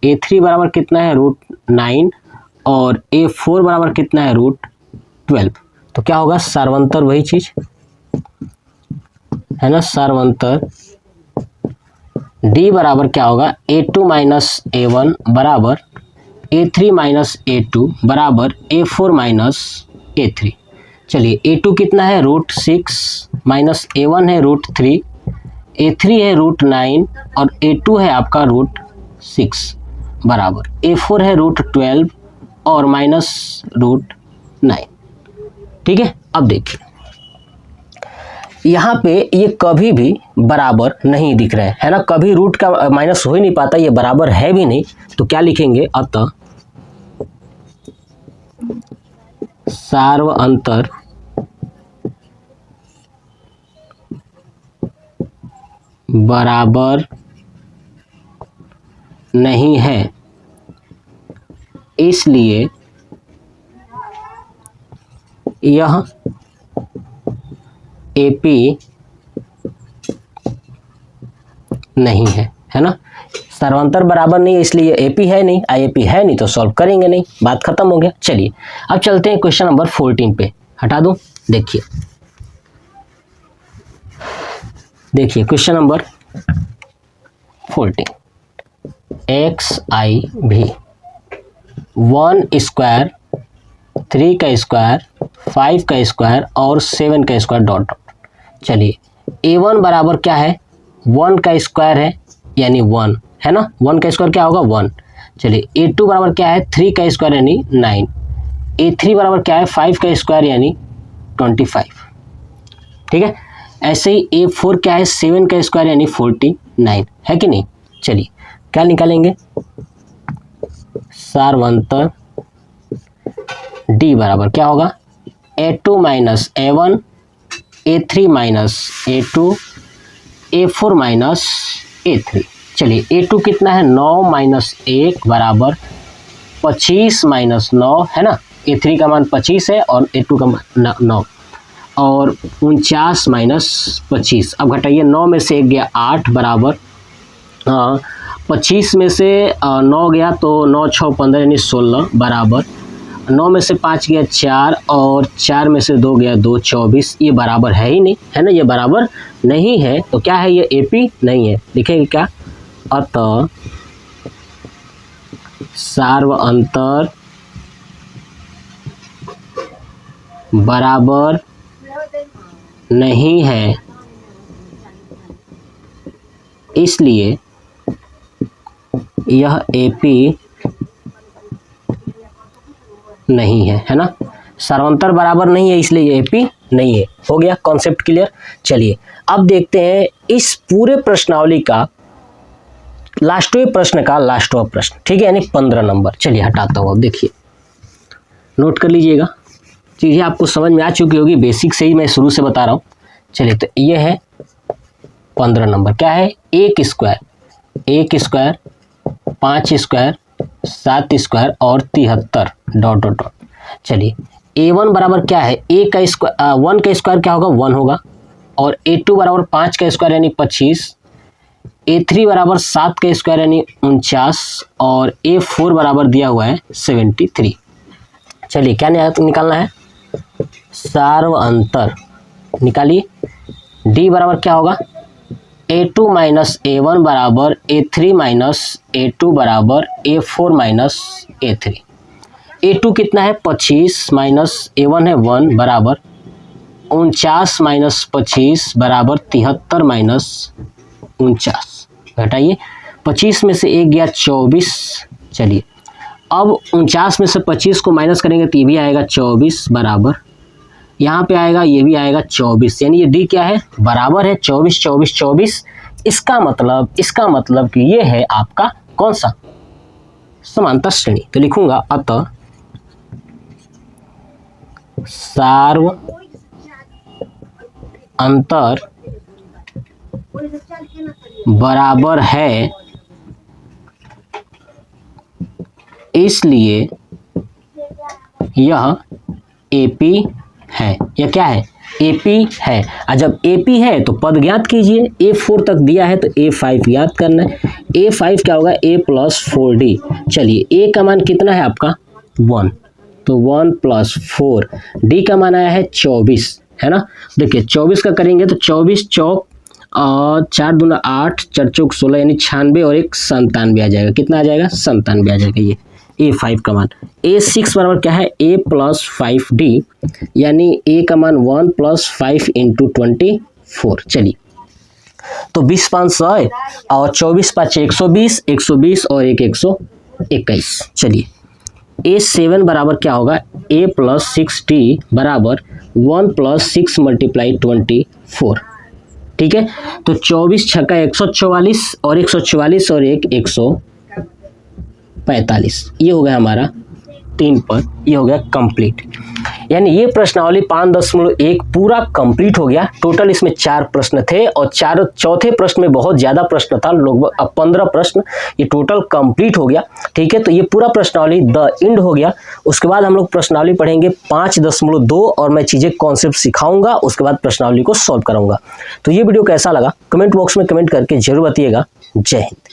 A3 बराबर कितना है √9 और A4 बराबर कितना है √12। तो क्या होगा सार्वंतर, वही चीज है ना, सार्वंतर D बराबर क्या होगा A2 माइनस A1 बराबर A3 माइनस A2 बराबर A4 माइनस A3। चलिए A2 कितना है √6 माइनस A1 है √3, A3 है √9 और A2 है आपका √6 बराबर A4 है √12 और माइनस √9। ठीक है, अब देखिए यहाँ पे ये कभी भी बराबर नहीं दिख रहे है ना, कभी रूट का माइनस हो ही नहीं पाता, ये बराबर है भी नहीं। तो क्या लिखेंगे, अतः सार्वअंतर बराबर नहीं है, इसलिए यह AP नहीं है ना। सर्वांतर बराबर नहीं है इसलिए ए पी है नहीं, आई ए पी है नहीं तो सॉल्व करेंगे नहीं, बात खत्म हो गया। चलिए अब चलते हैं क्वेश्चन नंबर 14 पे, हटा दूं। देखिए क्वेश्चन नंबर 14, एक्स आई भी 1 स्क्वायर 3 का स्क्वायर 5 का स्क्वायर और 7 का स्क्वायर डॉट डॉट। चलिए a1 बराबर क्या है, 1 का स्क्वायर है यानी 1 है ना, 1 का स्क्वायर क्या होगा 1। चलिए a2 बराबर क्या है, 3 का स्क्वायर यानी 9, a3 बराबर क्या है, 5 का स्क्वायर यानी 25, ठीक है। ऐसे ही a4 क्या है, 7 का स्क्वायर यानी 49 है कि नहीं। चलिए क्या निकालेंगे, सार्वंतर d बराबर क्या होगा, a2 minus a1 a3 minus a2 a4 minus a3। चलिए a2 कितना है, 9 माइनस 1 बराबर 25 माइनस 9 है ना, a3 का मान 25 है और a2 का मान 9 और 49 माइनस 25। अब घटाइए, 9 में से 1 गया 8 बराबर 25 में से 9 गया तो 9 6 15 यानी 16 बराबर 9 में से 5 गया 4 और 4 में से 2 गया 2 24। ये बराबर है ही नहीं है ना, ये बराबर नहीं है तो क्या है, ये एपी नहीं है। लिखेंगे क्या, अतः सार्वअंतर बराबर नहीं है, इसलिए यह एपी नहीं है ना। सर्वांतर बराबर नहीं है इसलिए ये एपी नहीं है। हो गया कॉन्सेप्ट क्लियर। चलिए अब देखते हैं इस पूरे प्रश्नावली का लास्टवें प्रश्न का लास्टवा प्रश्न, ठीक है, यानी 15 नंबर। चलिए हटाता हूँ, अब देखिए नोट कर लीजिएगा, चीज़ें आपको समझ में आ चुकी होगी, बेसिक से ही मैं शुरू से बता रहा हूँ। चलिए तो ये है 15 नंबर, क्या है, 1 स्क्वायर 5 स्क्वायर 7 स्क्वायर और 73 डॉट डॉट डॉट। चलिए a1 बराबर क्या है, a का स्क्वायर 1 का स्क्वायर क्या होगा 1 होगा और a2 बराबर 5 का स्क्वायर यानी 25, a3 बराबर 7 का स्क्वायर यानी 49 और a4 बराबर दिया हुआ है 73। चलिए क्या निकालना है, सार्वअंतर निकालिए। d बराबर क्या होगा, a2 माइनस a1 बराबर a3 माइनस a2 बराबर a4 माइनस a3। a2 कितना है 25 माइनस a1 है 1 बराबर 49 माइनस 25 बराबर 73 माइनस 49। घटाइए, 25 में से 1 गया 24। चलिए अब 49 में से 25 को माइनस करेंगे तो ये भी आएगा 24 बराबर, यहाँ पे आएगा ये भी आएगा 24, यानी ये डी क्या है, बराबर है 24 24 24। इसका मतलब कि ये है आपका कौन सा, समांतर श्रेणी। तो लिखूंगा अतः सार्वअंतर बराबर है, इसलिए यह एपी है। यह क्या है, एपी है। और जब एपी है तो पद ज्ञात कीजिए, a4 तक दिया है तो a5 ज्ञात करना है। a5 क्या होगा, a प्लस 4d। चलिए a का मान कितना है आपका 1, तो 1 प्लस 4, d का मान आया है 24 है ना। देखिए 24 का करेंगे तो 24 चौक और 4 दूना 8 4 चौक 16 यानी 96 और 1 97 आ जाएगा। कितना आ जाएगा, 97 आ जाएगा। ये a5 का मान। a6 बराबर क्या है, a प्लस 5d यानी a का मान 1 प्लस 5 इंटू 24। चलिए तो 20 5 100 और 24 5 120, 120 और 1 121। चलिए a7 बराबर क्या होगा, a प्लस 6d बराबर 1 प्लस 6 मल्टीप्लाई 24। ठीक है, तो 24 छक्का 144 और 144 और 1 145। ये हो गया हमारा 3 पद, ये हो गया कंप्लीट। यानी ये प्रश्नावली 5.1 पूरा कंप्लीट हो गया। टोटल इसमें 4 प्रश्न थे और चौथे प्रश्न में बहुत ज़्यादा प्रश्न था, लगभग 15 प्रश्न। ये टोटल कंप्लीट हो गया। ठीक है, तो ये पूरा प्रश्नावली द एंड हो गया। उसके बाद हम लोग प्रश्नावली पढ़ेंगे 5.2 और मैं चीज़ें कॉन्सेप्ट सिखाऊंगा, उसके बाद प्रश्नावली को सॉल्व कराऊंगा। तो ये वीडियो कैसा लगा कमेंट बॉक्स में कमेंट करके जरूर बताइएगा। जय हिंद।